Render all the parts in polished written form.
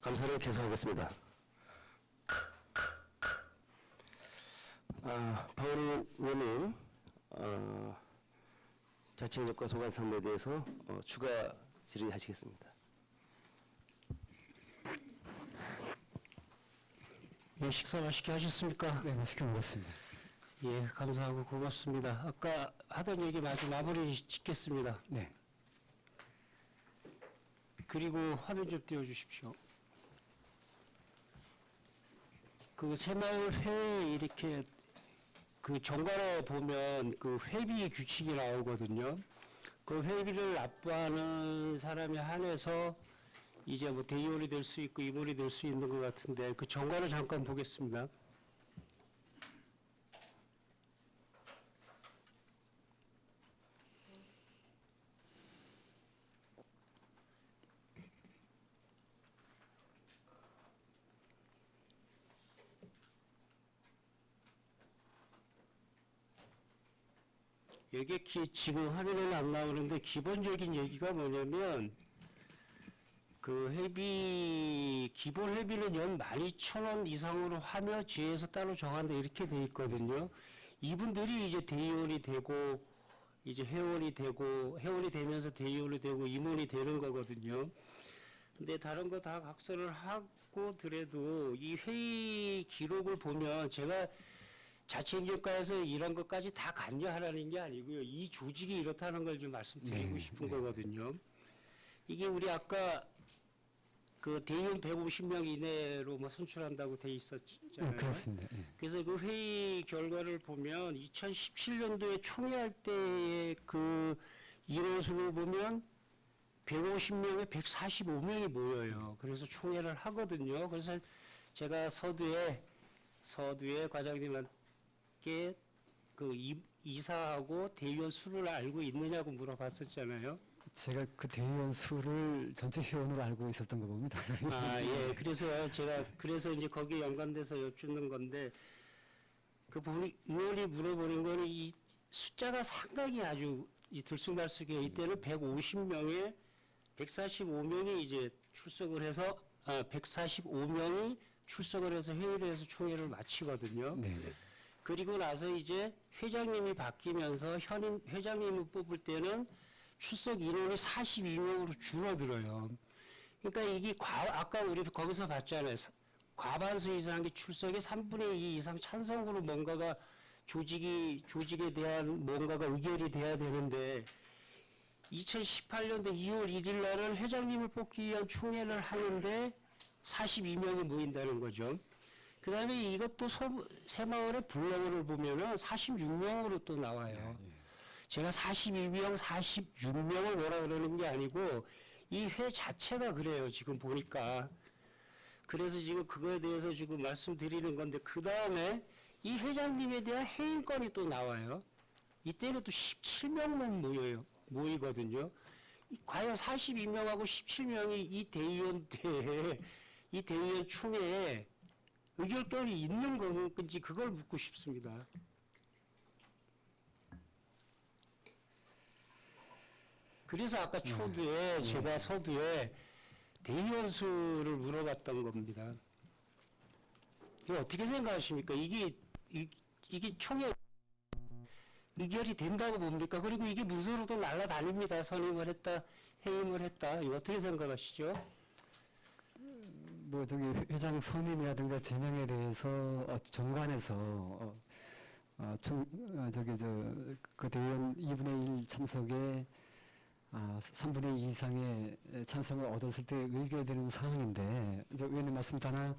감사를 계속하겠습니다. 박원희 의원님, 자치행정과 소관사무에 대해서 추가 질의하시겠습니다. 예, 식사 맛있게 하셨습니까? 네, 맛있게 먹었습니다. 예, 감사하고 고맙습니다. 아까 하던 얘기 마무리 짓겠습니다. 네. 그리고 화면 좀 띄워주십시오. 그 새마을 회에 이렇게 그 정관에 보면 그 회비 규칙이 나오거든요. 그 회비를 납부하는 사람에 한해서 이제 뭐 대의원이 될 수 있고 임원이 될 수 있는 것 같은데 그 정관을 잠깐 보겠습니다. 이게 지금 화면에는 안 나오는데 기본적인 얘기가 뭐냐면 그 회비 기본 회비는 연 12,000원 이상으로 하며 지에서 따로 정한다 이렇게 돼 있거든요. 이분들이 이제 대의원이 되고 이제 회원이 되면서 대의원이 되고 임원이 되는 거거든요. 근데 다른 거 다 각서를 하고 더라도 이 회의 기록을 보면 제가 자치행정과에서 이런 것까지 다 관여하라는 게 아니고요. 이 조직이 이렇다는 걸 좀 말씀드리고 싶은 거거든요. 이게 우리 아까 그 대의원 150명 이내로 뭐 선출한다고 돼 있었잖아요. 그렇습니다. 예. 그래서 그 회의 결과를 보면 2017년도에 총회할 때의 그 인원수를 보면 150명에 145명이 모여요. 그래서 총회를 하거든요. 그래서 제가 서두에 과장님한테 그 이사하고 대의원 수를 알고 있느냐고 물어봤었잖아요. 제가 그 대의원 수를 전체 회원으로 알고 있었던 거 봅니다. 예. 그래서 이제 거기에 연관돼서 여쭙는 건데, 그 부분이, 의원이 물어보는 거는 이 숫자가 상당히 아주 이 들쑥날쑥해요. 이때는 150명에 145명이 이제 출석을 해서, 145명이 출석을 해서 회의를 해서 총회를 마치거든요. 네. 그리고 나서 이제 회장님이 바뀌면서 현임 회장님을 뽑을 때는 출석 인원이 42명으로 줄어들어요. 그러니까 이게 아까 우리 거기서 봤잖아요. 과반수 이상의 출석에 3분의 2 이상 찬성으로 뭔가가 조직에 대한 뭔가가 의결이 돼야 되는데 2018년도 2월 1일 날은 회장님을 뽑기 위한 총회를 하는데 42명이 모인다는 거죠. 그 다음에 이것도 새마을의 분량을 보면은 46명으로 또 나와요. 제가 42명, 46명을 뭐라 그러는 게 아니고 이 회 자체가 그래요. 지금 보니까. 그래서 지금 그거에 대해서 지금 말씀드리는 건데 그 다음에 이 회장님에 대한 해임권이 또 나와요. 이때는 또 17명만 모이거든요. 과연 42명하고 17명이 이 대의원 대회에 이 대의원 총회에 의결권이 있는 건지 그걸 묻고 싶습니다. 그래서 아까 초두에 제가 서두에 대의원 수를 물어봤던 겁니다. 이거 어떻게 생각하십니까? 이게 총회 의결이 된다고 봅니까? 그리고 이게 무소로도 날아다닙니다. 선임을 했다, 해임을 했다. 이거 어떻게 생각하시죠? 뭐 저기 회장 선임이라든가 제명에 대해서 정관에서 그 대의원 2분의 1 참석에 3분의 2 이상의 찬성을 얻었을 때 의결되는 상황인데, 의원님 말씀 따라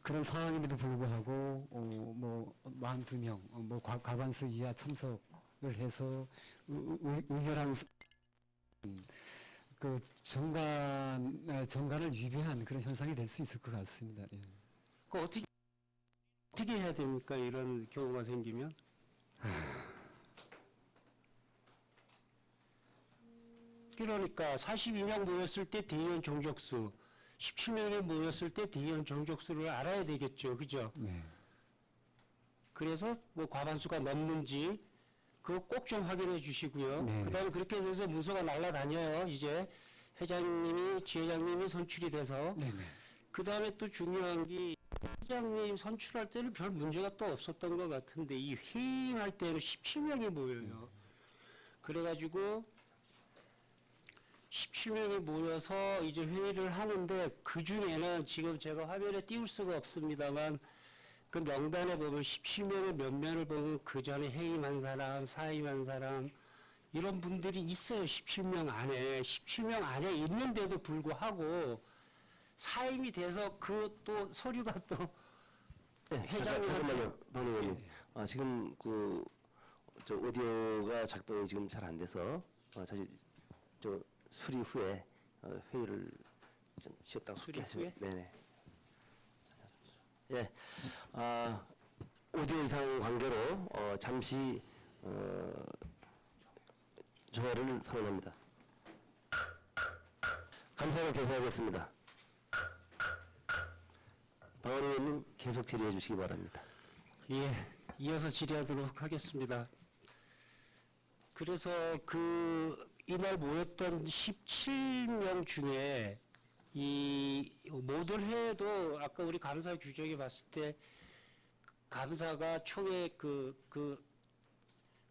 그런 상황임에도 불구하고 뭐 42명, 뭐 과반수 이하 참석을 해서 의결한 그 정관을 위배한 그런 현상이 될 수 있을 것 같습니다. 예. 그 어떻게 해야 됩니까? 이런 경우가 생기면? 그러니까 42명 모였을 때 대의원 정족수, 17명이 모였을 때 대의원 정족수를 알아야 되겠죠. 그죠? 네. 그래서 뭐 과반수가 넘는지 그거 꼭 좀 확인해 주시고요. 네. 그 다음에 그렇게 돼서 문서가 날아다녀요. 이제 회장님이 지회장님이 선출이 돼서 네네. 그 다음에 또 중요한 게 회장님 선출할 때는 별 문제가 또 없었던 것 같은데 이 회의할 때는 17명이 모여요. 그래가지고 17명이 모여서 이제 회의를 하는데 그 중에는 지금 제가 화면에 띄울 수가 없습니다만 그 명단에 보면 17명의 면면을 보면 그 전에 해임한 사람, 사임한 사람 이런 분들이 있어요. 17명 안에. 17명 안에 있는데도 불구하고 사임이 돼서 그 또 서류가 또 네, 잠깐만요, 박 의원님. 지금 저 오디오가 작동이 지금 잘 안 돼서 사실 저 수리 후에 회의를 좀 쉬었다가 수리復帰 후에? 네네. 예, 오디오 이상 관계로 잠시 조회를 선언합니다. 감사를 계속하겠습니다. 박원 의원님 계속 질의해 주시기 바랍니다. 예, 이어서 질의하도록 하겠습니다. 그래서 이날 모였던 17명 중에 이 모든 회에도 아까 우리 감사 규정에 봤을 때 감사가 총회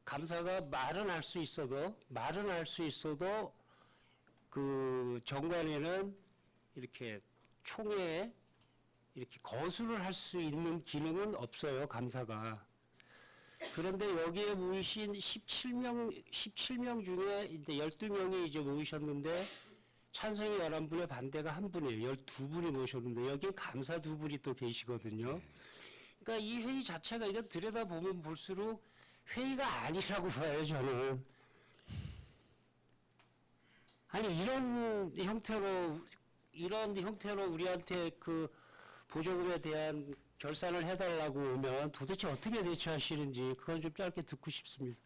감사가 말은 할 수 있어도 그 정관에는 이렇게 총회에 이렇게 거수를 할 수 있는 기능은 없어요, 감사가. 그런데 여기에 모이신 17명 중에 이제 12명이 이제 모이셨는데 찬성이 11분에 반대가 1분이에요. 12분이 모셨는데 여기 감사 2분이 또 계시거든요. 그러니까 이 회의 자체가 이거 들여다보면 볼수록 회의가 아니라고 봐요, 저는. 아니 이런 형태로 우리한테 그 보조금에 대한 결산을 해달라고 오면 도대체 어떻게 대처하시는지 그건 좀 짧게 듣고 싶습니다.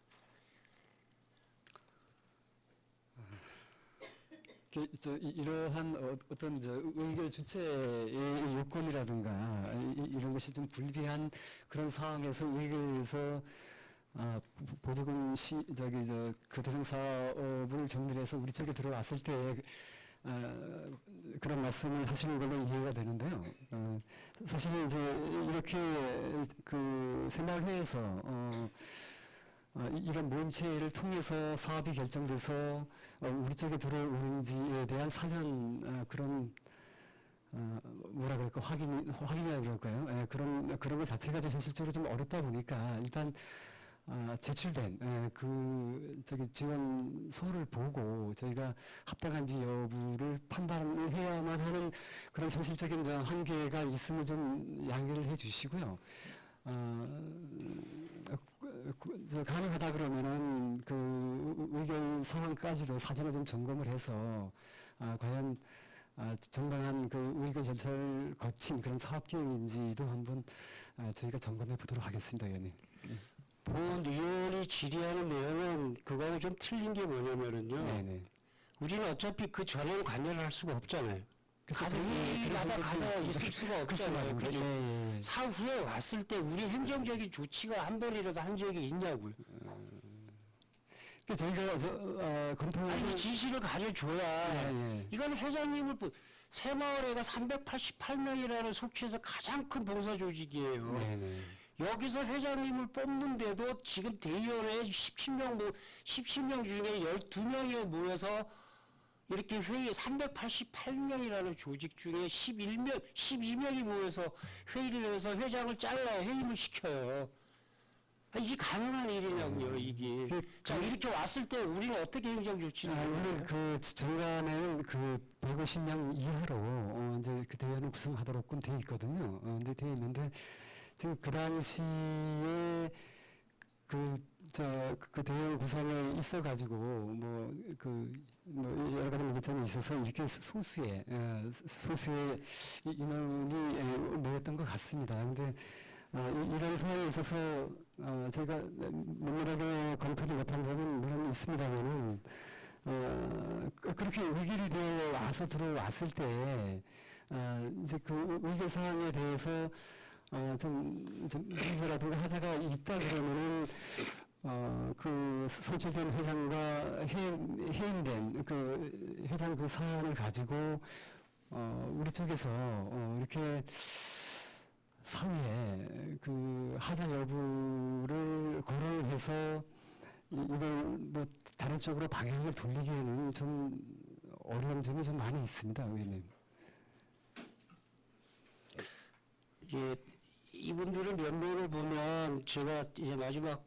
이러한 어떤 의결 주체의 요건이라든가 이런 것이 좀 불비한 그런 상황에서 의결에서 보조금 그 대상 사업을 정리해서 우리 쪽에 들어왔을 때 그런 말씀을 하시는 걸로 이해가 되는데요. 사실 이제 이렇게 그 새마을회에서 이런 모임체를 통해서 사업이 결정돼서 우리 쪽에 들어오는지에 대한 사전 그런 뭐라 그럴까 확인이라 그럴까요? 예, 그런 것 자체가 좀 현실적으로 좀 어렵다 보니까 일단 제출된 지원서를 보고 저희가 합당한지 여부를 판단을 해야만 하는 그런 현실적인 한계가 있음을 좀 양해를 해 주시고요. 가능하다 그러면은 그 의견 상황까지도 사전에 좀 점검을 해서 과연 정당한 그 의견 절차를 거친 그런 사업 계획인지도 한번 저희가 점검해 보도록 하겠습니다, 의원님. 본 의원이 질의하는 내용은 그거하고 좀 틀린 게 뭐냐면은요. 네네. 우리는 어차피 그 전에는 관여를 할 수가 없잖아요. 가서 회의마다 가서 있을 수가 없잖아요. 그죠? 사후에 왔을 때 우리 행정적인 조치가 한 번이라도 한 적이 있냐고요. 저희가 검토하는 이 지시를 가져줘야 이건 회장님을 새마을회가 388명이라는 속초에서 가장 큰 봉사 조직이에요. 네네. 여기서 회장님을 뽑는데도 지금 대의원회 17명 중에 12명이 모여서 이렇게 회의 388명이라는 조직 중에 12명이 모여서 회의를 해서 회장을 잘라야 해임을 시켜요. 이게 가능한 일이냐고요, 이게. 자, 이렇게 왔을 때 우리는 어떻게 행정 조치를 해요? 물론 그 정관에는 그 150명 이하로 이제 그 대회는 구성하도록은 돼 있거든요. 근데 돼 있는데 지금 그 당시에 그 대회 구성에 있어가지고 여러 가지 문제점이 있어서 이렇게 소수의 인원이 모였던 것 같습니다. 근데 이런 상황에 있어서 저희가 면밀하게 검토를 못한 점은 물론 있습니다만은 그렇게 의결이 되어 와서 들어왔을 때 이제 그 의결 사항에 대해서 좀 행사라든가 하자가 있다 그러면은 그 선출된 회장과 해임된 그 회장 그 사안을 가지고 우리 쪽에서 이렇게 사후에 그 하자 여부를 고려해서 이걸 뭐 다른 쪽으로 방향을 돌리기에는 좀 어려운 점이 좀 많이 있습니다, 의원님. 예, 이분들의 면면을 보면 제가 이제 마지막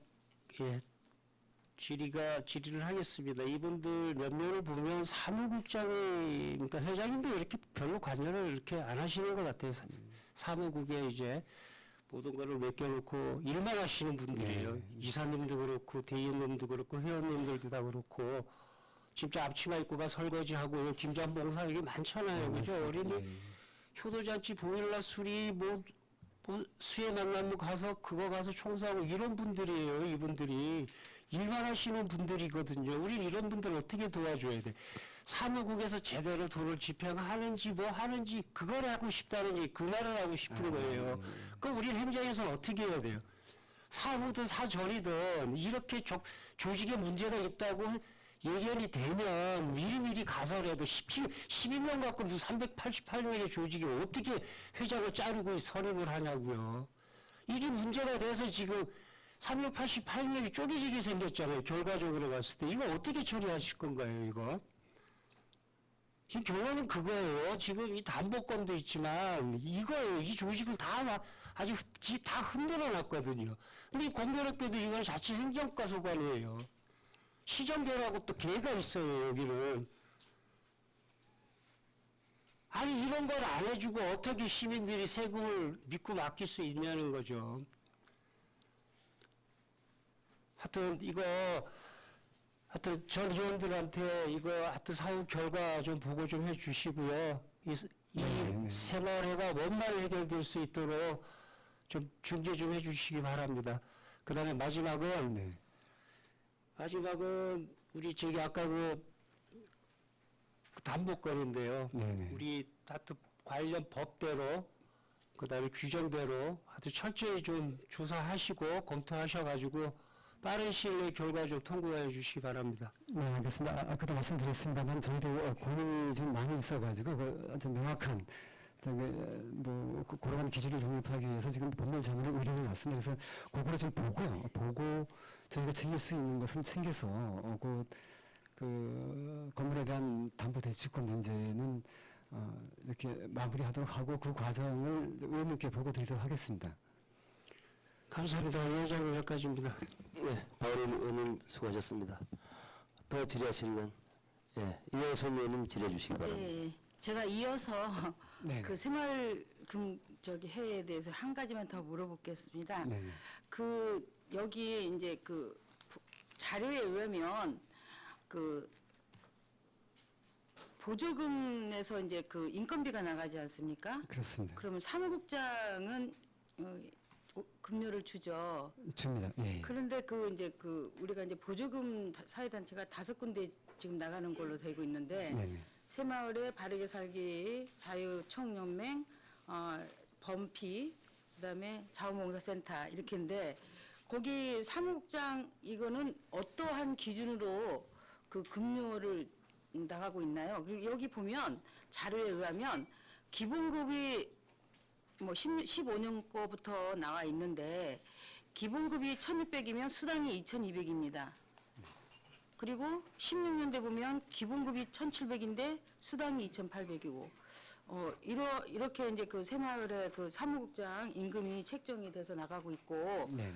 질의를 하겠습니다. 이분들 면면을 보면 사무국장이 그러니까 회장님도 이렇게 별로 관여를 이렇게 안 하시는 것 같아요. 사무국에 이제 모든 거를 맡겨놓고 일만 하시는 분들이에요. 이사님도 그렇고 대의원님도 그렇고 회원님들도 다 그렇고 진짜 앞치마 입고 가 설거지하고 김장봉사 이게 많잖아요. 그죠? 어린이 효도잔치 보일러 수리 뭐 수해 만나면 가서 그거 가서 청소하고 이런 분들이에요. 이분들이 일만 하시는 분들이거든요. 우린 이런 분들 어떻게 도와줘야 돼? 사무국에서 제대로 돈을 집행하는지 뭐 하는지 그걸 하고 싶다는지 그 말을 하고 싶은 거예요. 그럼 우리 행정에서는 어떻게 해야 돼요? 사후든 사전이든 이렇게 조직에 문제가 있다고 예견이 되면 미리미리 가서라도 12명 갖고 무슨 388명의 조직이 어떻게 회장을 자르고 선임을 하냐고요. 이게 문제가 돼서 지금 388명이 쪼개지게 생겼잖아요. 결과적으로 봤을 때. 이거 어떻게 처리하실 건가요, 이거? 지금 결론은 그거예요. 지금 이 담보권도 있지만 이거예요. 이 조직을 아주 다 흔들어 놨거든요. 근데 이 공교롭게도 이건 자칫 행정과 소관이에요. 시정계라고 또 개가 있어요, 여기는. 아니, 이런 걸 안 해주고 어떻게 시민들이 세금을 믿고 맡길 수 있냐는 거죠. 하여튼, 전 의원들한테 하여튼 사후 결과 좀 보고 좀 해 주시고요. 이 새마을회가 원만히 해결될 수 있도록 좀 중재 좀 해 주시기 바랍니다. 그 다음에 마지막은 우리 아까 그 담보권인데요. 우리 하여튼 관련 법대로 그다음에 규정대로 아주 철저히 좀 조사하시고 검토하셔가지고 빠른 시일 내에 결과 좀 통보해 주시기 바랍니다. 네, 알겠습니다. 아까도 말씀드렸습니다만 저희도 고민이 좀 많이 있어가지고 좀 명확한 그러한 기준을 정립하기 위해서 지금 법률 자문을 의뢰해 놨습니다. 그래서 그거를 좀 보고 저희가 챙길 수 있는 것은 챙겨서 그 건물에 대한 담보대출권 문제는 이렇게 마무리하도록 하고 그 과정을 의원님께 보고 드리도록 하겠습니다. 감사합니다. 의원장님 여기까지입니다. 네, 박원순 의원님 수고하셨습니다. 더 질의하시면 이영선 의원님 질의해 주시기 바랍니다. 네, 제가 이어서 네. 그 새마을 회에 대해서 한 가지만 더 물어보겠습니다. 네. 여기 이제 그 자료에 의하면 그 보조금에서 이제 그 인건비가 나가지 않습니까? 그렇습니다. 그러면 사무국장은 급료를 주죠. 줍니다. 예. 그런데 우리가 이제 보조금 사회단체가 5군데 지금 나가는 걸로 되고 있는데 네네. 새마을의 바르게 살기 자유총연맹, 범피, 그다음에 자원봉사센터 이렇게인데 거기 사무국장 이거는 어떠한 기준으로 그 급료를 나가고 있나요? 그리고 여기 보면 자료에 의하면 기본급이 15년 거부터 나와 있는데 기본급이 1,600이면 수당이 2,200입니다. 그리고 16년대 보면 기본급이 1,700인데 수당이 2,800이고 이렇게 이제 그 새마을의 그 사무국장 임금이 책정이 돼서 나가고 있고 네네.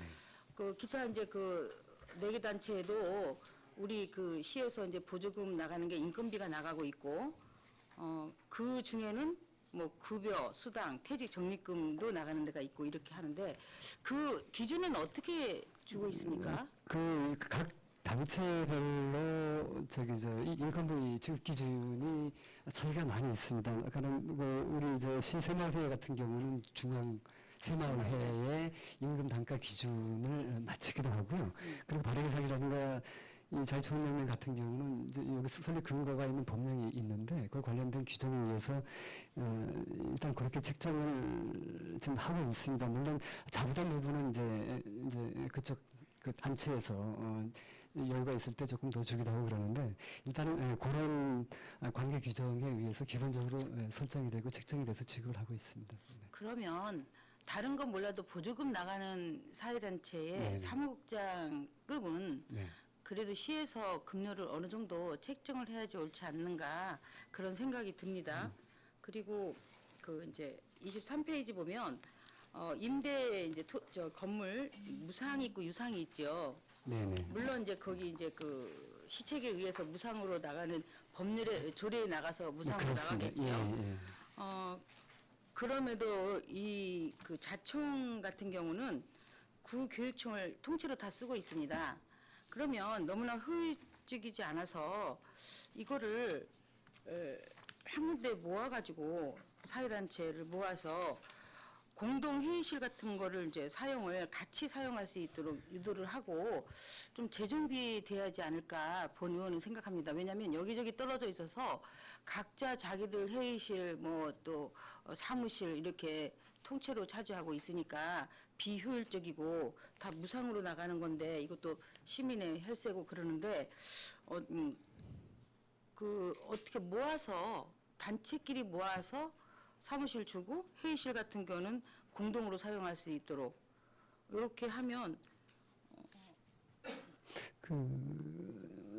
그 기타 이제 그 4개 단체에도 우리 그 시에서 이제 보조금 나가는 게 인건비가 나가고 있고 그 중에는 뭐 급여, 수당, 퇴직 적립금도 나가는 데가 있고 이렇게 하는데 그 기준은 어떻게 주고 있습니까? 각 단체별로 이 인건비 지급 기준이 차이가 많이 있습니다. 그럼 우리 시새마을회 같은 경우는 중앙 새마을회의 임금 단가 기준을 맞추기도 하고요. 그리고 바르게 살기라든가 이 자유총연맹 같은 경우는 이제 여기 설립 근거가 있는 법령이 있는데 그 관련된 규정에 의해서 일단 그렇게 책정을 지금 하고 있습니다. 물론 자부된 부분은 이제 그쪽 그 단체에서 여유가 있을 때 조금 더 주기도 하고 그러는데 일단은 그런 관계 규정에 의해서 기본적으로 설정이 되고 책정이 돼서 지급을 하고 있습니다. 그러면 다른 건 몰라도 보조금 나가는 사회단체의 네네. 사무국장급은 네. 그래도 시에서 급료를 어느 정도 책정을 해야지 옳지 않는가 그런 생각이 듭니다. 그리고 그 이제 23페이지 보면 임대 이제 저 건물 무상이 있고 유상이 있죠. 네네. 물론 이제 거기 이제 그 시책에 의해서 무상으로 나가는 법률에 조례에 나가서 무상으로 그렇습니다. 나가겠죠. 예, 예. 그럼에도 이 그 자총 같은 경우는 구교육청을 통째로 다 쓰고 있습니다. 그러면 너무나 효율적이지 않아서 이거를 한 군데 모아가지고 사회단체를 모아서 공동 회의실 같은 거를 이제 사용을 같이 사용할 수 있도록 유도를 하고 좀 재정비돼야지 않을까 본 의원은 생각합니다. 왜냐하면 여기저기 떨어져 있어서 각자 자기들 회의실 뭐 또 사무실 이렇게 통째로 차지하고 있으니까 비효율적이고 다 무상으로 나가는 건데 이것도 시민의 혈세고 그러는데 그 어떻게 모아서 단체끼리 모아서 사무실 주고 회의실 같은 경우는 공동으로 사용할 수 있도록 이렇게 하면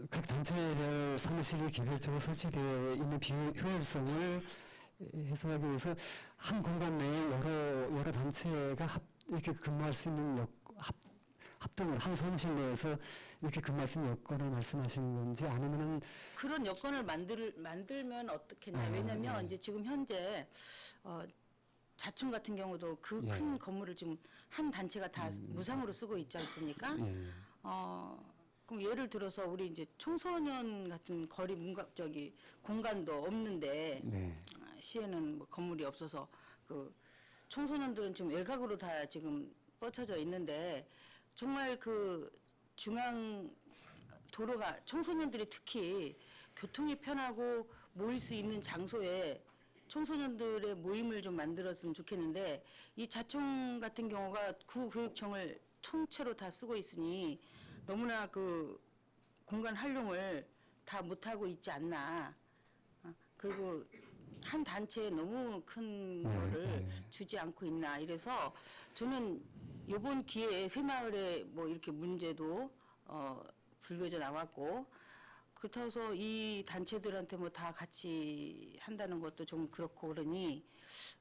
각 단체별 사무실이 개별적으로 설치되어 있는 비효율성을 해소하기 위해서 한 공간 내에 여러 단체가 이렇게 근무할 수 있는 합동을 한 사무실 내에서 이렇게 근무할 수 있는 여건을 말씀하시는 건지 아니면은 그런 여건을 만들면 어떻겠냐. 왜냐면 이제 지금 현재 자충 같은 경우도 그 예. 큰 건물을 지금 한 단체가 다 무상으로 쓰고 있지 않습니까? 예. 그럼 예를 들어서 우리 이제 청소년 같은 거리 공간도 없는데 네. 시에는 뭐 건물이 없어서 그 청소년들은 지금 외곽으로 다 지금 뻗쳐져 있는데 정말 그 중앙 도로가 청소년들이 특히 교통이 편하고 모일 수 있는 장소에 청소년들의 모임을 좀 만들었으면 좋겠는데 이 자총 같은 경우가 구교육청을 통째로 다 쓰고 있으니 너무나 그 공간 활용을 다 못하고 있지 않나. 그리고 한 단체에 너무 큰 거를 주지 않고 있나. 이래서 저는 이번 기회에 새마을의 뭐 이렇게 문제도 불거져 나왔고 그렇다고 해서 이 단체들한테 뭐 다 같이 한다는 것도 좀 그렇고 그러니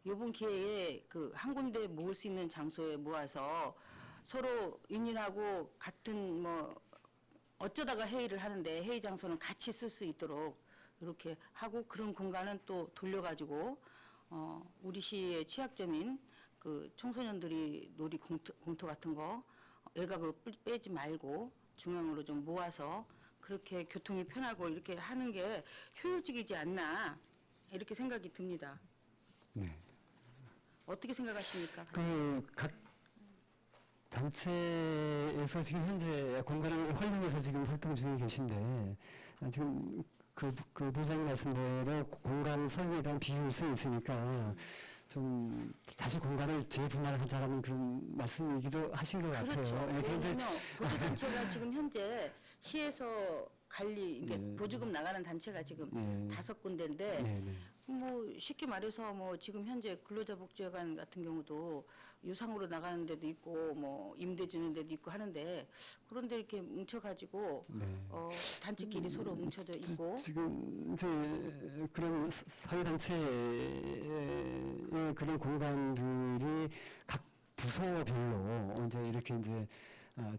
이번 기회에 그 한 군데 모을 수 있는 장소에 모아서 서로 인인하고 같은 뭐 어쩌다가 회의를 하는데 회의 장소는 같이 쓸 수 있도록 이렇게 하고 그런 공간은 또 돌려가지고 우리 시의 취약점인 그 청소년들이 놀이 공터 같은 거 외곽으로 빼지 말고 중앙으로 좀 모아서 그렇게 교통이 편하고 이렇게 하는 게 효율적이지 않나 이렇게 생각이 듭니다. 네. 어떻게 생각하십니까? 각 단체에서 지금 현재 공간을 활용해서 지금 활동 중에 계신데 지금 그 부장님 말씀대로 공간 사용에 대한 비효율성이 있으니까 좀 다시 공간을 재분할하자라는 그런 말씀이기도 하신 것 그렇죠. 같아요. 예, 그런데 왜냐하면 보조단체가 지금 현재 시에서 이게 보조금 나가는 단체가 지금 네. 5군데인데 네. 뭐 쉽게 말해서 뭐 지금 현재 근로자복지회관 같은 경우도 유상으로 나가는 데도 있고 뭐 임대 주는 데도 있고 하는데 그런데 이렇게 뭉쳐가지고 단체끼리 서로 뭉쳐져 있고 지금 이제 그런 사회단체의 그런 공간들이 각 부서별로 이제 이렇게 이제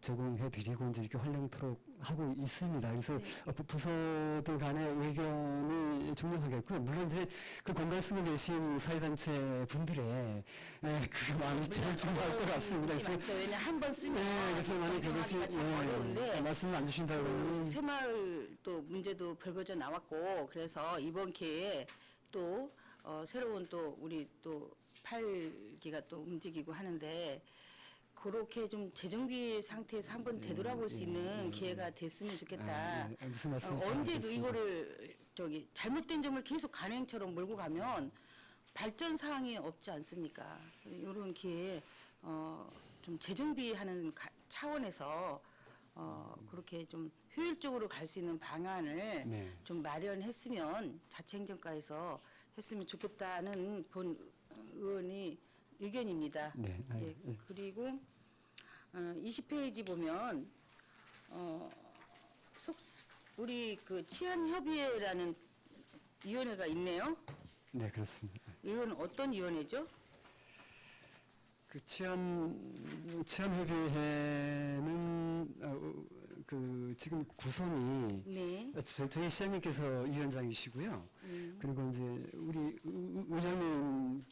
제공해드리고 이제 이렇게 활용토록 하고 있습니다. 그래서 부서들 간의 의견이 중요하겠고요. 물론 이제 그 공간 쓰고 계신 사회단체 분들의 그 마음이 제일 중요할 것 같습니다. 그래서 왜냐 한 번 쓰면 그래서 만약 그것이 변경하기가 참 어려운데 말씀을 안 주신다고 그러면 새마을 또 문제도 불거져 나왔고 그래서 이번 기회에 또 새로운 또 우리 또 8기가 또 움직이고 하는데 그렇게 좀 재정비 상태에서 한번 되돌아볼 수 있는 기회가 됐으면 좋겠다. 무슨 말씀인지 언제 알겠습니다. 이거를 잘못된 점을 계속 간행처럼 몰고 가면 발전 사항이 없지 않습니까? 이런 기회에 좀 재정비하는 차원에서 그렇게 좀 효율적으로 갈 수 있는 방안을 네. 좀 마련했으면 자치행정과에서 했으면 좋겠다는 본 의원의 의견입니다. 네. 예, 그리고 20페이지 보면 우리 그 치안협의회라는 위원회가 있네요. 네, 그렇습니다. 이건 어떤 위원회죠? 그 치안협의회는 그 지금 구성이 네. 저희 시장님께서 위원장이시고요. 그리고 이제 우리 의장님께서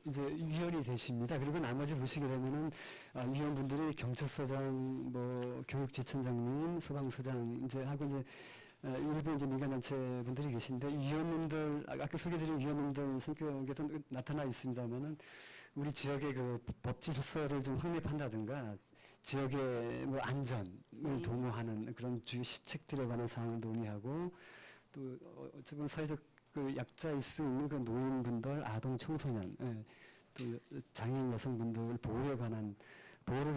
이제 위원이 되십니다. 그리고 나머지 보시게 되면은 위원분들이 경찰서장, 뭐 교육지청장님, 소방서장 이제 하고 이제 일부 이제 민간단체 분들이 계신데 위원님들 아까 소개드린 위원님들 성격에도 나타나 있습니다만은 우리 지역의 그 법 질서를 좀 확립한다든가 지역의 뭐 안전을 도모하는 그런 주요 시책들에 관한 사항을 논의하고 또 어쨌든 사회적 그 약자일 수 있는 그 노인분들, 아동, 청소년, 또 장애인 여성분들 보호를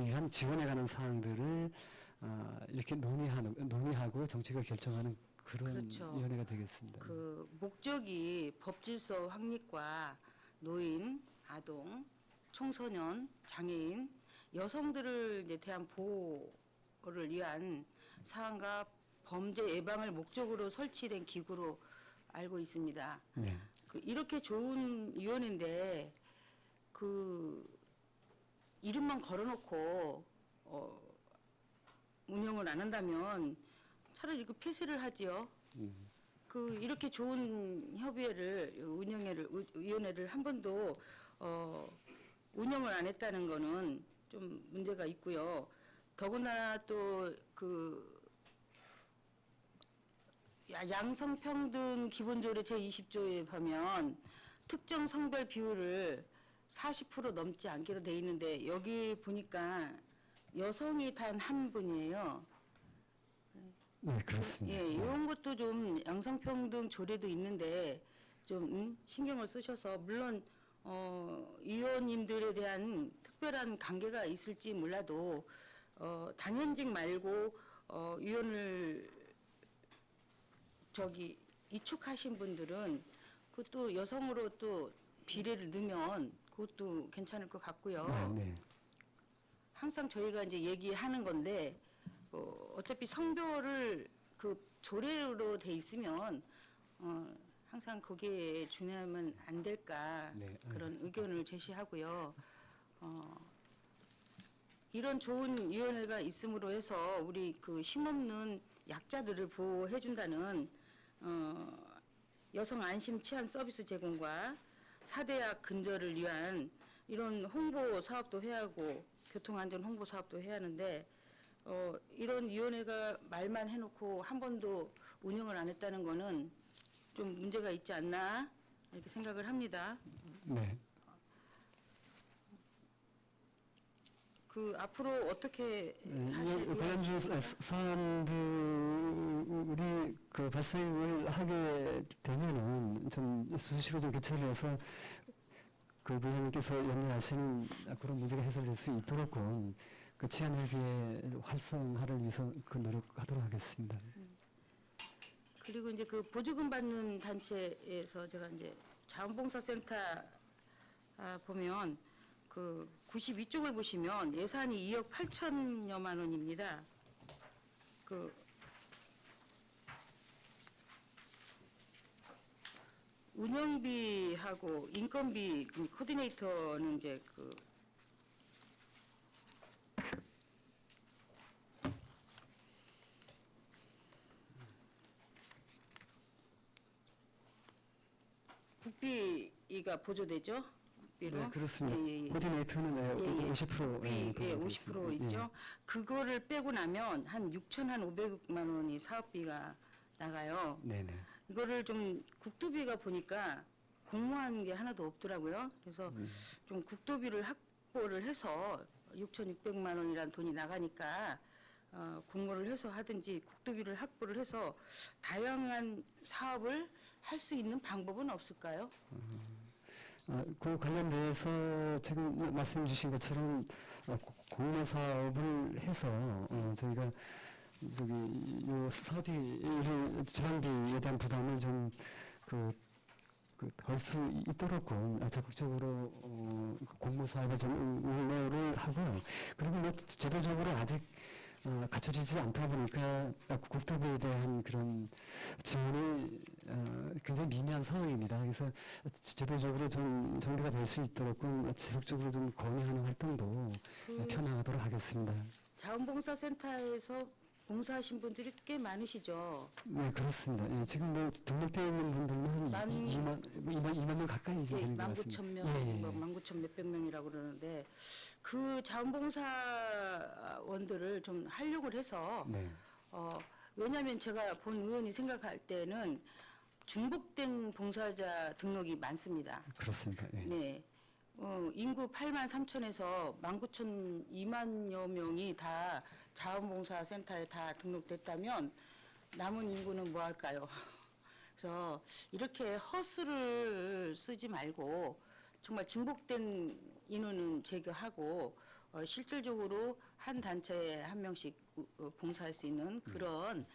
위한 지원에 관한 사항들을 이렇게 논의하고 정책을 결정하는 그런 그렇죠. 위원회가 되겠습니다. 그 목적이 법질서 확립과 노인, 아동, 청소년, 장애인, 여성들을 이제 대한 보호를 위한 사항과 범죄 예방을 목적으로 설치된 기구로 알고 있습니다. 네. 이렇게 좋은 위원회인데 그 이름만 걸어놓고 운영을 안 한다면 차라리 그 폐쇄를 하지요. 이렇게 좋은 위원회를 한 번도 운영을 안 했다는 거는 좀 문제가 있고요. 더구나 또 양성평등 기본조례 제20조에 보면 특정 성별 비율을 40% 넘지 않기로 돼 있는데 여기 보니까 여성이 단 한 분이에요. 네, 그렇습니다. 예, 이런 것도 좀 양성평등 조례도 있는데 좀 신경을 쓰셔서 물론 의원님들에 대한 특별한 관계가 있을지 몰라도 당연직 말고 의원을 이촉하신 분들은 그것도 여성으로 또 비례를 넣으면 그것도 괜찮을 것 같고요. 네. 항상 저희가 이제 얘기하는 건데 어차피 성별을 그 조례로 돼 있으면 항상 거기에 준하면 안 될까 네. 그런 의견을 제시하고요. 이런 좋은 위원회가 있음으로 해서 우리 그 힘없는 약자들을 보호해준다는 여성 안심 치안 서비스 제공과 4대약 근절을 위한 이런 홍보 사업도 해야 하고 교통안전 홍보 사업도 해야 하는데 이런 위원회가 말만 해놓고 한 번도 운영을 안 했다는 거는 좀 문제가 있지 않나 이렇게 생각을 합니다. 네. 앞으로 어떻게 하실 관련된 사안들 우리 그 발생을 하게 되면은 좀 수시로 좀 교체를 해서 그 부장님께서 염려하시는 그런 문제가 해결될 수 있도록 그 치안협의회 활성화를 위해서 그 노력하도록 하겠습니다. 그리고 이제 그 보조금 받는 단체에서 제가 이제 자원봉사센터 보면 그 92쪽을 보시면 예산이 2억 8천여만 원입니다. 운영비하고 인건비 코디네이터는 이제 국비가 보조되죠? 국비로? 네, 그렇습니다. 예, 예. 코디네이터는 50% 예, 50% 있죠. 그거를 빼고 나면 한 6,500만 원이 사업비가 나가요. 네네. 이거를 좀 국도비가 보니까 공모한 게 하나도 없더라고요. 그래서 좀 국도비를 확보를 해서 6,600만 원이라는 돈이 나가니까 공모를 해서 하든지 국도비를 확보를 해서 다양한 사업을 할 수 있는 방법은 없을까요? 그 관련돼서 지금 말씀 주신 것처럼 공모 사업을 해서 저희가 저기 요 사업비를 지방비에 대한 부담을 좀 걸 수 있도록 적극적으로 공모 사업에 좀 응모를 하고요. 그리고 뭐 제도적으로 아직 갖춰지지 않다 보니까 국토부에 대한 그런 지원이 굉장히 미미한 상황입니다. 그래서 제도적으로 좀 정리가 될 수 있도록 지속적으로 좀 건의하는 활동도 펴나가도록 하겠습니다. 자원봉사센터에서 봉사하신 분들이 꽤 많으시죠? 네, 그렇습니다. 예, 지금 뭐 등록되어 있는 분들은 한 2만 명 가까이 이제 되는 것 같습니다. 19,000명, 예, 예. 뭐 19,000 몇백 명이라고 그러는데 그 자원봉사원들을 좀 하려고 해서 네. 왜냐하면 제가 본 의원이 생각할 때는 중복된 봉사자 등록이 많습니다. 그렇습니다. 예. 네. 인구 8만 3천에서 19,000, 2만여 명이 다 자원봉사센터에 다 등록됐다면 남은 인구는 뭐 할까요? 그래서 이렇게 허수를 쓰지 말고 정말 중복된 인원은 제거하고 실질적으로 한 단체에 한 명씩 봉사할 수 있는 그런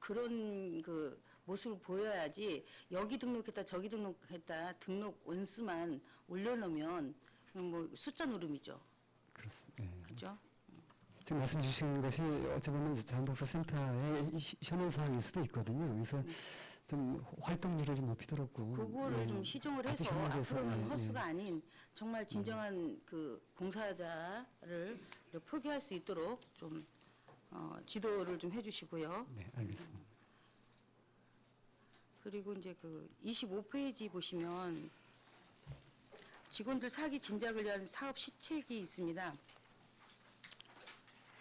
그런 그 모습을 보여야지 여기 등록했다 저기 등록했다 등록 원수만 올려놓으면 뭐 숫자 노름이죠. 그렇습니다. 예. 그렇죠? 지금 말씀 주신 것이 어찌 보면 자원봉사센터의 현안사항일 수도 있거든요. 그래서 좀 활동률을 좀 높이도록 그거를 좀 시정을 같이 해서 협력해서, 앞으로는 예, 허수가 예. 아닌 정말 진정한 그 봉사자를 포기할 수 있도록 좀 지도를 좀 해주시고요. 네, 알겠습니다. 그리고 이제 그 25페이지 보시면 직원들 사기 진작을 위한 사업 시책이 있습니다.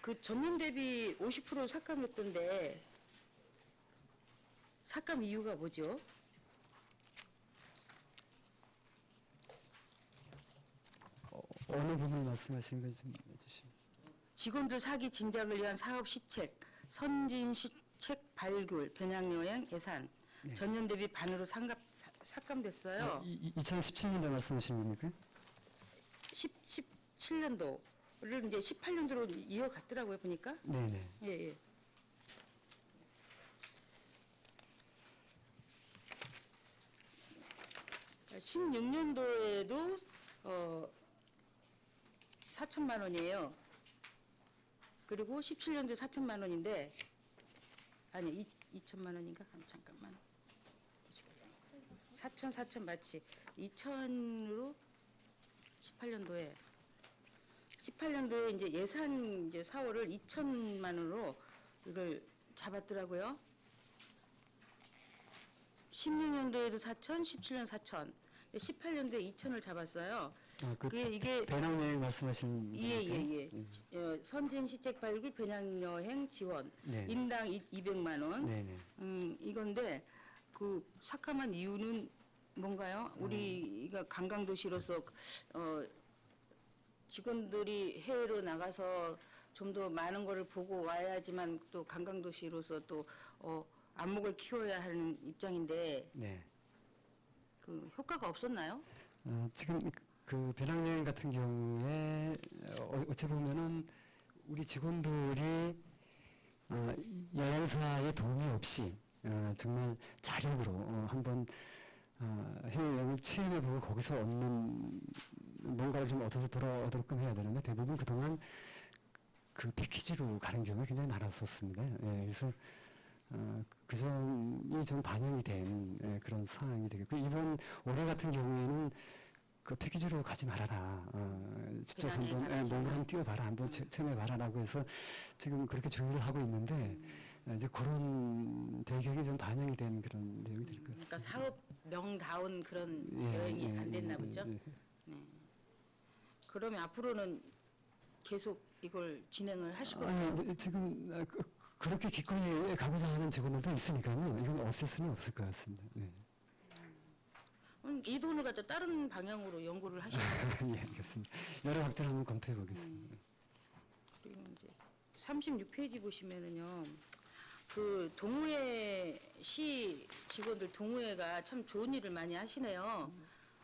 그 전년 대비 50% 삭감했던데 삭감 이유가 뭐죠? 어느 부분 말씀하신 건지 좀 해주시면. 직원들 사기 진작을 위한 사업 시책, 선진 시책 발굴, 변양여행 예산 네. 전년 대비 반으로 삭감됐어요. 2017년도 말씀하시는 겁니까? 17년도를 이제 18년도로 이어갔더라고요 보니까. 네네. 예, 예. 자, 16년도에도 4천만 원이에요. 그리고 17년도에 4천만 원인데 아니 2천만 원인가? 잠깐만. 4천 맞지? 2천으로 18년도에 이제 예산 이제 4월을 2천만 원으로 이걸 잡았더라고요. 16년도에도 4천, 17년 4천, 18년도에 2천을 잡았어요. 이게 배낭여행 말씀하시는 예예예. 선진 시책 발굴 배낭여행 지원 네. 인당 200만 원. 네네. 이건데 그 삭감한 이유는 뭔가요? 우리가 관광도시로서 직원들이 해외로 나가서 좀 더 많은 거를 보고 와야지만 또 관광도시로서 또 안목을 키워야 하는 입장인데 네. 그 효과가 없었나요? 지금 그 배낭여행 같은 경우에 어찌 보면은 우리 직원들이 여행사의 도움이 없이 정말 자력으로 한번 해외여행을 체험해보고 거기서 얻는 뭔가를 좀 얻어서 돌아오도록끔 해야 되는데 대부분 그동안 그 패키지로 가는 경우가 굉장히 많았었습니다. 예, 그래서 그 점이 좀 반영이 된 그런 상황이 되겠고 이번 올해 같은 경우에는 그 패키지로 가지 말아라. 직접 한번 몸을 한번 뛰어봐라. 한번 체험해봐라라고 해서 지금 그렇게 조율을 하고 있는데 이제 그런 대격이 좀 반영이 된 그런 내용이 될 것 같습니다. 그러니까 사업명다운 그런 예, 여행이 예, 안 됐나 예, 보죠? 예. 네. 그러면 앞으로는 계속 이걸 진행을 하실 거예요? 아니, 지금 그렇게 기꺼이 가고자 하는 직원들도 있으니까요. 이건 없앨 수는 없을 것 같습니다. 네. 이 돈을 갖다 다른 방향으로 연구를 하시는 거예요? 예, 알겠습니다. 여러 확대를 한번 검토해 보겠습니다. 그리고 이제 36페이지 보시면은요, 그 동호회 시 직원들 동호회가 참 좋은 일을 많이 하시네요.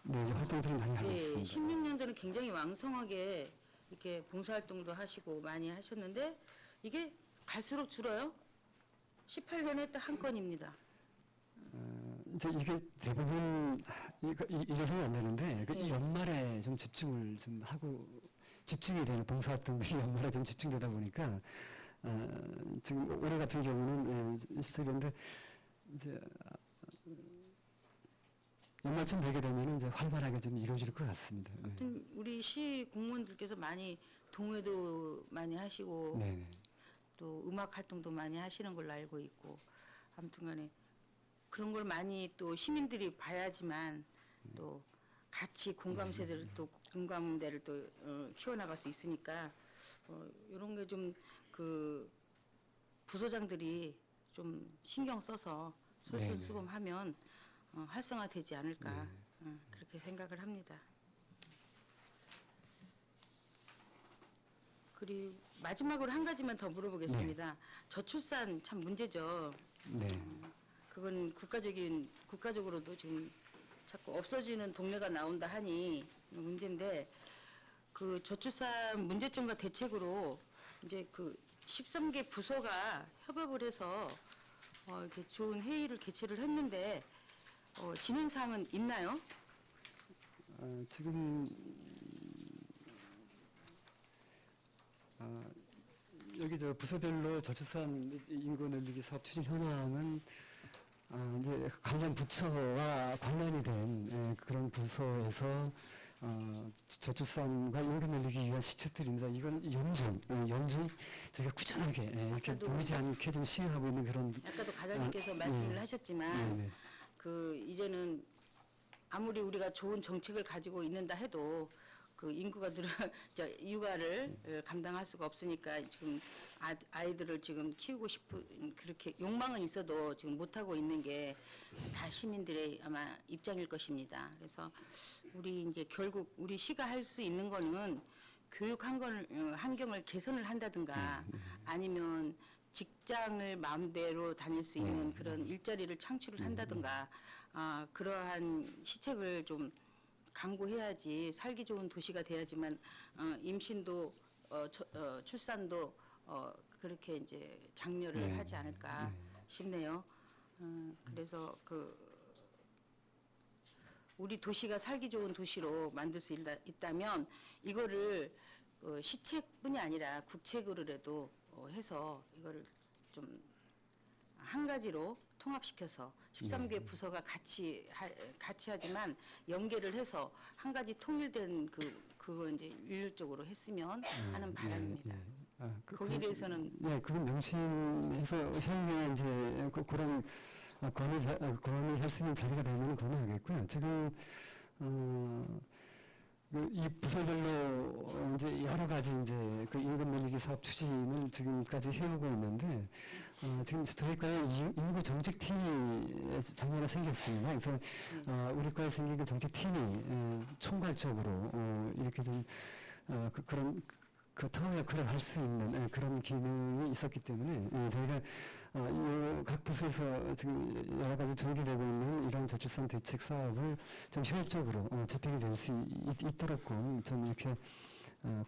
네, 이제 활동들을 많이 하고 네, 있습니다. 16년도는 굉장히 왕성하게 이렇게 봉사활동도 하시고 많이 하셨는데 이게 갈수록 줄어요. 18년에 딱 한 건입니다. 이제 이게 대부분 이래서는 안 되는데 그 네. 연말에 좀 집중을 좀 하고 집중이 되는 봉사활동들이 연말에 좀 집중되다 보니까 지금 올해 같은 경우는 시작인데 이제 연말쯤 되게 되면 이제 활발하게 좀 이루어질 것 같습니다. 네. 아무튼 우리 시 공무원들께서 많이 동호회도 많이 하시고 네. 또 음악 활동도 많이 하시는 걸로 알고 있고 아무튼간에 그런 걸 많이 또 시민들이 봐야지만 또 같이 공감세대를 또 공감대를 또 키워나갈 수 있으니까 이런 게 좀 그 부서장들이 좀 신경 써서 네네. 솔선수범하면 활성화되지 않을까 그렇게 생각을 합니다. 그리고 마지막으로 한 가지만 더 물어보겠습니다. 저출산 참 문제죠. 네. 그건 국가적으로도 지금 자꾸 없어지는 동네가 나온다 하니 문제인데 그 저출산 문제점과 대책으로 이제 그 13개 부서가 협업을 해서 이렇게 좋은 회의를 개최를 했는데 진행 사항은 있나요? 지금 여기 저 부서별로 저출산 인구 늘리기 사업 추진 현황은 이제 관련 부처와 관련이 된 그런 부서에서 저출산과 인구 늘리기 위한 시책들입니다. 이건 연중 저희가 꾸준하게 이렇게 아까도 보이지 않게 좀 시행하고 있는 그런 아까도 과장님께서 말씀을 하셨지만 네. 그 이제는 아무리 우리가 좋은 정책을 가지고 있는다 해도 그 인구가 육아를 감당할 수가 없으니까 지금 아이들을 지금 키우고 싶은 그렇게 욕망은 있어도 지금 못 하고 있는 게 다 시민들의 아마 입장일 것입니다. 그래서 우리 이제 결국 우리 시가 할 수 있는 거는 교육 환경을 개선을 한다든가 아니면 직장을 마음대로 다닐 수 있는 그런 일자리를 창출을 한다든가 그러한 시책을 좀 강구해야지 살기 좋은 도시가 돼야지만 임신도 출산도 그렇게 이제 장려를 하지 않을까 싶네요. 그래서 우리 도시가 살기 좋은 도시로 만들 수 있다면 이거를 시책뿐이 아니라 국책으로라도 해서 이거를 좀 한 가지로 통합시켜서 13개 부서가 같이 하지만 연계를 해서 한 가지 통일된 그거 이제 일률적으로 했으면 하는 바람입니다. 거기에 대해서는 네, 그건 명심해서 향후에 이제 그런 권을 할 수 있는 자리가 되면 권하겠고요. 지금 이 부서별로 이제 여러 가지 이제 그 임금 늘리기 사업 추진을 지금까지 해오고 있는데 지금 저희 과에 인구 정책팀이 작년에 생겼습니다. 그래서 우리 과에 생긴 그 정책팀이 총괄적으로 이렇게 좀 그런 그 타워 역할을 할 수 있는 그런 기능이 있었기 때문에 저희가 각 부서에서 지금 여러 가지 전개되고 있는 이런 저출산 대책 사업을 좀 효율적으로 집행이 될 수 있도록끔 좀 이렇게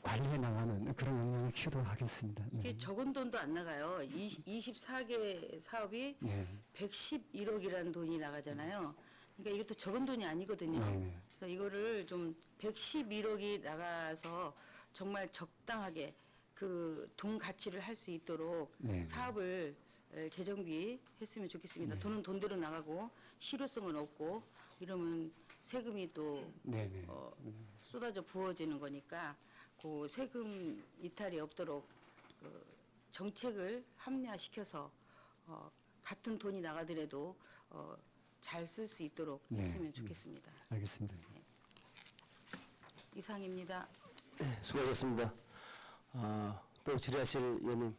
관리해 나가는 그런 역량을 키우도록 하겠습니다. 이게 적은 돈도 안 나가요. 24개 사업이 네. 111억이라는 돈이 나가잖아요. 그러니까 이것도 적은 돈이 아니거든요. 네. 그래서 이거를 좀 111억이 나가서 정말 적당하게 그 돈 가치를 할 수 있도록 네. 사업을 재정비했으면 좋겠습니다. 돈은 돈대로 나가고 실효성은 없고 이러면 세금이 또 네네. 쏟아져 부어지는 거니까 그 세금 이탈이 없도록 그 정책을 합리화시켜서 같은 돈이 나가더라도 잘 쓸 수 있도록 네. 했으면 좋겠습니다. 알겠습니다. 이상입니다. 수고하셨습니다. 또 질의하실 의원님.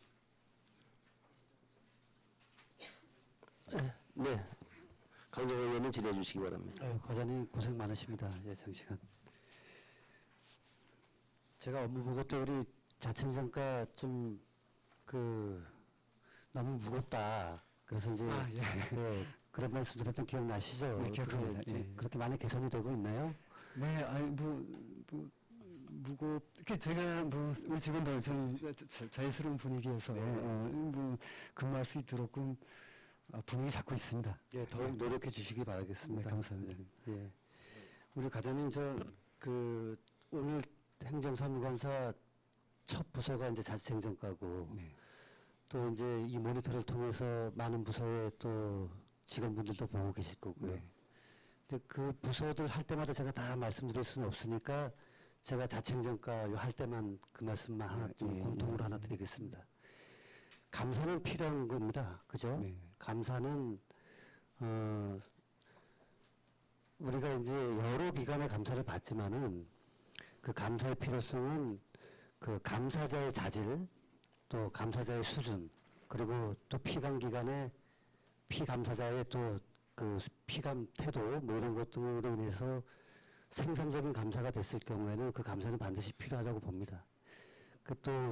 네, 강정호 의원님 질의해 주시기 바랍니다. 과장님 고생 많으십니다. 장시간. 제가 업무 보고 또 우리 자칭성과 좀 너무 무겁다. 그래서 이제 예. 그런 말씀 드렸던 기억 나시죠? 네, 기억합니다. 그게 좀 예. 그렇게 많이 개선이 되고 있나요? 네, 아니 그 제가 우리 직원들 좀 자유스러운 분위기에서 근무할 수 있도록 분위기 잡고 있습니다. 예, 더욱 노력해 주시기 바라겠습니다. 네, 감사합니다. 예. 우리 과장님 오늘 행정사무감사 첫 부서가 이제 자치행정과고 네. 또 이제 이 모니터를 통해서 많은 부서의 또 직원분들도 보고 계실 거고요. 네. 근데 그 부서들 할 때마다 제가 다 말씀드릴 수는 없으니까 제가 자치행정과 할 때만 그 말씀만 하나 좀 예, 공통으로 하나 드리겠습니다. 감사는 필요한 겁니다. 그죠? 네. 감사는 우리가 이제 여러 기관의 감사를 받지만은 그 감사의 필요성은 그 감사자의 자질, 또 감사자의 수준, 그리고 또 피감 기관의 피감사자의 또 그 피감 태도 뭐 이런 것 등으로 인해서 생산적인 감사가 됐을 경우에는 그 감사는 반드시 필요하다고 봅니다. 그 또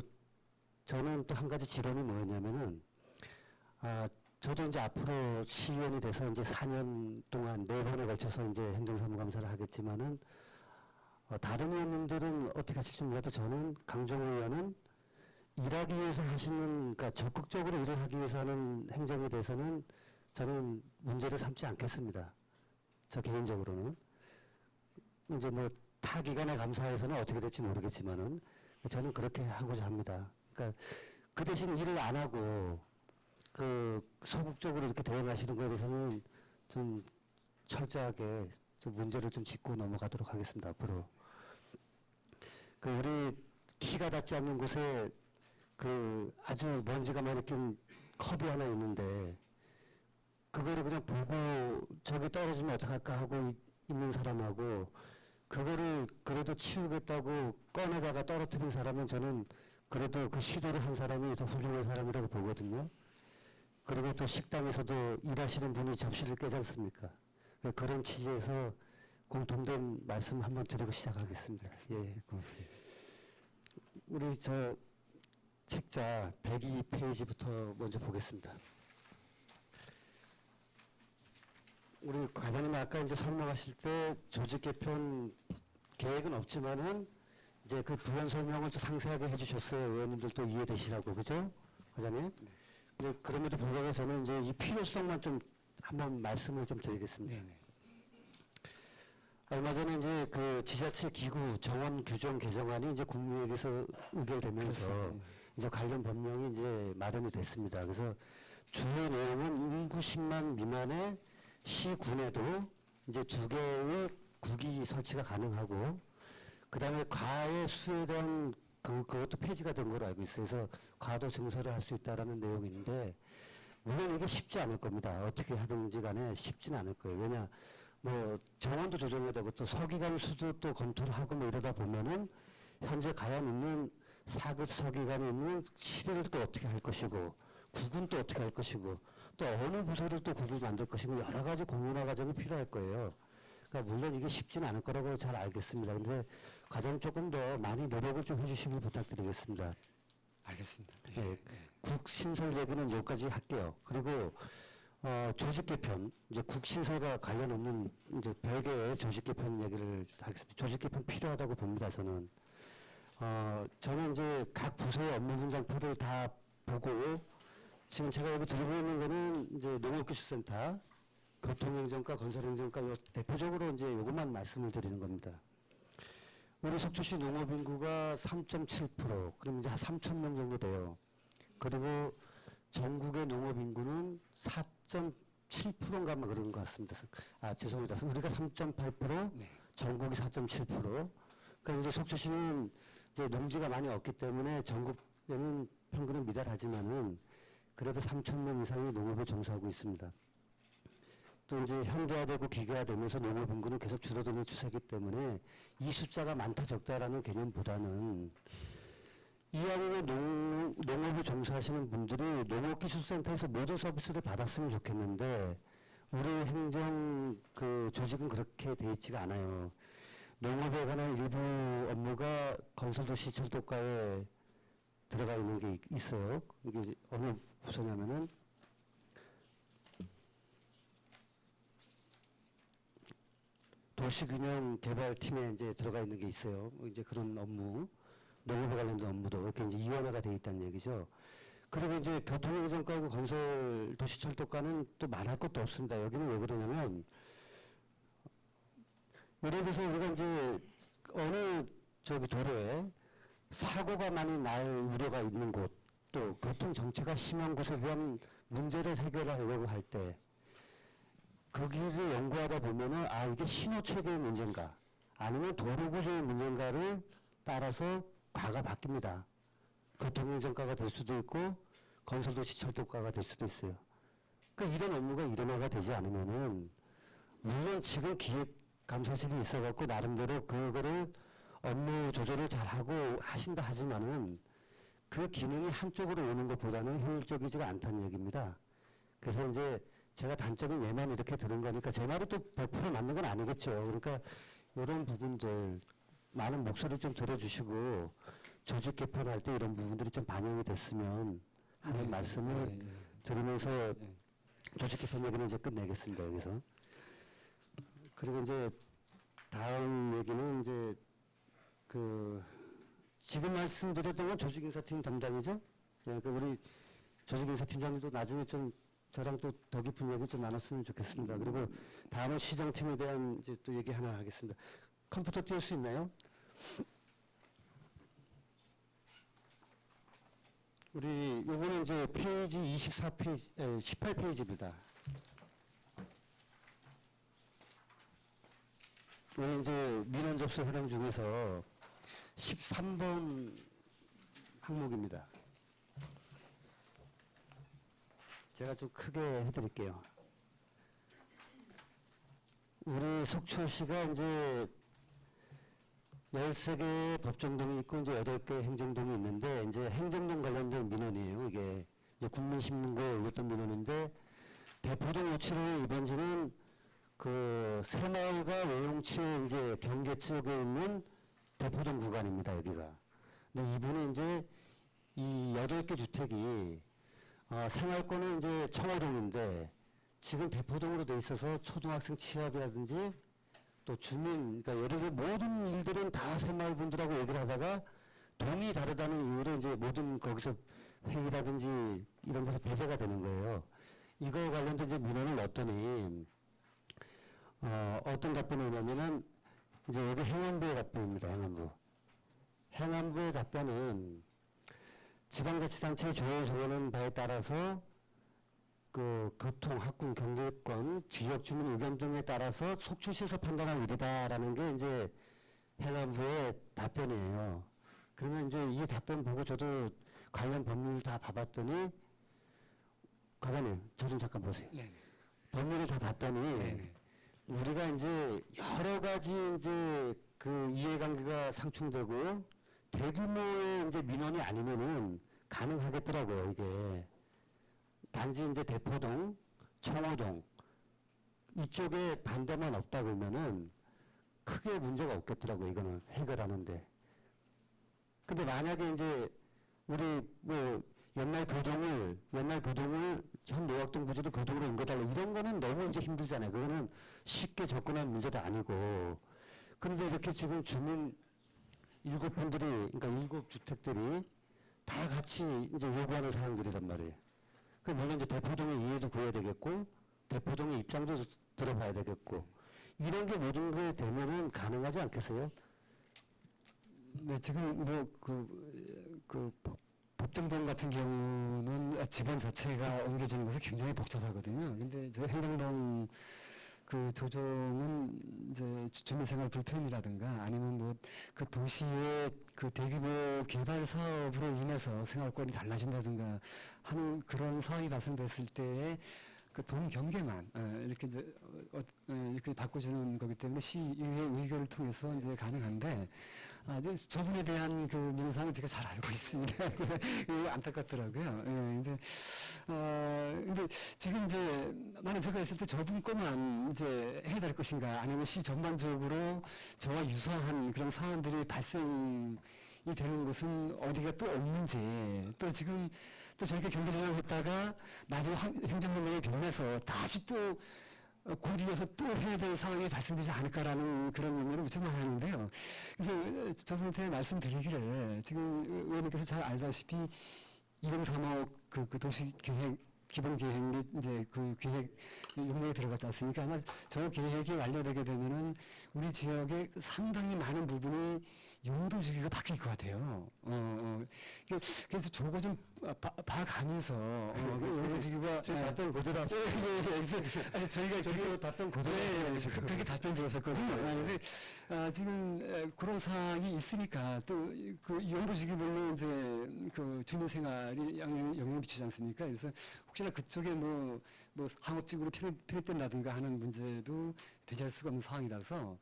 저는 또 한 가지 지론이 뭐였냐면은 저도 이제 앞으로 시의원이 돼서 이제 4년 동안 4번에 걸쳐서 이제 행정사무감사를 하겠지만은 다른 의원님들은 어떻게 하실지 몰라도 저는 강정호 의원은 일하기 위해서 하시는, 그러니까 적극적으로 일을 하기 위해서 하는 행정에 대해서는 저는 문제를 삼지 않겠습니다. 저 개인적으로는. 이제 뭐 타 기관의 감사에서는 어떻게 될지 모르겠지만은 저는 그렇게 하고자 합니다. 그러니까 그 대신 일을 안 하고 그 소극적으로 이렇게 대응하시는 것에 대해서는 좀 철저하게 좀 문제를 좀 짚고 넘어가도록 하겠습니다. 앞으로. 그 우리 키가 닿지 않는 곳에 그 아주 먼지가 많이 낀 컵이 하나 있는데 그거를 그냥 보고 저기 떨어지면 어떡할까 하고 있는 사람하고 그거를 그래도 치우겠다고 꺼내다가 떨어뜨린 사람은 저는 그래도 그 시도를 한 사람이 더 훌륭한 사람이라고 보거든요. 그리고 또 식당에서도 일하시는 분이 접시를 깨지 않습니까? 그런 취지에서 공통된 말씀 한번 드리고 시작하겠습니다. 예, 고맙습니다. 우리 저 책자 102페이지부터 먼저 보겠습니다. 우리 과장님 아까 이제 설명하실 때 조직 개편 계획은 없지만은 이제 그 부연 설명을 좀 상세하게 해주셨어요. 의원님들도 이해되시라고, 그죠? 과장님? 근데 그럼에도 불구하고 저는 이제 이 필요성만 좀 한번 말씀을 좀 드리겠습니다. 네. 얼마 전에 이제 그 지자체 기구 정원 규정 개정안이 이제 국무회의에서 의결되면서 그렇습니다. 이제 관련 법령이 이제 마련이 됐습니다. 그래서 주요 내용은 인구 10만 미만의 시군에도 이제 2개의 국이 설치가 가능하고 그다음에 과의 수에 대한 그것도 폐지가 된 걸로 알고 있어요. 그래서 과도 증설을 할 수 있다라는 내용인데 물론 이게 쉽지 않을 겁니다. 어떻게 하든지 간에 쉽지는 않을 거예요. 왜냐 뭐 정원도 조정해야 되고 또 서기관 수도 또 검토를 하고 뭐 이러다 보면은 현재 가양 있는 4급 서기관이 있는 시대를 또 어떻게 할 것이고 국은 또 어떻게 할 것이고 또 어느 부서를 또 국을 만들 것이고 여러 가지 공론화 과정이 필요할 거예요. 그러니까 물론 이게 쉽지는 않을 거라고 잘 알겠습니다. 근데 과정 조금 더 많이 노력을 좀 해주시길 부탁드리겠습니다. 알겠습니다. 예, 국 신설 얘기는 여기까지 할게요. 그리고 조직 개편, 이제 국 신설과 관련 없는 이제 별개의 조직 개편 얘기를 하겠습니다. 조직 개편 필요하다고 봅니다. 저는 이제 각 부서의 업무 분장표를 다 보고 지금 제가 여기 들고 있는 거는 이제 농업기술센터, 교통행정과, 건설행정과 대표적으로 이제 요것만 말씀을 드리는 겁니다. 우리 속초시 농업인구가 3.7%, 그럼 이제 한 3,000명 정도 돼요. 그리고 전국의 농업인구는 4.7%인가 아마 그런 것 같습니다. 죄송합니다. 우리가 3.8%, 네. 전국이 4.7%. 그러니까 이제 속초시는 이제 농지가 많이 없기 때문에 전국에는 평균은 미달하지만은 그래도 3,000명 이상이 농업에 종사하고 있습니다. 또 이제 현대화되고 기계화되면서 농업 인구는 계속 줄어드는 추세이기 때문에 이 숫자가 많다 적다라는 개념보다는 이왕이면 농업에 종사하시는 분들이 농업기술센터에서 모든 서비스를 받았으면 좋겠는데 우리 행정 그 조직은 그렇게 돼 있지가 않아요. 농업에 관한 일부 업무가 건설도시철도과에 들어가 있는 게 있어요. 이게 어느 부서냐면은 도시균형 개발팀에 이제 들어가 있는 게 있어요. 이제 그런 업무, 농업에 관련된 업무도 이렇게 이제 이원화가 돼 있다는 얘기죠. 그리고 이제 교통행정과하고 건설 도시철도과는 또 말할 것도 없습니다. 여기는 왜 그러냐면, 예를 들어서 우리가 이제 어느 저기 도로에 사고가 많이 날 우려가 있는 곳, 또 교통 정체가 심한 곳에 대한 문제를 해결하려고 할 때, 거기를 연구하다 보면은 아 이게 신호 체계의 문제인가, 아니면 도로 구조의 문제인가를 따라서 과가 바뀝니다. 교통행정과가 될 수도 있고 건설도시철도과가 될 수도 있어요. 그러니까 이런 업무가 일원화가 되지 않으면은 물론 지금 기획감사실이 있어갖고 나름대로 그거를 업무 조절을 잘하고 하신다 하지만은 그 기능이 한쪽으로 오는 것보다는 효율적이지가 않다는 얘기입니다. 그래서 이제 제가 단적인 예만 이렇게 들은 거니까 제 말이 또 100% 맞는 건 아니겠죠. 그러니까 이런 부분들 많은 목소리 좀 들어주시고 조직 개편할 때 이런 부분들이 좀 반영이 됐으면 하는 말씀을 드리면서 조직 개편 얘기는 이제 끝내겠습니다. 여기서. 그리고 이제 다음 얘기는 이제 그 지금 말씀드렸던 건 조직인사팀 담당이죠. 그러니까 우리 조직인사팀장님도 나중에 좀 저랑 또 더 깊은 얘기 좀 나눴으면 좋겠습니다. 그리고 다음은 시정팀에 대한 이제 또 얘기 하나 하겠습니다. 컴퓨터 띄울 수 있나요? 우리 요거는 이제 페이지 24페이지, 18페이지입니다. 오늘 이제 민원 접수 현황 중에서 13번 항목입니다. 제가 좀 크게 해드릴게요. 우리 속초시가 이제 13개의 법정동이 있고 이제 8개의 행정동이 있는데 이제 행정동 관련된 민원이에요. 이게 이제 국민신문고에 올렸던 민원인데 대포동 우치로 이번지는 그 새마을과 외용치의 이제 경계 쪽에 있는 대포동 구간입니다. 여기가. 근데 이분은 이제 이 8개 주택이 생활권은 이제 청호동인데 지금 대포동으로 돼 있어서 초등학생 취업이라든지 또 주민, 그러니까 예를 들어 모든 일들은 다 새마을 분들하고 얘기를 하다가 동이 다르다는 이유로 이제 모든 거기서 회의라든지 이런 데서 배제가 되는 거예요. 이거에 관련된 이제 민원을 넣었더니 어떤 답변이 오냐면은 이제 여기 행안부의 답변입니다. 행안부. 행안부의 답변은 지방자치단체의 조례에 정하는 바에 따라서 그 교통, 학군, 경제권, 지역 주민 의견 등에 따라서 속초시에서 판단할 일이다라는 게 이제 행안부의 답변이에요. 그러면 이제 이 답변 보고 저도 관련 법률 다 봐봤더니 과장님, 저 좀 잠깐 보세요. 네. 법률을 다 봤더니 네. 우리가 이제 여러 가지 이제 그 이해관계가 상충되고 대규모의 이제 민원이 아니면은 가능하겠더라고요, 이게. 단지 이제 대포동, 청호동 이쪽에 반대만 없다 그러면은 크게 문제가 없겠더라고요, 이거는 해결하는데. 근데 만약에 이제 우리 뭐 옛날 교동을 현 노약동 부지로 교동으로 옮겨달라 이런 거는 너무 이제 힘들잖아요. 그거는 쉽게 접근할 문제도 아니고. 그런데 이렇게 지금 주민 7분들이, 그러니까 7주택들이 다 같이 이제 요구하는 사항들이란 말이에요. 그 물론 이제 대포동의 이해도 구해야 되겠고, 대포동의 입장도 들어봐야 되겠고, 이런 게 모든 게 되면은 가능하지 않겠어요? 네, 지금 법정동 같은 경우는 지번 자체가 옮겨지는 것이 굉장히 복잡하거든요. 근데 저 행정동 그 조정은 이제 주민생활 불편이라든가 아니면 뭐 그 도시의 그 대규모 개발 사업으로 인해서 생활권이 달라진다든가 하는 그런 상황이 발생됐을 때에 그 동 경계만 이렇게 이제 이렇게 바꿔주는 거기 때문에 시의회 의결을 통해서 이제 가능한데 이제 저분에 대한 그 민사항을 제가 잘 알고 있습니다. 이게 안타깝더라고요. 근데 지금 이제 만약 제가 있을 때 저분 거만 이제 해야 될 것인가 아니면 시 전반적으로 저와 유사한 그런 사안들이 발생이 되는 곳은 어디가 또 없는지 또 지금 또 저렇게 경계 조정을 했다가 나중에 행정명령이 변해서 다시 또 곧 이어서 또 해야 될 상황이 발생되지 않을까라는 그런 염려를 무척 많이 하는데요. 그래서 저분한테 말씀드리기를 지금 의원님께서 잘 알다시피 2035 그 도시계획 기본계획 및 이제 그 계획 용역에 들어갔지 않습니까? 아마 저 계획이 완료되게 되면은 우리 지역의 상당히 많은 부분이 용도 주기가 바뀔 것 같아요. 그래서 저거 좀 봐가면서 그 용도 주기가 답변 그대로 하세요. 그래서 저희가 저도 답변 그대로 하세요. 그렇게 답변 드렸었거든요. 근데 지금 그런 사항이 있으니까 또 그 용도 주기별로 이제 그 주민 생활이 영향을 미치지 않습니까? 그래서 혹시나 그쪽에 뭐 상업적으로 편입된다든가 하는 문제도 배제할 수가 없는 상황이라서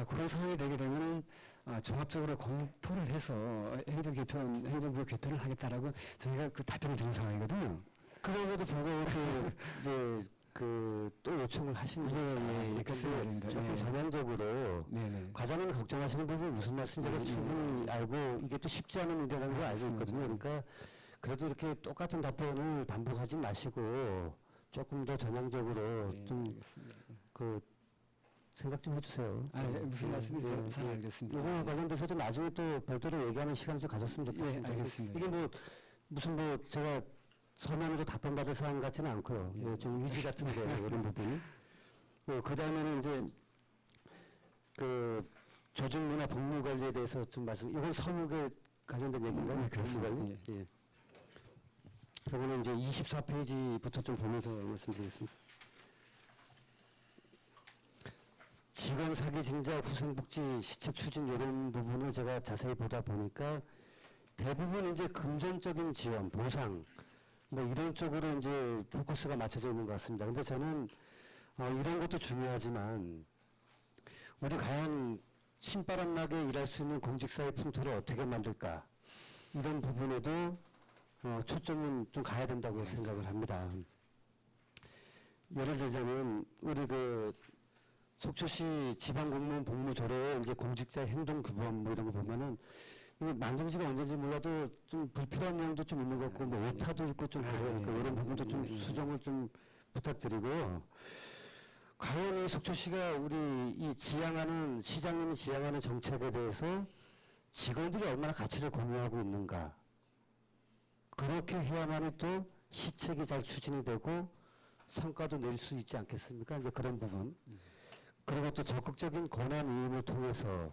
그런 상황이 되게 되면은 종합적으로 검토를 해서 행정구역 개편을 하겠다라고 저희가 그 답변을 드린 상황이거든요. 그럼에도 불구하고 또 이제 또 요청을 하시는 예, 그 말입니다. 조금 예. 전향적으로 네네. 과장님 걱정하시는 부분 무슨 말씀인지 제가 충분히 알고 이게 또 쉽지 않은 문제라는 걸 알고 있거든요. 그러니까 그래도 이렇게 똑같은 답변을 반복하지 마시고 조금 더 전향적으로 좀 그 생각 좀 해주세요. 무슨 말씀인지 잘 알겠습니다. 이거 관련돼서도 나중에 또 별도로 얘기하는 시간을 좀 가졌으면 좋겠습니다. 예, 알겠습니다. 이게 무슨 제가 서면으로 답변 받을 사항 같지는 않고요. 예. 좀 의지 같은데 이런 부분이. 그 다음에는 이제 그 조직문화 복무 관리에 대해서 좀 이건 서무에 관련된 얘기인가요? 네, 그렇습니다. 복무 관리? 예. 그거는 이제 24페이지부터 좀 보면서 말씀드리겠습니다. 직원 사기 진작 후생복지 시책 추진 이런 부분을 제가 자세히 보다 보니까 대부분 이제 금전적인 지원, 보상 뭐 이런 쪽으로 이제 포커스가 맞춰져 있는 것 같습니다. 근데 저는 이런 것도 중요하지만 우리 과연 신바람 나게 일할 수 있는 공직사회 풍토를 어떻게 만들까 이런 부분에도 초점은 좀 가야 된다고 생각을 합니다. 예를 들자면 우리 속초시 지방공무원 복무조례에 이제 공직자 행동규범 뭐 이런 거 보면은 이거 만든 지가 언제인지 몰라도 좀 불필요한 내용도 좀 있는 것 같고 뭐 오타도 있고 좀 그래요. 그러니까 이런 부분도 좀 수정을 좀 부탁드리고 과연 이 속초시가 우리 이 시장님이 지향하는 정책에 대해서 직원들이 얼마나 가치를 공유하고 있는가 그렇게 해야만이 또 시책이 잘 추진이 되고 성과도 낼 수 있지 않겠습니까? 이제 그런 부분. 그리고 또 적극적인 권한 이임을 통해서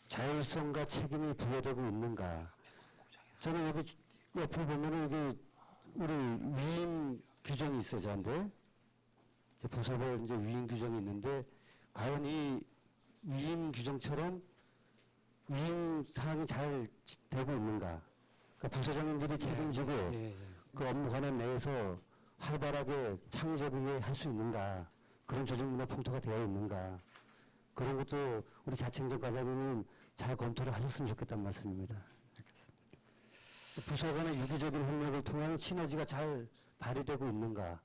자율성과 책임이 부여되고 있는가. 저는 여기 옆에 보면은 여기 우리 위임 규정이 있어요, 저한테. 부서별 이제 위임 규정이 있는데, 과연 이 위임 규정처럼 위임 사항이 잘 되고 있는가. 그러니까 부서장님들이 책임지고 그 업무 관한 내에서 활발하게 창의적이게 할 수 있는가. 그런 조직문화 풍토가 되어 있는가. 그런 것도 우리 자치행정과장님은 잘 검토를 하셨으면 좋겠다는 말씀입니다. 알겠습니다. 부서 간의 유기적인 협력을 통한 시너지가 잘 발휘되고 있는가.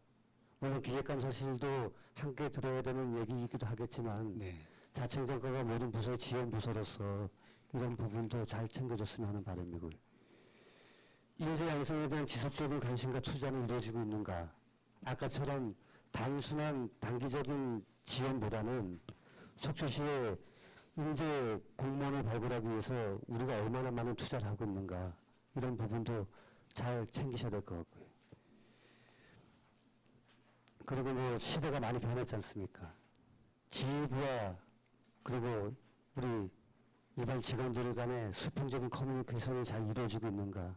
물론 기획감사실도 함께 들어야 되는 얘기이기도 하겠지만 네. 자치행정과가 모든 부서의 지원 부서로서 이런 부분도 잘 챙겨줬으면 하는 바람이고요. 인재 양성에 대한 지속적인 관심과 투자는 이루어지고 있는가. 아까처럼 단순한 단기적인 지원보다는 속초시에 인재 공무원을 발굴하기 위해서 우리가 얼마나 많은 투자를 하고 있는가 이런 부분도 잘 챙기셔야 될 것 같고요. 그리고 뭐 시대가 많이 변했지 않습니까? 지휘부와 그리고 우리 일반 직원들 간의 수평적인 커뮤니케이션이 잘 이루어지고 있는가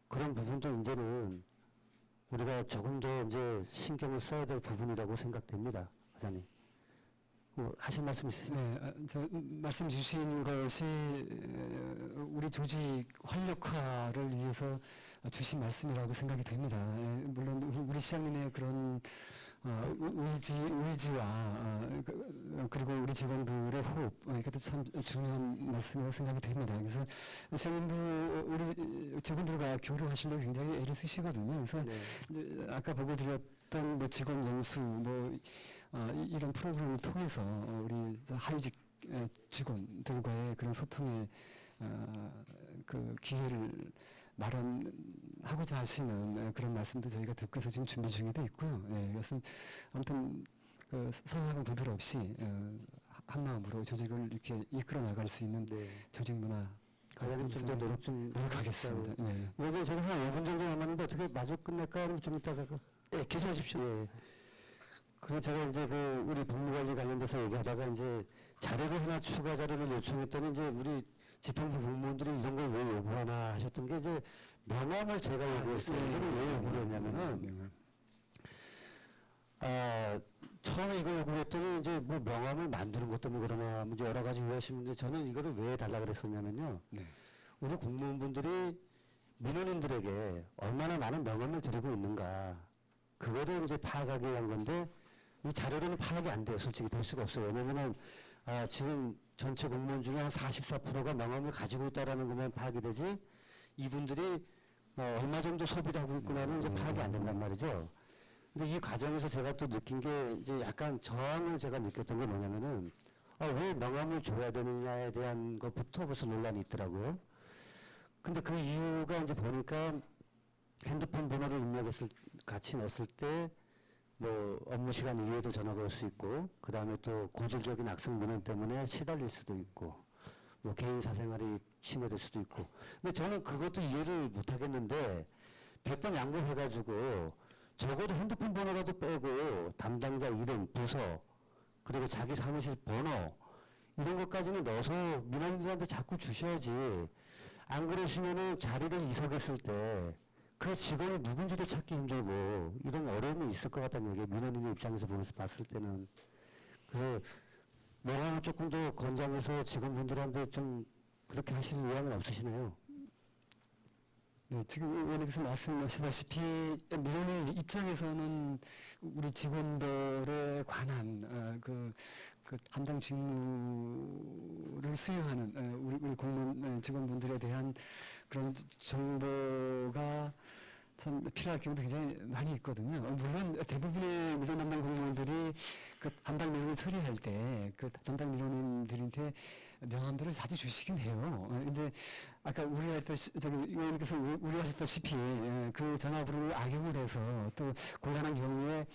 그런 부분도 이제는 우리가 조금 더 이제 신경을 써야 될 부분이라고 생각됩니다, 과장님. 하실 말씀 있으세요? 네, 말씀 주신 것이 우리 조직 활력화를 위해서 주신 말씀이라고 생각이 됩니다. 물론 우리 시장님의 그런 의지와 그리고 우리 직원들의 호흡 이것도 참 중요한 말씀이라고 생각이 됩니다. 그래서 시장님도 우리 직원들과 교류하시려고 굉장히 애를 쓰시거든요. 그래서 이제 아까 보고 드렸던 뭐 직원 연수 이런 프로그램을 통해서 우리 하위직 직원들과의 그런 소통의 그 기회를 마련하고자 하시는 그런 말씀도 저희가 듣고 해서 지금 준비 중에도 있고요. 그래서 아무튼 그 상하고 구별 없이 한 마음으로 조직을 이렇게 이끌어 나갈 수 있는 네. 조직 문화 과장님 좀 더 노력 좀 노력하겠습니다. 네. 여기 제가 한 5분 정도 남았는데 어떻게 마저 끝낼까? 아니면 좀 이따가 예, 계속하십시오. 예. 그리고 제가 이제 그 우리 법무관리 관련돼서 얘기하다가 이제 자료를 하나 추가 자료를 요청했더니 이제 우리 집행부 공무원들이 이런 걸 왜 요구하나 하셨던 게 이제 명함을 제가 요구했어요. 이걸 왜 요구를 했냐면은 처음에 이걸 요구했더니 이제 뭐 명함을 만드는 것 때문에 그러나 뭐 이제 여러 가지 이유하시는데 저는 이거를 왜 달라 그랬었냐면요. 네. 우리 공무원분들이 민원인들에게 얼마나 많은 명함을 드리고 있는가 그거를 이제 파악하기 위한 건데 이 자료로는 파악이 안 돼요. 솔직히 될 수가 없어요. 왜냐면은 지금 전체 공무원 중에 한 44%가 명함을 가지고 있다라는 것만 파악이 되지 이분들이 얼마 정도 소비를 하고 있구나는 이제 파악이 안 된단 말이죠. 근데 이 과정에서 제가 또 느낀 게 이제 약간 저항을 제가 느꼈던 게 뭐냐면은 왜 명함을 줘야 되느냐에 대한 것부터 벌써 논란이 있더라고요. 근데 그 이유가 이제 보니까 핸드폰 번호를 같이 넣었을 때 뭐 업무 시간 이외에도 전화가 올 수 있고 그 다음에 또 고질적인 악성 민원 때문에 시달릴 수도 있고 뭐 개인 사생활이 침해될 수도 있고 근데 저는 그것도 이해를 못 하겠는데 100번 양보해가지고 적어도 핸드폰 번호라도 빼고 담당자 이름, 부서 그리고 자기 사무실 번호 이런 것까지는 넣어서 민원인들한테 자꾸 주셔야지 안 그러시면은 자리를 이석했을 때 그 직원이 누군지도 찾기 힘들고 이런 어려움이 있을 것 같다는 얘기예요. 민원인의 입장에서 봤을 때는. 그래서 명함을 조금 더 권장해서 직원분들한테 좀 그렇게 하실 의향은 없으시나요? 네, 지금 의원님께서 말씀하시다시피 민원인 입장에서는 우리 직원들에 관한 그 담당 직무를 수행하는 우리 공무원 직원분들에 대한 그런 정보가 참 필요할 경우도 굉장히 많이 있거든요. 물론 대부분의 민원 담당 공무원들이 그 담당 민원을 처리할 때 그 담당 민원인들한테 명함들을 자주 주시긴 해요. 근데 아까 우려할 때 저기 의원님께서 우려하셨다시피 그 전화번호를 악용을 해서 또 곤란한 경우에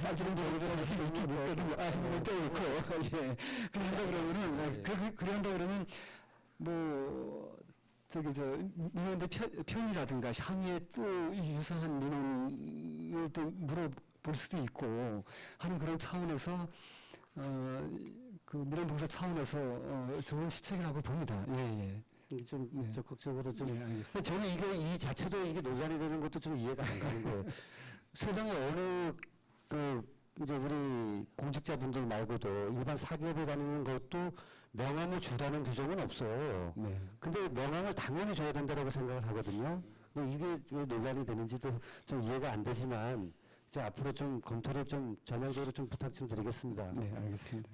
빠지는 경우도 사실 있긴 있거든요. 핸드폰 떼어놓고 예. 그런다 그러면은 그런다 그러면 뭐 저기 저 민원대 편이라든가 향후에 또 유사한 민원을 또 물어볼 수도 있고 하는 그런 차원에서 그 민원봉사 차원에서 좋은 시책이라고 봅니다. 예. 이게 좀 네. 적극적으로 좀. 네, 알겠습니다. 근데 저는 이 자체도 이게 논란이 되는 것도 좀 이해가 안 가는 거예요. 세상에 어느 이제 우리 공직자분들 말고도 일반 사기업에 다니는 것도 명함을 주라는 규정은 없어요. 네. 근데 명함을 당연히 줘야 된다고 생각을 하거든요. 근데 이게 왜 논란이 되는지도 좀 이해가 안 되지만 이제 앞으로 좀 검토를 좀 전향적으로 좀 부탁 좀 드리겠습니다. 네, 알겠습니다.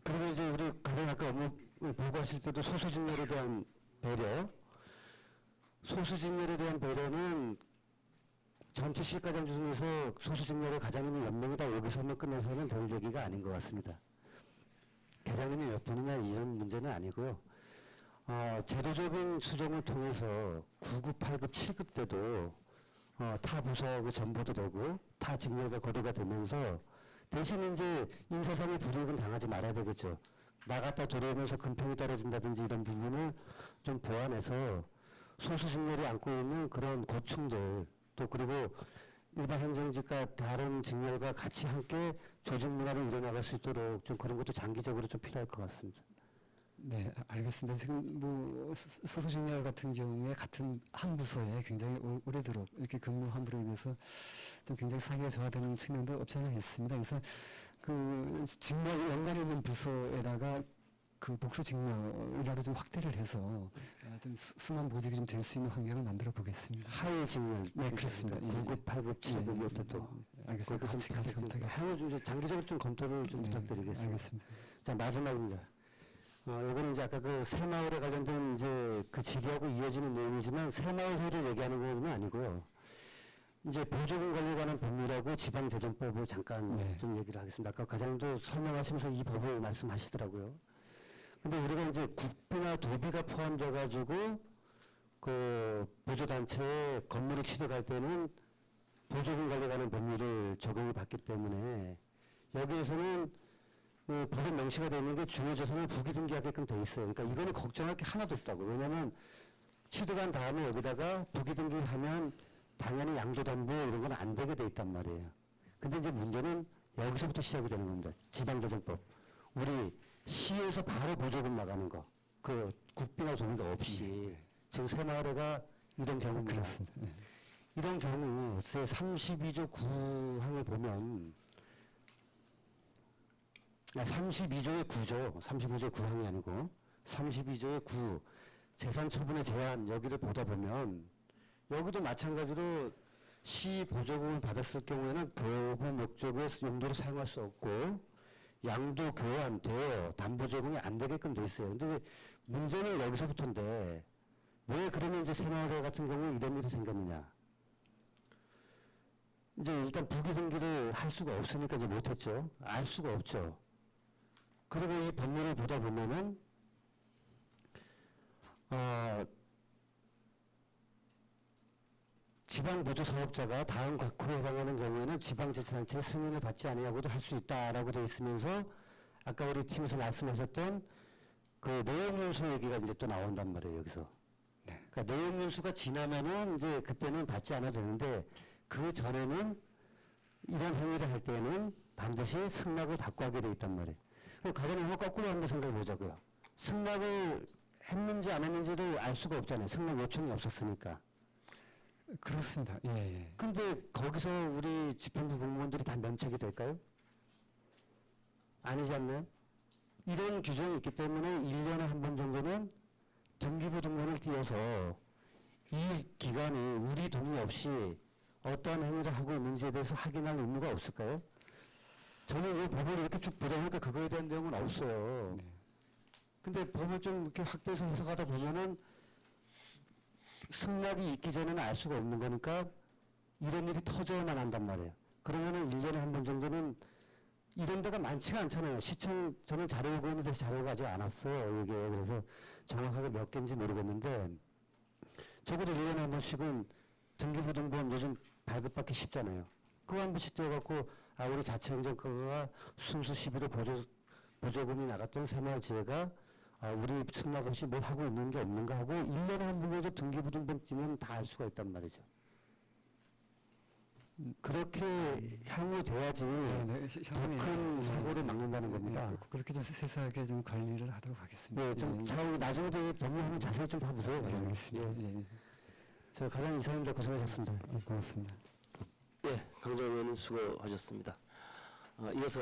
그리고 이제 우리 가장 아까 업무 보고하실 때도 소수직렬에 대한 배려, 소수직렬에 대한 배려는 전체 실과장 중에서 소수직렬의 과장님이 몇 명이다 여기서만 끝내서는 될 얘기가 아닌 것 같습니다. 계장님이 몇 분이냐 이런 문제는 아니고요. 제도적인 수정을 통해서 9급, 8급, 7급 때도 타 부서하고 전보도 되고 타 직렬과 거두가 되면서 대신 이제 인사상의 불이익은 당하지 말아야 되겠죠. 나갔다 들어오면서 금평이 떨어진다든지 이런 부분을 좀 보완해서 소수직렬이 안고 있는 그런 고충들 또 그리고 일반 행정직과 다른 직렬과 같이 함께 조직 문화를 이뤄나갈 수 있도록 좀 그런 것도 장기적으로 좀 필요할 것 같습니다. 네, 알겠습니다. 지금 뭐 소수직렬 같은 경우에 같은 한 부서에 굉장히 오래도록 이렇게 근무함으로 인해서 좀 굉장히 사기가 저하되는 측면도 없지 않아 있습니다. 그래서 그 직무와 연관이 있는 부서에다가 그 복수 직렬이라도 좀 확대를 해서 좀 순환 보직이 좀 될 수 있는 환경을 만들어 보겠습니다. 하위 직렬. 네, 그렇습니다. 9급, 8급, 7급 이것도 알겠습니다. 같이 검토하겠습니다. 향후 좀 장기적으로 좀 검토를 좀 네, 부탁드리겠습니다. 알겠습니다. 자, 마지막입니다. 요거는 이제 아까 그 새마을에 관련된 이제 그 질의하고 이어지는 내용이지만 새마을 회를 얘기하는 건 아니고요. 이제 보조금 관리에 관한 법률하고 지방재정법을 잠깐 네. 좀 얘기를 하겠습니다. 아까 과장님도 설명하시면서 이 법을 말씀하시더라고요. 근데 우리가 이제 국비나 도비가 포함돼가지고 그 보조단체에 건물을 취득할 때는 보조금 관리에 관한 법률을 적용을 받기 때문에 여기에서는 법에 명시가 되어 있는 게 중요재산을 부기등기하게끔 돼 있어요. 그러니까 이거는 걱정할 게 하나도 없다고. 왜냐하면 취득한 다음에 여기다가 부기등기를 하면 당연히 양도담보 이런 건 안 되게 돼 있단 말이에요. 근데 이제 문제는 여기서부터 시작이 되는 겁니다. 지방재정법. 우리 시에서 바로 보조금 나가는 거. 그 국비나 동의가 없이. 지금 새마을회가 이런 경우입니다. 그렇습니다. 예. 이런 경우 제 32조 9항을 보면 32조의 9조, 35조의 9항이 아니고 32조의 9 재산 처분의 제한 여기를 보다 보면 여기도 마찬가지로 시 보조금을 받았을 경우에는 교부 목적의 용도로 사용할 수 없고 양도 교환, 대여, 담보 제공이 안 되게끔 돼 있어요. 근데 문제는 여기서부터인데 왜 그러면 이제 새마을회 같은 경우에 이런 일이 생겼느냐? 이제 일단 부기등기를 할 수가 없으니까 이제 못했죠. 알 수가 없죠. 그리고 이 법률을 보다 보면은 지방보조사업자가 다음 각호에 해당하는 경우에는 지방자치단체 승인을 받지 아니하고도 할 수 있다라고 되어 있으면서 아까 우리 팀에서 말씀하셨던 그 내용연수 얘기가 이제 또 나온단 말이에요 여기서. 그러니까 내용연수가 지나면은 이제 그때는 받지 않아도 되는데 그 전에는 이런 행위를 할 때는 반드시 승낙을 받고 하게 돼 있단 말이에요. 그럼 가정을 거꾸로 한번 생각해 보자고요. 승낙을 했는지 안 했는지를 알 수가 없잖아요. 승낙 요청이 없었으니까. 그렇습니다. 예, 예. 근데 거기서 우리 집행부 공무원들이 다 면책이 될까요? 아니지 않나요? 이런 규정이 있기 때문에 1년에 한 번 정도는 등기부 등본을 띄워서 이 기간에 우리 동의 없이 어떠한 행위를 하고 있는지에 대해서 확인할 의무가 없을까요? 저는 이 법을 이렇게 쭉 보다 보니까 그거에 대한 내용은 없어요. 근데 법을 좀 이렇게 확대해서 해석하다 보면은 승낙이 있기 전에는 알 수가 없는 거니까 이런 일이 터져야만 한단 말이에요. 그러면은 1년에 한 번 정도는 이런 데가 많지가 않잖아요. 시청, 저는 자료고 있는데 자료가 아직 안 왔어요. 이게. 그래서 정확하게 몇 개인지 모르겠는데 적어도 1년에 한 번씩은 등기부 등본 요즘 발급받기 쉽잖아요. 그거 한 번씩 떼어갖고 아, 우리 자치행정과가 순수 11호 보조금이 나갔던 새마을지회가 아, 우리 승낙 없이 뭘 하고 있는 게 없는가 하고 1년에 한 번 정도 등기부 등본 띄면 다 알 수가 있단 말이죠. 그렇게 향후 돼야지 네, 더 큰 사고를 막는다는 겁니다. 그렇게 좀 세세하게 좀 관리를 하도록 하겠습니다. 네, 좀 잘 나중에도 법률 한번 자세히 좀 봐보세요. 예, 알겠습니다. 예, 예. 저 가장 이상입니다. 고생하셨습니다. 고맙습니다. 예, 강정 의원님 수고하셨습니다. 이어서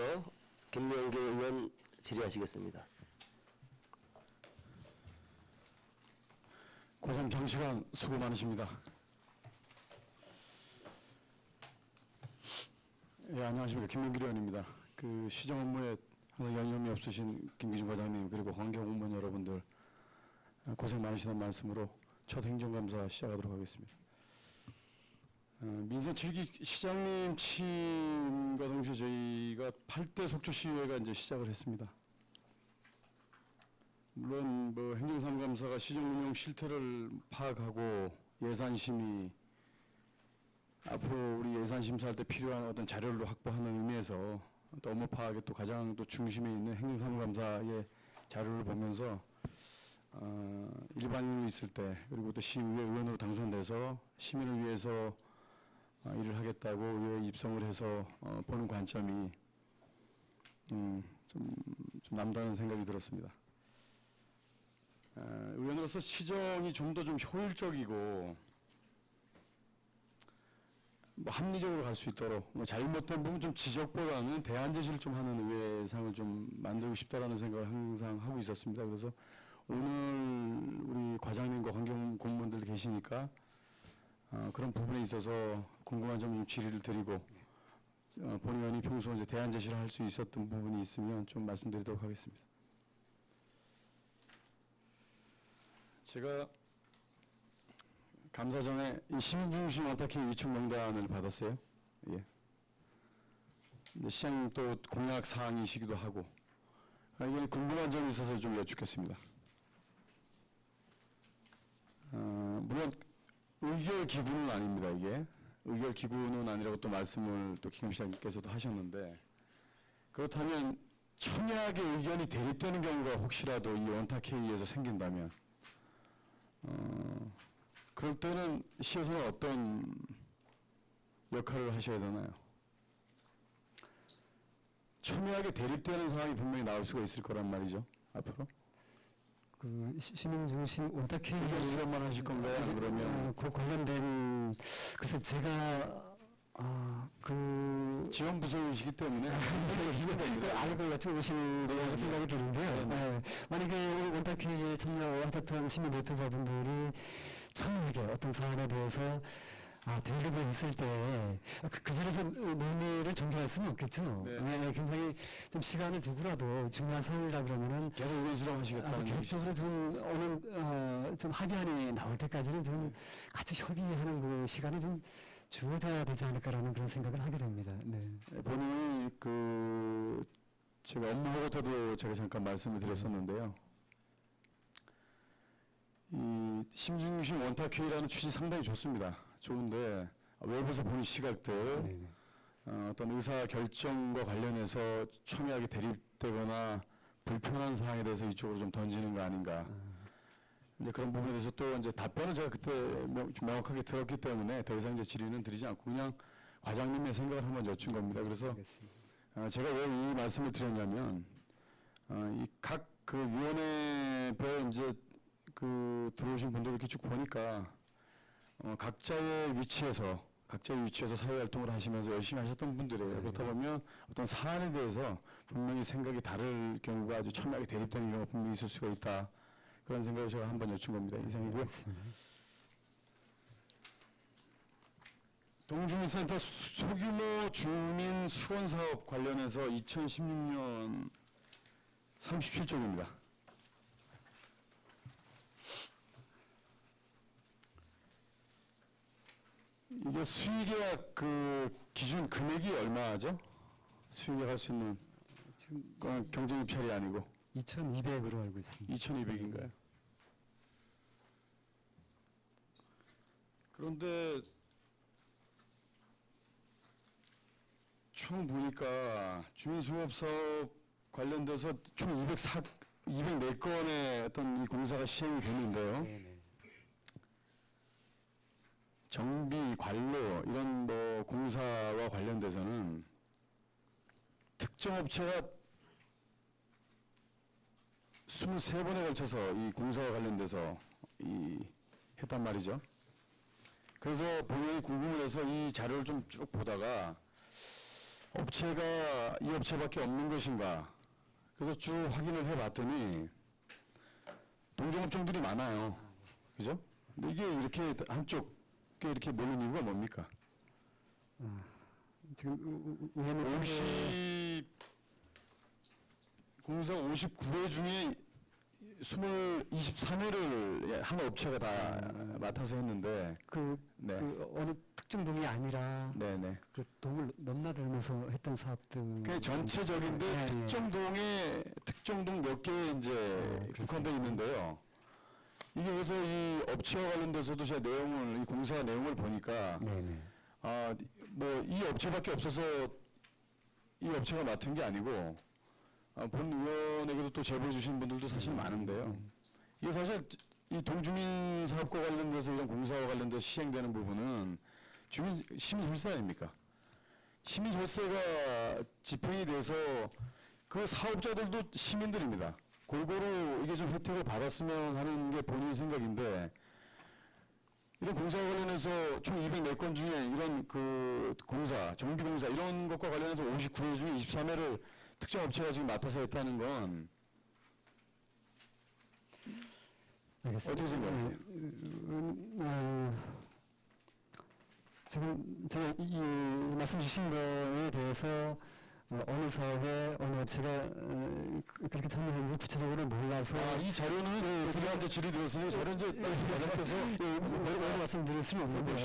김명길 의원 질의하시겠습니다. 고생 장시간 수고 많으십니다. 예, 안녕하십니까. 김명길 의원입니다. 그 시정 업무에 항상 여념이 없으신 김기준 과장님 그리고 환경공무원 여러분들 고생 많으시다는 말씀으로 첫 행정감사 시작하도록 하겠습니다. 민선 7기 시장님 취임과 동시에 저희가 8대 속초 시의회가 이제 시작을 했습니다. 물론 뭐 행정상감사가 시정 운영 실태를 파악하고 예산심의 앞으로 우리 예산 심사할 때 필요한 어떤 자료를 확보하는 의미에서 또 업무 파악에 또 가장 또 중심에 있는 행정상감사의 자료를 보면서 일반인으로 있을 때 그리고 또 시의회 의원으로 당선돼서 시민을 위해서 일을 하겠다고 의회에 입성을 해서 보는 관점이 좀 남다른 생각이 들었습니다. 의원으로서 시정이 좀 더 좀 효율적이고 뭐 합리적으로 갈 수 있도록 뭐 잘못된 부분 좀 지적보다는 대안 제시를 좀 하는 의회상을 좀 만들고 싶다라는 생각을 항상 하고 있었습니다. 그래서 오늘 우리 과장님과 환경 공무원들 계시니까 그런 부분에 있어서 궁금한 점 좀 질의를 드리고 본 의원이 평소 이제 대안 제시를 할 수 있었던 부분이 있으면 좀 말씀드리도록 하겠습니다. 제가 감사 전에 이 시민중심 어떻게 위축 명단을 받았어요. 예. 시장님 또 공약 사항이시기도 하고 이게 궁금한 점이 있어서 좀 여쭙겠습니다. 물론 의결 기구는 아닙니다. 이게 의결 기구는 아니라고 또 말씀을 또 김 시장님께서도 하셨는데 그렇다면 첨예하게 의견이 대립되는 경우가 혹시라도 이 원탁회의에서 생긴다면 그럴 때는 시에서는 어떤 역할을 하셔야 되나요? 첨예하게 대립되는 상황이 분명히 나올 수가 있을 거란 말이죠. 앞으로 그 시민 중심 원탁회의 의견 수렴만 하실 건가요? 그러면 그 관련된 그래서 제가 지원 부서이시기 때문에 그 알고 여쭤보시는 거라고 생각이 드는데요. 네. 만약에 원탁회의에 참여하셨던 시민 대표자분들이 첨예하게 어떤 사안에 대해서 대립이 있을 때 그 자리에서 논의를 종결할 수는 없겠죠. 네. 네, 굉장히 좀 시간을 두고라도 중요한 사안이라 그러면은 계속 의견 수렴하시겠다는 계속적으로 좀 어느 좀 합의안이 나올 때까지는 좀 같이 협의하는 그 시간이 좀 주어져야 되지 않을까라는 그런 생각을 하게 됩니다. 네. 본인이 제가 업무 보고 때도 제가 잠깐 말씀을 드렸었는데요. 이 심중심 원탁회의라는 취지 상당히 좋습니다. 좋은데 외부에서 보는 시각들 네. 어떤 의사 결정과 관련해서 첨예하게 대립되거나 불편한 사항에 대해서 이쪽으로 좀 던지는 거 아닌가. 이제 그런 부분에 대해서 또 이제 답변을 제가 그때 명확하게 들었기 때문에 더 이상 이제 질의는 드리지 않고 그냥 과장님의 생각을 한번 여쭌 겁니다. 그래서 제가 왜 이 말씀을 드렸냐면 이 각 그 위원회별 이제 들어오신 분들 이렇게 쭉 보니까 각자의 위치에서 사회 활동을 하시면서 열심히 하셨던 분들이에요. 그렇다 보면 어떤 사안에 대해서 분명히 생각이 다를 경우가 아주 첨예하게 대립되는 경우가 분명히 있을 수가 있다. 그런 생각을 제가 한번 여쭌 겁니다. 이상이고요. 동주민센터 소규모 주민 수원 사업 관련해서 2016년 37쪽입니다. 이게 수의계약 기준 금액이 얼마죠? 수의계약 할 수 있는 지금 경쟁 입찰이 아니고 2,200으로 알고 있습니다. 2,200인가요? 그런데 총 보니까 주민수업사업 관련돼서 총 204건의 어떤 이 공사가 시행이 됐는데요. 정비, 관로 이런 공사와 관련돼서는 특정 업체가 23번에 걸쳐서 이 공사와 관련돼서 했단 말이죠. 그래서 본인이 궁금을 해서 이 자료를 좀 쭉 보다가 업체가 이 업체밖에 없는 것인가. 그래서 쭉 확인을 해봤더니 동종업종들이 많아요. 그죠? 근데 이게 이렇게 한쪽에 이렇게 몰린 이유가 뭡니까? 지금 의원님 공사 59회 중에 23회를 한 업체가 다 맡아서 했는데 네. 어느 특정 동이 아니라 네네. 그 동을 넘나들면서 했던 사업들. 그 전체적인데 네, 특정 동에 특정 동 몇 개 이제 국한되어 있는데요. 이게 그래서 이 업체와 관련돼서도 제가 이 공사 내용을 보니까 네네. 이 업체밖에 없어서 이 업체가 맡은 게 아니고 본 의원에게도 또 제보해 주신 분들도 사실 많은데요. 이게 사실 이 동주민 사업과 관련돼서 이런 공사와 관련돼서 시행되는 부분은 시민 혈세 아닙니까? 시민 혈세가 집행이 돼서 그 사업자들도 시민들입니다. 골고루 이게 좀 혜택을 받았으면 하는 게 본인 생각인데 이런 공사와 관련해서 총 204건 중에 이런 공사, 정비공사 이런 것과 관련해서 59회 중에 23회를 특정 업체가 지금 맡아서 했다는 건 알겠습니다. 어떻게 생각하세요? 지금 제가 이 말씀 주신 거에 대해서 어느 사업에 어느 업체가 그렇게 참여했는지 구체적으로 몰라서 이 자료는 우리한테 질의드렸으니 자료 이제 과장께서 여러 말씀드릴 수는 없는데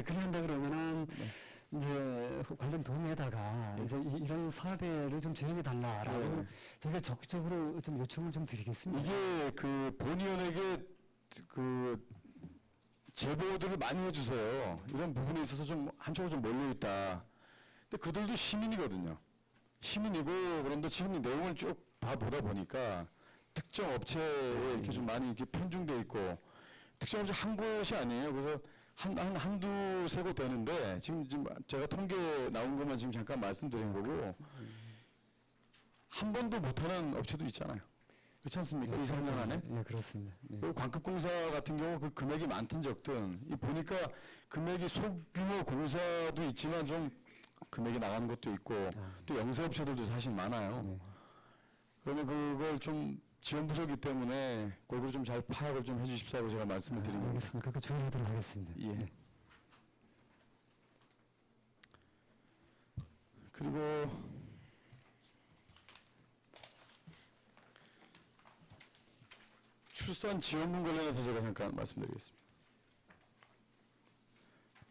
그렇게 한다 그러면은 이제 관련 동의에다가 이제 이런 사업을 좀 진행해 달라라고 저희가 적극적으로 좀 요청을 좀 드리겠습니다. 이게 본의원에게 제보들을 많이 해주세요. 이런 부분에 있어서 좀 한쪽으로 좀 몰려 있다. 근데 그들도 시민이거든요. 시민이고 그런데 지금 이 내용을 쭉 봐보다 보니까 특정 업체에 이렇게 좀 많이 이렇게 편중돼 있고 특정 업체 한 곳이 아니에요. 그래서 한두 세 곳 되는데 지금 제가 통계 나온 것만 지금 잠깐 말씀드린 거고 한 번도 못하는 업체도 있잖아요. 그렇지 않습니까? 2, 3년 안에. 예, 그렇습니다. 예. 그리고 관급공사 같은 경우 그 금액이 많든 적든 이 보니까 금액이 소규모 공사도 있지만 좀 금액이 나가는 것도 있고 또 영세업체들도 사실 많아요. 네. 그러면 그걸 좀 지원 부족이기 때문에 골고루 좀 잘 파악을 좀 해주십사고 제가 말씀을 드린 겁니다. 알겠습니다. 그렇게 조율하도록 하겠습니다. 예. 네. 그리고 출산 지원금 관련해서 제가 잠깐 말씀드리겠습니다.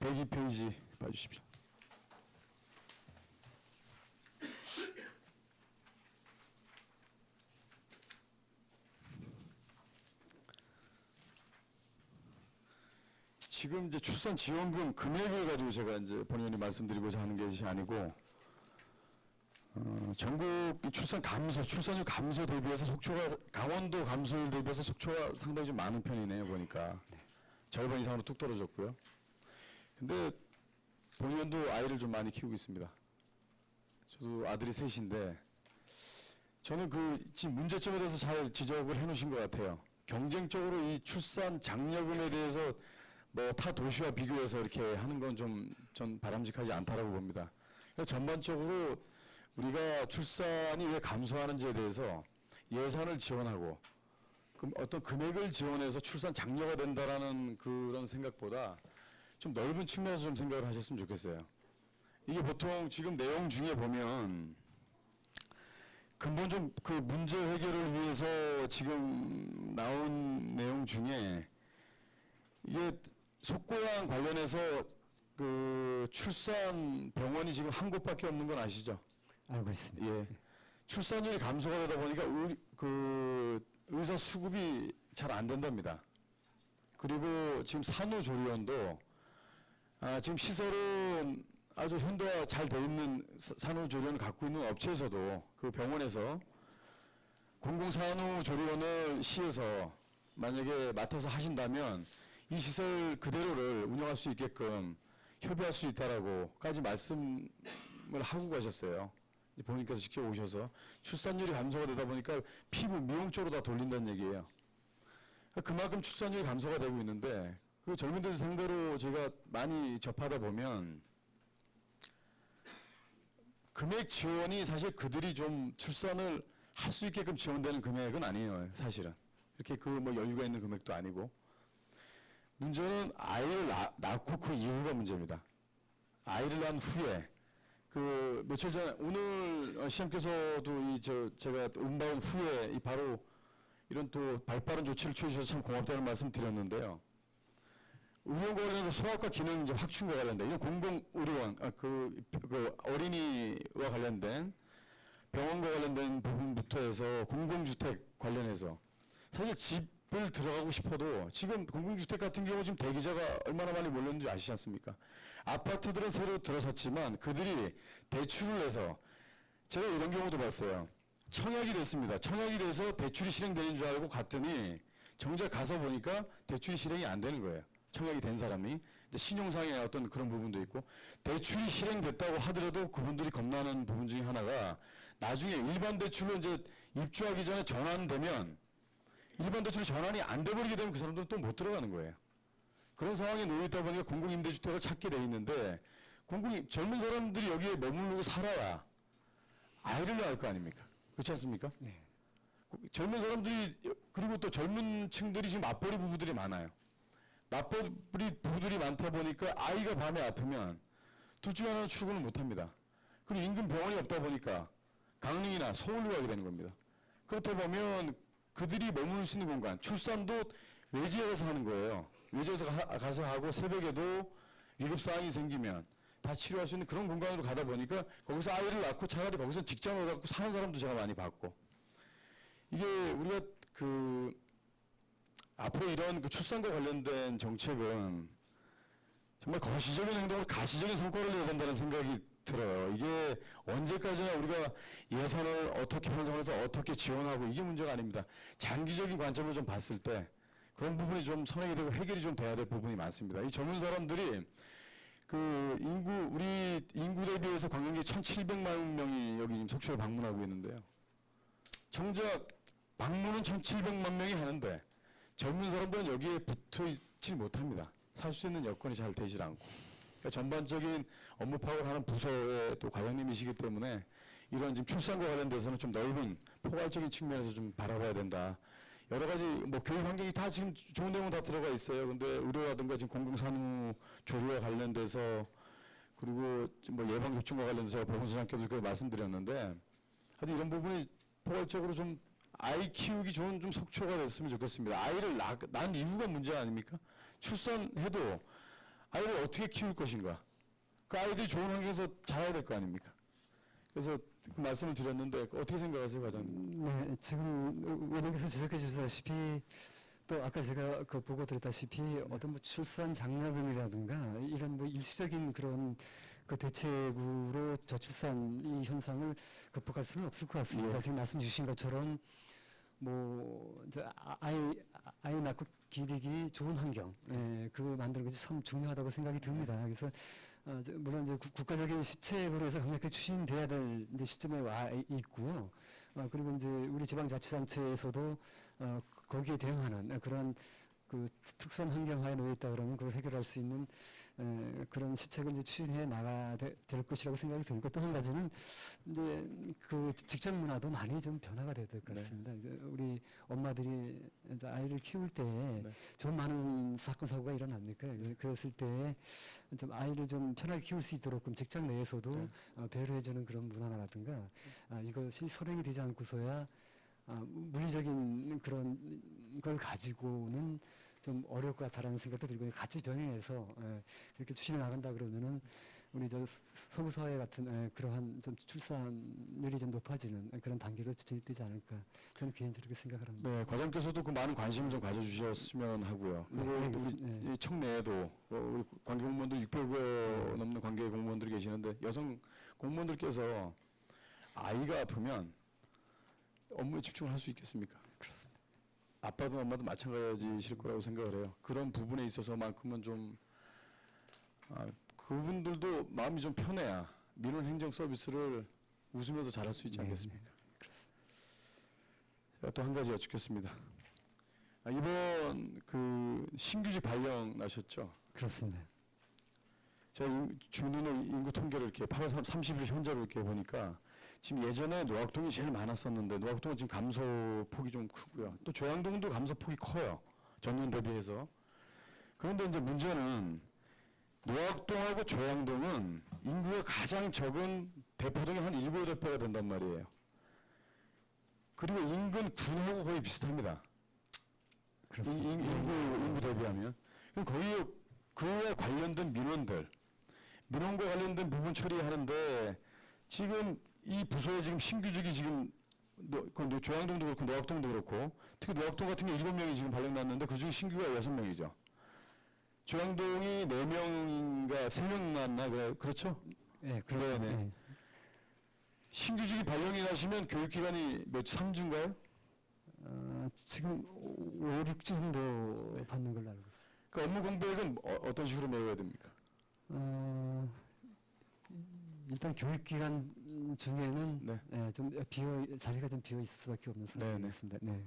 102페이지 봐주십시오. 지금 이제 출산 지원금 금액을 가지고 제가 이제 본의원이 말씀드리고자 하는 것이 아니고 전국 이 출산 감소, 출산율 감소 대비해서 속초가 강원도 감소율 대비해서 속초가 상당히 좀 많은 편이네요 보니까 절반 이상으로 뚝 떨어졌고요. 근데 본의원도 아이를 좀 많이 키우고 있습니다. 저도 아들이 셋인데 저는 그 지금 문제점에 대해서 잘 지적을 해놓으신 것 같아요. 경쟁적으로 이 출산 장려금에 대해서 뭐 타 도시와 비교해서 이렇게 하는 건 좀 전 바람직하지 않다라고 봅니다. 그래서 전반적으로 우리가 출산이 왜 감소하는지에 대해서 예산을 지원하고 그럼 어떤 금액을 지원해서 출산 장려가 된다라는 그런 생각보다 좀 넓은 측면에서 좀 생각을 하셨으면 좋겠어요. 이게 보통 지금 내용 중에 보면 근본적 그 문제 해결을 위해서 지금 나온 내용 중에 이게 속고양 관련해서 그 출산 병원이 지금 한 곳밖에 없는 건 아시죠? 알고 있습니다. 예. 출산율이 감소가 되다 보니까 그 의사 수급이 잘 안 된답니다. 그리고 지금 산후조리원도 지금 시설은 아주 현대화 잘 돼 있는 산후조리원을 갖고 있는 업체에서도 그 병원에서 공공산후조리원을 시에서 만약에 맡아서 하신다면 이 시설 그대로를 운영할 수 있게끔 협의할 수 있다라고까지 말씀을 하고 가셨어요. 본인께서 직접 오셔서 출산율이 감소가 되다 보니까 피부 미용 쪽으로 다 돌린다는 얘기예요. 그만큼 출산율이 감소가 되고 있는데 그 젊은들 상대로 제가 많이 접하다 보면 금액 지원이 사실 그들이 좀 출산을 할 수 있게끔 지원되는 금액은 아니에요. 사실은 이렇게 그 뭐 여유가 있는 금액도 아니고 문제는 아이를 낳고 그 이후가 문제입니다. 아이를 낳은 후에 그 며칠 전에 오늘 시장께서도 제가 응답한 후에 바로 이런 또 발빠른 조치를 취해주셔서 참 고맙다는 말씀 드렸는데요. 의료원과 관련해서 소아과 기능 이제 확충과 관련된 이런 공공의료원 그 어린이와 관련된 병원과 관련된 부분부터 해서 공공주택 관련해서 사실 집을 들어가고 싶어도 지금 공공주택 같은 경우 지금 대기자가 얼마나 많이 몰렸는지 아시지 않습니까? 아파트들은 새로 들어섰지만 그들이 대출을 해서 제가 이런 경우도 봤어요. 청약이 됐습니다. 청약이 돼서 대출이 실행되는 줄 알고 갔더니 정작 가서 보니까 대출이 실행이 안 되는 거예요. 청약이 된 사람이 이제 신용상의 어떤 그런 부분도 있고 대출이 실행됐다고 하더라도 그분들이 겁나는 부분 중에 하나가 나중에 일반 대출로 이제 입주하기 전에 전환되면 일반 대출이 전환이 안 돼버리게 되면 그 사람들은 또 못 들어가는 거예요. 그런 상황에 놓여 있다 보니까 공공임대주택을 찾게 돼 있는데 젊은 사람들이 여기에 머무르고 살아야 아이를 낳을 거 아닙니까? 그렇지 않습니까? 네. 젊은 사람들이 그리고 또 젊은 층들이 지금 맞벌이 부부들이 많아요. 맞벌이 부부들이 많다 보니까 아이가 밤에 아프면 둘 중 하나는 출근을 못합니다. 그리고 인근 병원이 없다 보니까 강릉이나 서울로 가게 되는 겁니다. 그렇다 보면 그들이 머무를 수 있는 공간, 출산도 외지에 가서 하는 거예요. 외지에서 가서 하고 새벽에도 위급사항이 생기면 다 치료할 수 있는 그런 공간으로 가다 보니까 거기서 아이를 낳고 차라리 거기서 직장을 갖고 사는 사람도 제가 많이 봤고 이게 우리가 앞으로 이런 출산과 관련된 정책은 정말 거시적인 행동을 가시적인 성과를 내야 된다는 생각이 들어요. 이게 언제까지나 우리가 예산을 어떻게 편성해서 어떻게 지원하고 이게 문제가 아닙니다. 장기적인 관점으로 좀 봤을 때 그런 부분이 좀 선행이 되고 해결이 좀 돼야 될 부분이 많습니다. 이 젊은 사람들이 우리 인구 대비해서 관광객 1,700만 명이 여기 지금 속초에 방문하고 있는데요. 정작 방문은 1,700만 명이 하는데 젊은 사람들은 여기에 붙어 있지 못합니다. 살 수 있는 여건이 잘 되질 않고. 그러니까 전반적인 업무 파악을 하는 부서의 또 과장님이시기 때문에 이런 지금 출산과 관련돼서는 좀 넓은 포괄적인 측면에서 좀 바라봐야 된다. 여러 가지 뭐 교육 환경이 다 지금 좋은 내용은 다 들어가 있어요. 근데 의료라든가 지금 공공산후 조리와 관련돼서 그리고 뭐 예방 접종과 관련돼서 제가 보건소장께도 그렇게 말씀드렸는데 하여튼 이런 부분이 포괄적으로 좀 아이 키우기 좋은 좀 속초가 됐으면 좋겠습니다. 아이를 낳은 이유가 문제 아닙니까? 출산해도 아이를 어떻게 키울 것인가? 그 아이들이 좋은 환경에서 자라야 될 거 아닙니까? 그래서 그 말씀을 드렸는데 어떻게 생각하세요, 과장님? 네, 지금 의원님께서 지적해 주셨다시피 또 아까 제가 그 보고 드렸다시피 어떤 뭐 출산 장려금이라든가 이런 뭐 일시적인 그런 그 대책으로 저출산 이 현상을 극복할 수는 없을 것 같습니다. 예. 지금 말씀 주신 것처럼 뭐 이제 아이 낳고 기르기 좋은 환경, 그거 만드는 것이 참 중요하다고 생각이 듭니다. 그래서 물론 이제 국가적인 시책으로 해서 강력하게 추진돼야 될 이제 시점에 와 있고요. 그리고 이제 우리 지방자치단체에서도 거기에 대응하는 그런 그 특수한 환경하에 놓여 있다 그러면 그걸 해결할 수 있는 그런 시책을 이제 추진해 나가야 될 것이라고 생각이 들고 또 한 가지는 이제 그 직장 문화도 많이 좀 변화가 돼야 될 것 같습니다. 이제 우리 엄마들이 이제 아이를 키울 때 좀 많은 사건 사고가 일어납니까? 그랬을 때 좀 아이를 좀 편하게 키울 수 있도록 그럼 직장 내에서도 배려해주는 그런 문화라든가 이것이 선행이 되지 않고서야 물리적인 그런 걸 가지고는 좀 어려울 것 같다라는 생각도 들고 같이 병행해서 그렇게 추진해 나간다 그러면은 우리 저 서구사회 같은 그러한 좀 출산율이 좀 높아지는 그런 단계로 진입되지 않을까 저는 개인적으로 그렇게 생각을 합니다. 네, 과장께서도 그 많은 관심을 좀 가져주셨으면 하고요. 그리고 우리 이 청내에도 우리 관계 공무원들 600여 넘는 관계 공무원들이 계시는데 여성 공무원들께서 아이가 아프면 업무에 집중을 할 수 있겠습니까? 그렇습니다. 아빠도 엄마도 마찬가지실 거라고 생각을 해요. 그런 부분에 있어서만큼은 좀 그분들도 마음이 좀 편해야 민원 행정 서비스를 웃으면서 잘할 수 있지 않겠습니까? 그렇습니다. 제가 또 한 가지 여쭙겠습니다. 이번 그 신규직 발령 나셨죠? 그렇습니다. 제가 주민등록 인구 통계를 이렇게 8월 30일 현재로 이렇게 보니까 지금 예전에 노학동이 제일 많았었는데 노학동은 지금 감소폭이 좀 크고요. 또 조양동도 감소폭이 커요. 전년 대비해서. 그런데 이제 문제는 노학동하고 조양동은 인구가 가장 적은 대포동이 한 7, 8배가 된단 말이에요. 그리고 인근 군하고 거의 비슷합니다. 그렇습니다. 인구 대비하면. 그럼 거의 그와 관련된 민원과 관련된 부분 처리하는데 지금 이 부서에 지금 신규직이 지금 조양동도 그렇고 노학동도 그렇고 특히 노학동 같은 게 7명이 지금 발령났는데 그중에 신규가 6명이죠. 조양동이 4명인가 3명 났나 그렇죠? 네, 그렇습니다. 네. 네. 신규직이 발령이 나시면 교육기간이 3주인가요? 지금 5, 6주 정도 받는 걸로 알고 있습니다. 그 업무 공백은 어떤 식으로 메워야 됩니까? 일단 교육기간 중에는 네. 좀 자리가 좀 비어 있을 수밖에 없는 상황이었습니다. 네.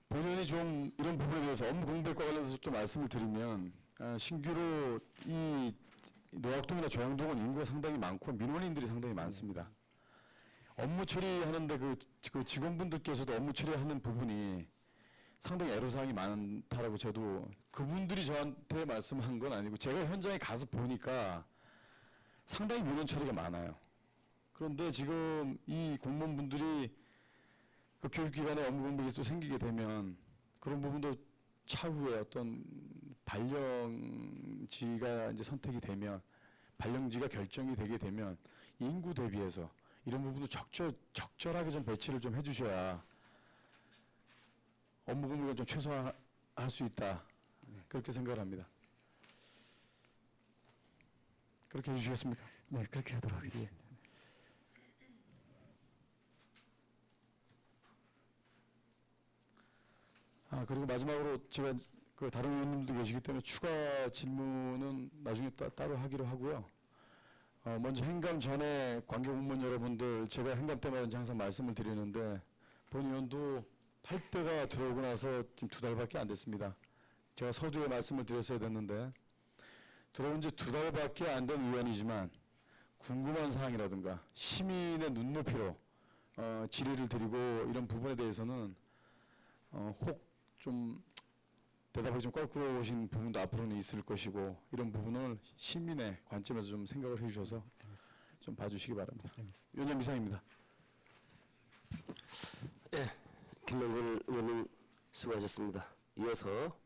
본연이 좀 이런 부분에 대해서 업무 공백과 관련해서 좀 말씀을 드리면 신규로 이 노학동이나 조양동은 인구가 상당히 많고 민원인들이 상당히 많습니다. 업무 처리하는데 그 직원분들께서도 업무 처리하는 부분이 상당히 애로사항이 많다라고 저도 그분들이 저한테 말씀한 건 아니고 제가 현장에 가서 보니까 상당히 민원 처리가 많아요. 그런데 지금 이 공무원분들이 그 교육기관에 업무 공백이 또 생기게 되면 그런 부분도 차후에 어떤 발령지가 이제 선택이 되면 발령지가 결정이 되게 되면 인구 대비해서 이런 부분도 적절하게 좀 배치를 좀 해주셔야 업무 공백을 좀 최소화할 수 있다. 그렇게 생각을 합니다. 그렇게 해주시겠습니까? 네, 그렇게 하도록 하겠습니다. 그리고 마지막으로 제가 그 다른 의원님도 계시기 때문에 추가 질문은 나중에 따로 하기로 하고요. 먼저 행감 전에 관계 공무원 여러분들, 제가 행감 때마다 이제 항상 말씀을 드리는데 본 의원도 8대가 들어오고 나서 지금 2달밖에 안 됐습니다. 제가 서두에 말씀을 드렸어야 됐는데 들어온 지 2달밖에 안 된 의원이지만 궁금한 사항이라든가 시민의 눈높이로 질의를 드리고 이런 부분에 대해서는 혹 좀 대답이 좀 껄끄러우신 부분도 앞으로는 있을 것이고 이런 부분을 시민의 관점에서 좀 생각을 해주셔서 좀 봐주시기 바랍니다. 위원장 이상입니다. 김명근 의원님 수고하셨습니다. 이어서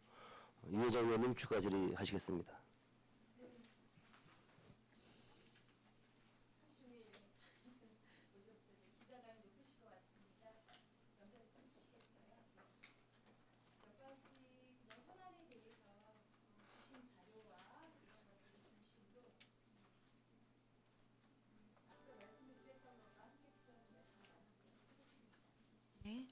유혜정 의원님 추가 질의하시겠습니다. 네.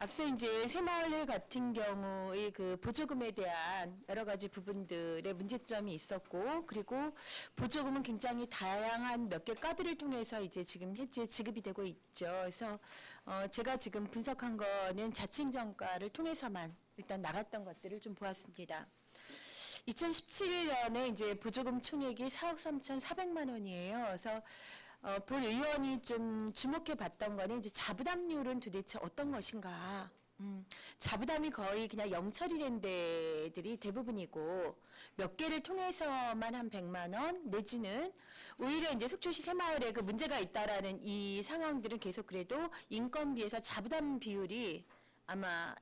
앞서 이제 새마을 같은 경우의 그 보조금에 대한 여러 가지 부분들의 문제점이 있었고, 그리고 보조금은 굉장히 다양한 몇 개 카드를 통해서 이제 지금 현재 지급이 되고 있죠. 그래서 제가 지금 분석한 거는 자칭정가를 통해서만 일단 나갔던 것들을 좀 보았습니다. 2017년에 이제 보조금 총액이 4억 3,400만 원이에요. 그래서 본 의원이 좀 주목해 봤던 거는 이제 자부담률은 도대체 어떤 것인가. 자부담이 거의 그냥 영철이 된 데들이 대부분이고 몇 개를 통해서만 한 100만 원 내지는 오히려 이제 속초시 새마을에 그 문제가 있다라는 이 상황들은 계속 그래도 인건비에서 자부담 비율이 아마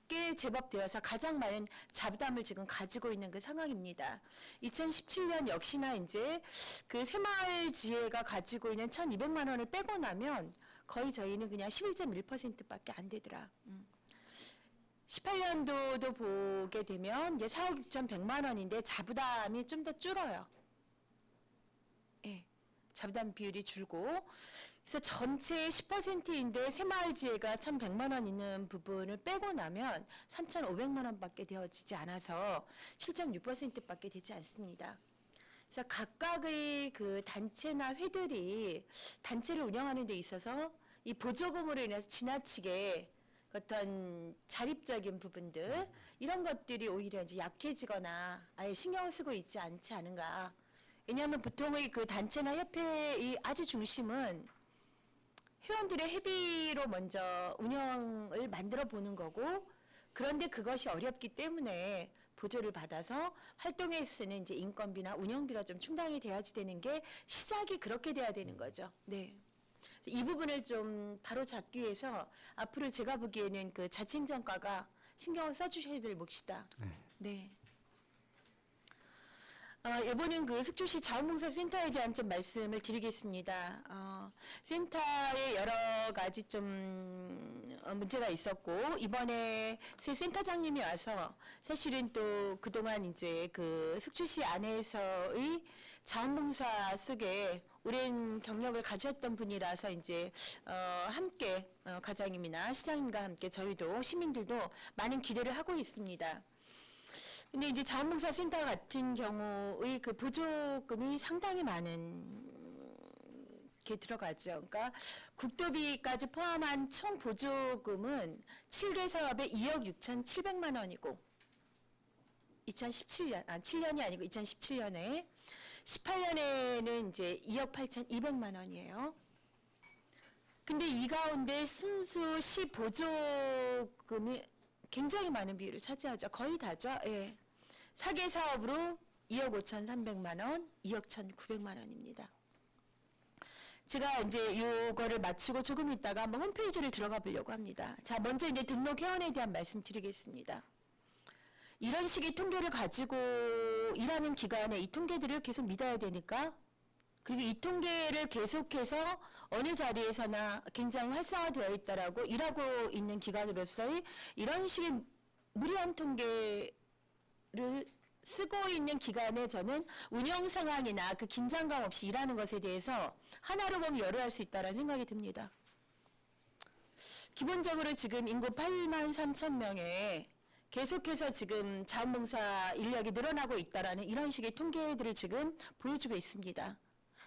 꽤 제법 되어서 가장 많은 자부담을 지금 가지고 있는 그 상황입니다. 2017년 역시나 이제 그 새마을 지회가 가지고 있는 1,200만 원을 빼고 나면 거의 저희는 그냥 11.1%밖에 안 되더라. 18년도도 보게 되면 이제 4억 6,100만 원인데 자부담이 좀 더 줄어요. 예, 자부담 비율이 줄고. 그래서 전체의 10%인데 새마을지회가 1,100만 원 있는 부분을 빼고 나면 3,500만 원밖에 되어지지 않아서 7.6%밖에 되지 않습니다. 그래서 각각의 그 단체나 회들이 단체를 운영하는 데 있어서 이 보조금으로 인해서 지나치게 어떤 자립적인 부분들 이런 것들이 오히려 이제 약해지거나 아예 신경을 쓰고 있지 않지 않은가. 왜냐하면 보통의 그 단체나 협회의 아주 중심은 회원들의 회비로 먼저 운영을 만들어 보는 거고, 그런데 그것이 어렵기 때문에 보조를 받아서 활동에 쓰는 이제 인건비나 운영비가 좀 충당이 돼야지 되는 게 시작이 그렇게 돼야 되는 거죠. 네. 이 부분을 좀 바로 잡기 위해서 앞으로 제가 보기에는 그 자칭정가가 신경을 써주셔야 될 몫이다. 네. 이번엔 그 속초시 자원봉사센터에 대한 좀 말씀을 드리겠습니다. 센터에 여러 가지 좀 문제가 있었고, 이번에 새 센터장님이 와서 사실은 또 그동안 이제 그 속초시 안에서의 자원봉사 속에 오랜 경력을 가졌던 분이라서 이제 함께 과장님이나 시장님과 함께 저희도 시민들도 많은 기대를 하고 있습니다. 근데 이제 자원봉사센터 같은 경우의 그 보조금이 상당히 많은 게 들어가죠. 그러니까 국도비까지 포함한 총 보조금은 7개 사업에 2억 6,700만 원이고 7년이 아니고 2017년에 18년에는 이제 2억 8,200만 원이에요. 근데 이 가운데 순수 시 보조금이 굉장히 많은 비율을 차지하죠. 거의 다죠. 예. 4개 사업으로 2억 5,300만 원, 2억 1,900만 원입니다. 제가 이제 요거를 마치고 조금 있다가 한번 홈페이지를 들어가 보려고 합니다. 자, 먼저 이제 등록 회원에 대한 말씀 드리겠습니다. 이런 식의 통계를 가지고 일하는 기관에 이 통계들을 계속 믿어야 되니까, 그리고 이 통계를 계속해서 어느 자리에서나 굉장히 활성화되어 있다라고 일하고 있는 기관으로서의 이런 식의 무리한 통계를 쓰고 있는 기간에 저는 운영 상황이나 그 긴장감 없이 일하는 것에 대해서 하나로 보면 열어할 수 있다는 생각이 듭니다. 기본적으로 지금 인구 8만 3천 명에 계속해서 지금 자원봉사 인력이 늘어나고 있다라는 이런 식의 통계들을 지금 보여주고 있습니다.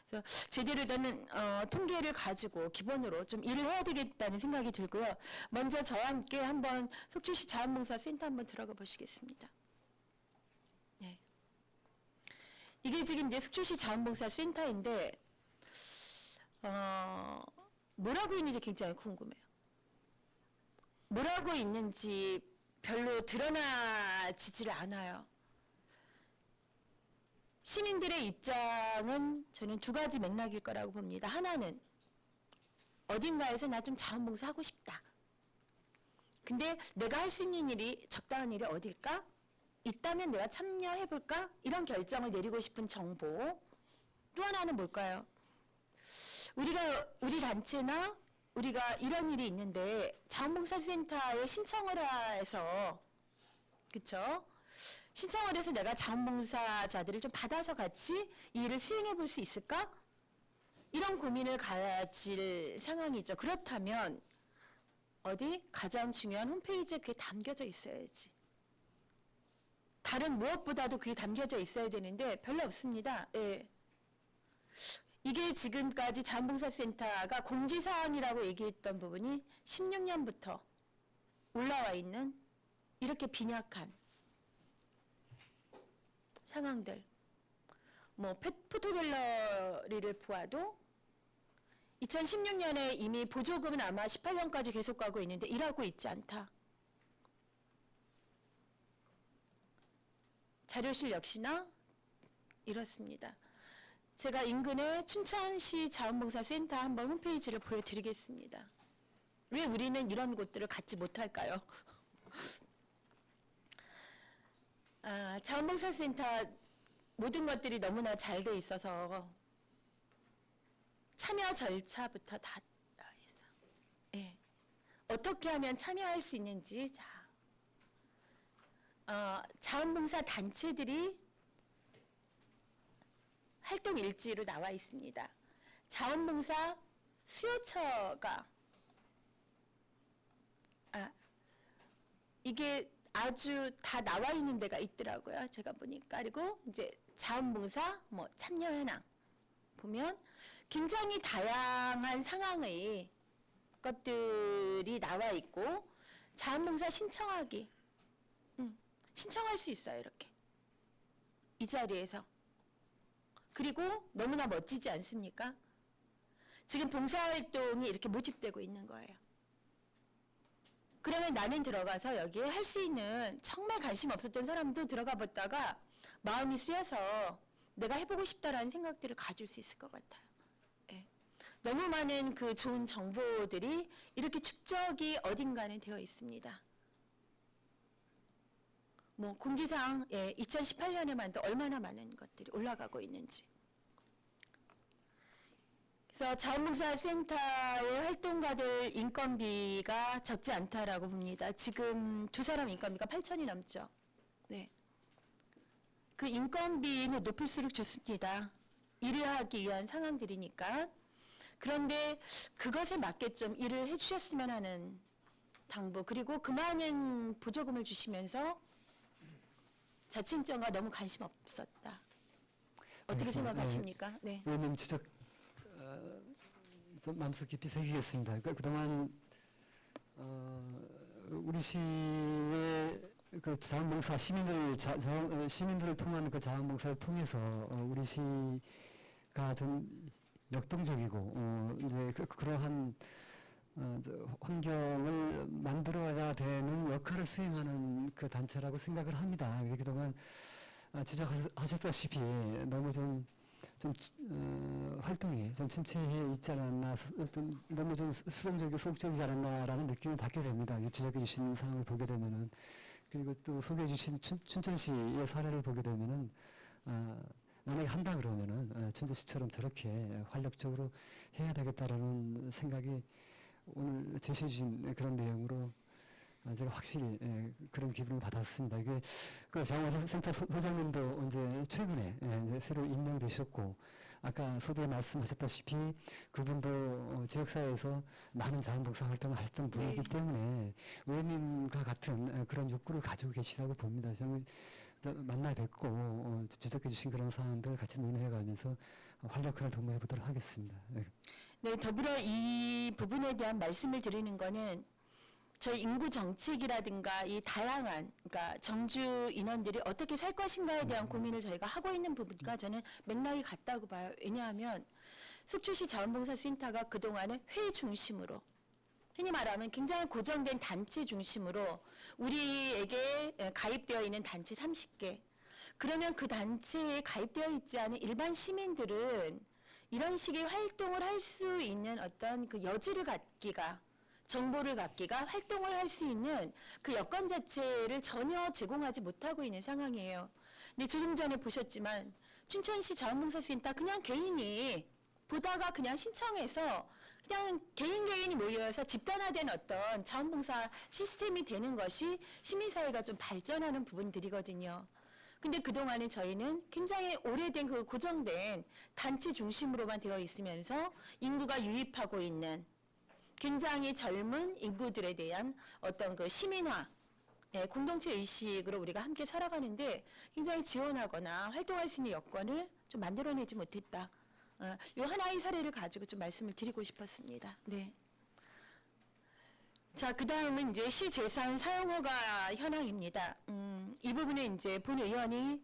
그래서 제대로 된 통계를 가지고 기본으로 좀 일을 해야 되겠다는 생각이 들고요. 먼저 저와 함께 한번 속초시 자원봉사센터 한번 들어가 보시겠습니다. 네. 이게 지금 이제 속초시 자원봉사센터인데 뭐라고 있는지 굉장히 궁금해요. 뭐라고 있는지 별로 드러나지를 않아요. 시민들의 입장은 저는 두 가지 맥락일 거라고 봅니다. 하나는 어딘가에서 나 좀 자원봉사하고 싶다. 근데 내가 할 수 있는 일이 적당한 일이 어딜까? 있다면 내가 참여해볼까? 이런 결정을 내리고 싶은 정보. 또 하나는 뭘까요? 우리 단체나 우리가 이런 일이 있는데 자원봉사센터에 신청을 해서 그쵸? 신청을 해서 내가 자원봉사자들을 좀 받아서 같이 이 일을 수행해 볼 수 있을까? 이런 고민을 가질 상황이죠. 그렇다면 어디 가장 중요한 홈페이지에 그게 담겨져 있어야지. 다른 무엇보다도 그게 담겨져 있어야 되는데 별로 없습니다. 예. 이게 지금까지 자원봉사센터가 공지사항이라고 얘기했던 부분이 16년부터 올라와 있는 이렇게 빈약한 상황들. 뭐 포토갤러리를 보아도 2016년에 이미 보조금은 아마 18년까지 계속 가고 있는데 일하고 있지 않다. 자료실 역시나 이렇습니다. 제가 인근의 춘천시 자원봉사센터 한번 홈페이지를 보여드리겠습니다. 왜 우리는 이런 곳들을 갖지 못할까요? 자원봉사센터 모든 것들이 너무나 잘 돼 있어서 참여 절차부터 다 나와 있어요. 예. 어떻게 하면 참여할 수 있는지 자원봉사 단체들이 활동 일지로 나와 있습니다. 자원봉사 수요처가 이게 아주 다 나와 있는 데가 있더라고요. 제가 보니까. 그리고 이제 자원봉사 참여 현황 보면 굉장히 다양한 상황의 것들이 나와 있고 자원봉사 신청하기 신청할 수 있어요. 이렇게 이 자리에서. 그리고 너무나 멋지지 않습니까? 지금 봉사활동이 이렇게 모집되고 있는 거예요. 그러면 나는 들어가서 여기에 할 수 있는 정말 관심 없었던 사람도 들어가 봤다가 마음이 쓰여서 내가 해보고 싶다라는 생각들을 가질 수 있을 것 같아요. 예. 너무 많은 그 좋은 정보들이 이렇게 축적이 어딘가는 되어 있습니다. 공지사항 2018년에만 도 얼마나 많은 것들이 올라가고 있는지. 그래서 자원봉사센터의 활동가들 인건비가 적지 않다라고 봅니다. 지금 두 사람 인건비가 8천이 넘죠. 네. 그 인건비는 높을수록 좋습니다. 일을 하기 위한 상황들이니까. 그런데 그것에 맞게 좀 일을 해주셨으면 하는 당부, 그리고 그 많은 보조금을 주시면서 자칭정가 너무 관심 없었다. 어떻게 생각하십니까? 네. 의원님 지적 좀 마음속 깊이 새기겠습니다. 그러니까 그동안 우리 시의 그 자원봉사 시민들을 통한 그 자원봉사를 통해서 우리 시가 좀 역동적이고 이제 그러한 환경을 만들어야 되는 역할을 수행하는 그 단체라고 생각을 합니다. 그동안 지적하셨다시피 너무 활동이 좀 침체해 있지 않았나, 너무 수동적이고 소극적이지 않았나라는 느낌을 받게 됩니다. 지적해 주신 상황을 보게 되면은, 그리고 또 소개해 주신 춘천시의 사례를 보게 되면은, 만약에 한다 그러면은 춘천시처럼 저렇게 활력적으로 해야 되겠다라는 생각이 오늘 제시해 주신 그런 내용으로 제가 확실히 그런 기분을 받았습니다. 이게 그 자원봉사센터 소장님도 이제 최근에 이제 새로 임명되셨고 아까 소두에 말씀하셨다시피 그분도 지역사회에서 많은 자원봉사 활동을 하셨던 분이기 때문에 의원님과 같은 그런 욕구를 가지고 계시다고 봅니다. 저는 만나 뵙고 지적해 주신 그런 사안들 같이 논의해 가면서 활력을 도모해 보도록 하겠습니다. 네, 더불어 이 부분에 대한 말씀을 드리는 거는 저희 인구 정책이라든가 이 다양한 그러니까 정주 인원들이 어떻게 살 것인가에 대한 고민을 저희가 하고 있는 부분과 저는 맥락이 같다고 봐요. 왜냐하면 속초시 자원봉사센터가 그동안은 회의 중심으로 흔히 말하면 굉장히 고정된 단체 중심으로 우리에게 가입되어 있는 단체 30개 그러면 그 단체에 가입되어 있지 않은 일반 시민들은 이런 식의 활동을 할 수 있는 어떤 그 여지를 갖기가 정보를 갖기가 활동을 할 수 있는 그 여건 자체를 전혀 제공하지 못하고 있는 상황이에요. 근데 조금 전에 보셨지만 춘천시 자원봉사센터 그냥 개인이 보다가 그냥 신청해서 그냥 개인이 모여서 집단화된 어떤 자원봉사 시스템이 되는 것이 시민사회가 좀 발전하는 부분들이거든요. 근데 그동안에 저희는 굉장히 오래된 그 고정된 단체 중심으로만 되어 있으면서 인구가 유입하고 있는 굉장히 젊은 인구들에 대한 어떤 그 시민화, 공동체 의식으로 우리가 함께 살아가는데 굉장히 지원하거나 활동할 수 있는 여건을 좀 만들어내지 못했다. 이 하나의 사례를 가지고 좀 말씀을 드리고 싶었습니다. 네. 자, 그 다음은 이제 시재산 사용허가 현황입니다. 이 부분은 이제 본 의원이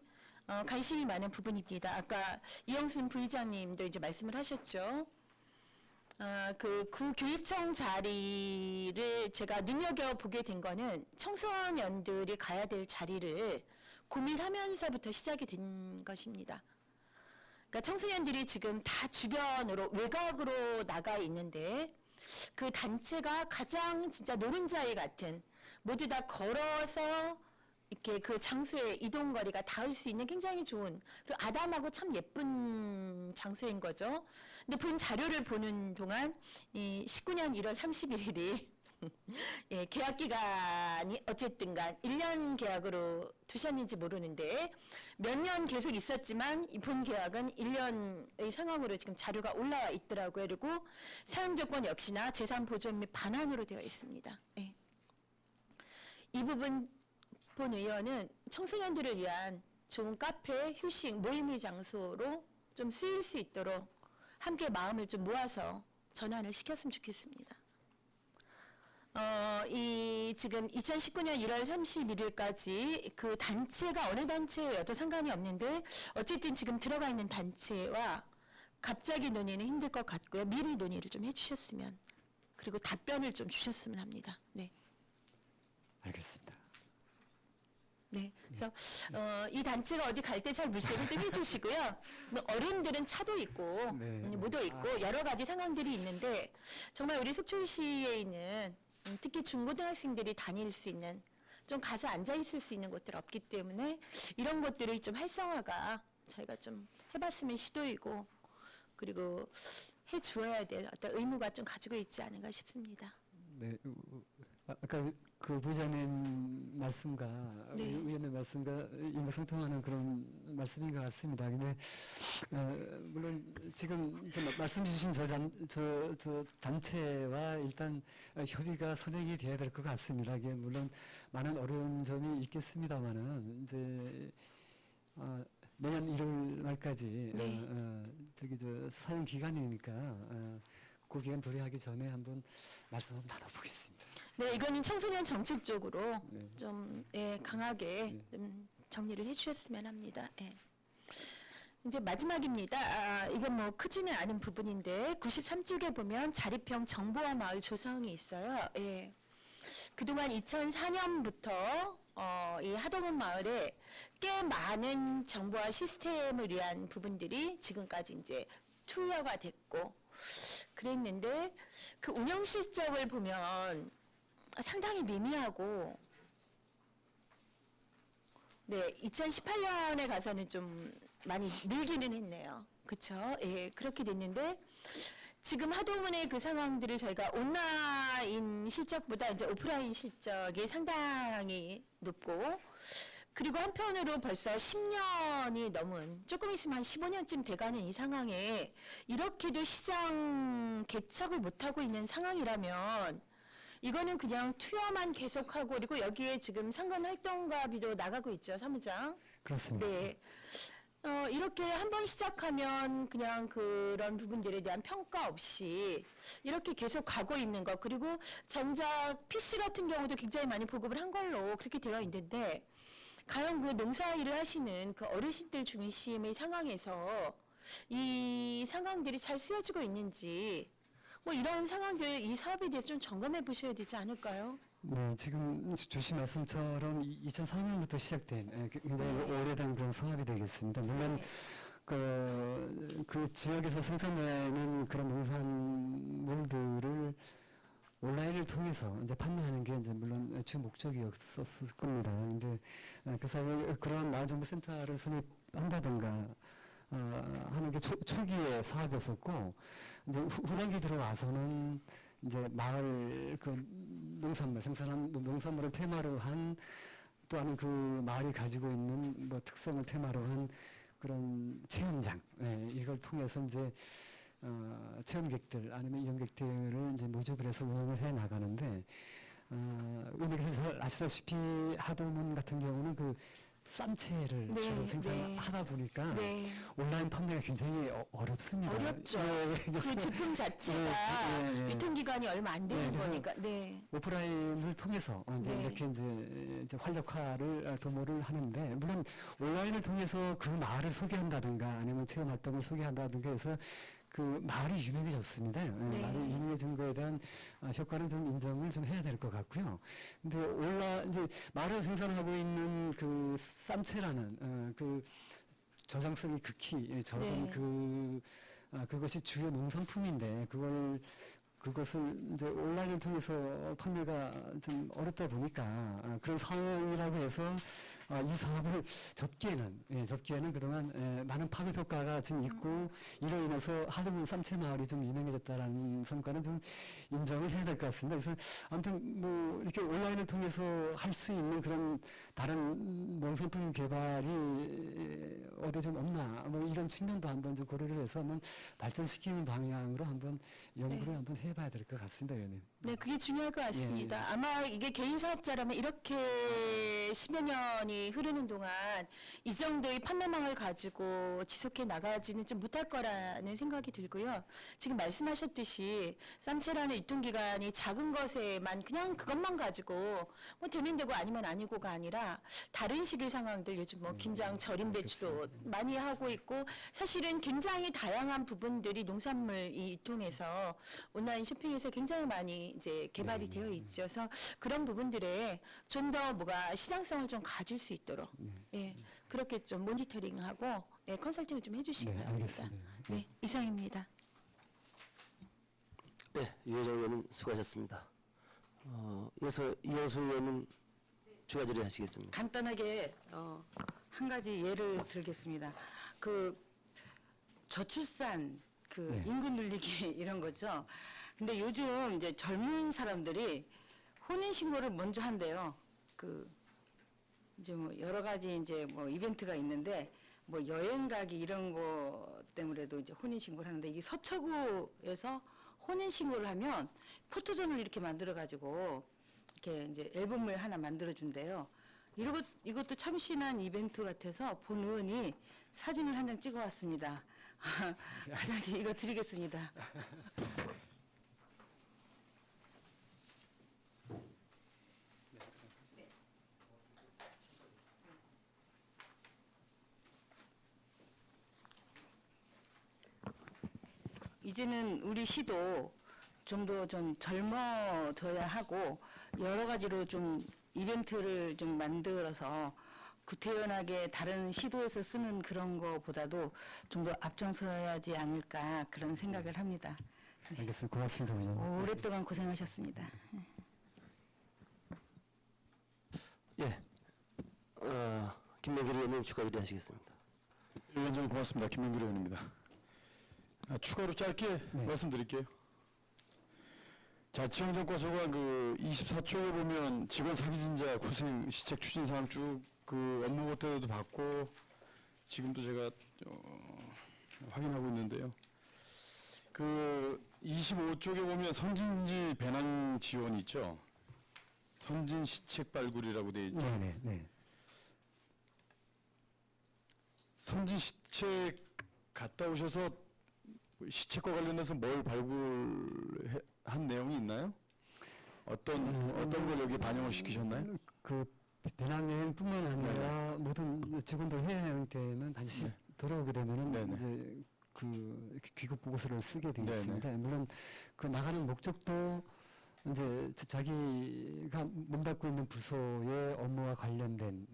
관심이 많은 부분입니다. 아까 이영순 부의장님도 이제 말씀을 하셨죠. 그 구교육청 자리를 제가 눈여겨보게 된 거는 청소년들이 가야 될 자리를 고민하면서부터 시작이 된 것입니다. 그러니까 청소년들이 지금 다 주변으로 외곽으로 나가 있는데 그 단체가 가장 진짜 노른자위 같은 모두 다 걸어서 이렇게 그 장소의 이동 거리가 닿을 수 있는 굉장히 좋은 그리고 아담하고 참 예쁜 장소인 거죠. 근데 본 자료를 보는 동안 이 19년 1월 31일이 예, 계약 기간이 어쨌든간 1년 계약으로 두셨는지 모르는데 몇 년 계속 있었지만 이 본 계약은 1년의 상황으로 지금 자료가 올라와 있더라고요. 그리고 사용 조건 역시나 재산 보존 및 반환으로 되어 있습니다. 예. 이 부분 본 의원은 청소년들을 위한 좋은 카페, 휴식, 모임의 장소로 좀 쓰일 수 있도록 함께 마음을 좀 모아서 전환을 시켰으면 좋겠습니다. 이 지금 2019년 1월 31일까지 그 단체가 어느 단체여도 상관이 없는데 어쨌든 지금 들어가 있는 단체와 갑자기 논의는 힘들 것 같고요. 미리 논의를 좀 해주셨으면 그리고 답변을 좀 주셨으면 합니다. 네. 알겠습니다. 네, 그래서 이 단체가 어디 갈 때 잘 물색을 좀 해주시고요. 뭐 어른들은 차도 있고 모도 있고 여러 가지 상황들이 있는데 정말 우리 속초시에 있는 특히 중고등학생들이 다닐 수 있는 좀 가서 앉아 있을 수 있는 곳들 없기 때문에 이런 것들의 좀 활성화가 저희가 좀 해봤으면 시도이고 그리고 해주어야 될 어떤 의무가 좀 가지고 있지 않은가 싶습니다. 네, 아까 그 부의장님 말씀과 네. 의원님 말씀과 일맥상통하는 그런 말씀인 것 같습니다. 근데 물론 지금 말씀 주신 저 단체와 일단 협의가 선행이 돼야 될 것 같습니다. 이게 물론 많은 어려운 점이 있겠습니다만은 이제 내년 1월 말까지 네. 저기 사용 기간이니까 그 기간 도래하기 전에 한번 말씀 한번 나눠보겠습니다. 네, 이거는 청소년 정책 쪽으로 네. 좀 강하게 좀 정리를 해주셨으면 합니다. 예. 이제 마지막입니다. 이건 뭐 크지는 않은 부분인데 93쪽에 보면 자립형 정보화 마을 조성이 있어요. 예. 그동안 2004년부터 이 하동원 마을에 꽤 많은 정보화 시스템을 위한 부분들이 지금까지 이제 투여가 됐고 그랬는데 그 운영 실적을 보면 상당히 미미하고 네 2018년에 가서는 좀 많이 늘기는 했네요. 그렇죠? 예, 그렇게 됐는데 지금 하도문의 그 상황들을 저희가 온라인 실적보다 이제 오프라인 실적이 상당히 높고, 그리고 한편으로 벌써 10년이 넘은, 조금 있으면 한 15년쯤 돼가는 이 상황에 이렇게도 시장 개척을 못하고 있는 상황이라면 이거는 그냥 투여만 계속하고, 그리고 여기에 지금 상권 활동가비도 나가고 있죠, 사무장. 그렇습니다. 네. 이렇게 한번 시작하면 그냥 그런 부분들에 대한 평가 없이 이렇게 계속 가고 있는 것, 그리고 정작 PC 같은 경우도 굉장히 많이 보급을 한 걸로 그렇게 되어 있는데, 과연 그 농사일을 하시는 그 어르신들 중심의 상황에서 이 상황들이 잘 쓰여지고 있는지, 뭐 이런 상황들, 이 사업에 대해서 좀 점검해 보셔야 되지 않을까요? 네, 지금 주신 말씀처럼 2004년부터 시작된 굉장히 오래된 그런 사업이 되겠습니다. 물론 그 지역에서 생산되는 그런 농산물들을 온라인을 통해서 이제 판매하는 게 이제 물론 주 목적이었을 겁니다. 근데 그 사이에 그러한 마을정보센터를 설립한다든가 하는 게 초기의 사업이었었고, 이제 후반기 들어와서는 이제 마을 그 농산물 생산한 농산물을 테마로 한, 또한 그 마을이 가지고 있는 뭐 특성을 테마로 한 그런 체험장, 이걸 통해서 이제 체험객들 아니면 이용객들을 이제 모집을 해서 운영을 해 나가는데, 의원님께서 잘 아시다시피 하도문 같은 경우는 그 쌈채를 네, 주로 생산하다 보니까 네. 온라인 판매가 굉장히 어렵습니다. 어렵죠. 그래서 그 제품 자체가 유통기간이 얼마 안 되는 그래서 거니까. 네. 오프라인을 통해서 이제 네. 이렇게 이제 활력화를 도모를 하는데, 물론 온라인을 통해서 그 마을을 소개한다든가 아니면 체험 활동을 소개한다든가 해서 그 마을이 유명해졌습니다. 네. 마을이 유명해진 거에 대한 효과는 좀 인정을 좀 해야 될 것 같고요. 근데 이제 마을을 생산하고 있는 그 쌈채라는 그 저장성이 극히 적은 네. 그것이 주요 농산품인데, 그것을 이제 온라인을 통해서 판매가 좀 어렵다 보니까 그런 상황이라고 해서 이 사업을 접기에는 그동안 많은 파급 효과가 지금 있고, 이로 인해서 하도문 쌈채 마을이 좀 유명해졌다라는 성과는 좀 인정을 해야 될 것 같습니다. 그래서 아무튼 뭐 이렇게 온라인을 통해서 할 수 있는 그런 다른 농산품 개발이 어디 좀 없나, 뭐 이런 측면도 한번 좀 고려를 해서 한번 발전시키는 방향으로 한번 연구를 한번 해봐야 될 것 같습니다, 의원님. 네, 그게 중요할 것 같습니다. 아마 이게 개인 사업자라면 이렇게 10여 년이 흐르는 동안 이 정도의 판매망을 가지고 지속해 나가지는 좀 못할 거라는 생각이 들고요. 지금 말씀하셨듯이 쌈채라는 유통기간이 작은 것에만 그냥 그것만 가지고 뭐 되면 되고 아니면 아니고가 아니라 다른 식의 상황들, 요즘 뭐 김장 절임 배추도 많이 하고 있고, 사실은 굉장히 다양한 부분들이 농산물 유통에서 온라인 쇼핑에서 굉장히 많이 이제 개발이 되어 있죠. 그래서 그런 부분들에 좀 더 뭐가 시장성을 좀 가질 수 있도록 예, 그렇게 좀 모니터링하고 컨설팅을 좀 해주시기 네, 바랍니다. 알겠습니다. 네, 이상입니다. 네, 유혜정 의원님 수고하셨습니다. 이어서 이영수 의원님 추가 질의하시겠습니다. 간단하게 한 가지 예를 들겠습니다. 그 저출산, 그 인구 늘리기 이런 거죠. 근데 요즘 이제 젊은 사람들이 혼인 신고를 먼저 한대요. 그 이제 뭐 여러 가지 이제 뭐 이벤트가 있는데 뭐 여행 가기 이런 거 때문에도 이제 혼인 신고를 하는데, 이게 서초구에서 혼인 신고를 하면 포토존을 이렇게 만들어 가지고 이렇게 이제 앨범을 하나 만들어 준대요. 이것도 참신한 이벤트 같아서 본 의원이 사진을 한 장 찍어 왔습니다. 과장님 이거 드리겠습니다. 이제는 우리 시도 좀 더 좀 젊어져야 하고, 여러 가지로 좀 이벤트를 좀 만들어서 구태연하게 다른 시도에서 쓰는 그런 거보다도 좀 더 앞장서야 하지 않을까, 그런 생각을 합니다. 알겠습니다. 고맙습니다, 의원님. 오랫동안 고생하셨습니다. 예, 김명길 의원님 추가 질의하시겠습니다. 의원님 고맙습니다. 김명길 의원입니다. 추가로 짧게 네. 말씀드릴게요. 자, 지형정과 소관 그 24쪽에 보면 직원 사기진자 구속 시책 추진 사항 쭉 그 업무 보태도 받고 지금도 제가 확인하고 있는데요. 그 25쪽에 보면 선진지 배낭 지원 있죠. 선진 시책 발굴이라고 돼 있죠. 네네. 네. 선진 시책 갔다 오셔서 시책과 관련해서 뭘 발굴한 내용이 있나요? 어떤 걸 여기 반영을 시키셨나요? 그 배낭 여행뿐만 아니라 모든 직원들 해외 여행 때는 반드시 네. 돌아오게 되면은 네네. 이제 그 귀국 보고서를 쓰게 되어 네네. 있습니다. 물론 그 나가는 목적도 이제 자기가 몸담고 있는 부서의 업무와 관련된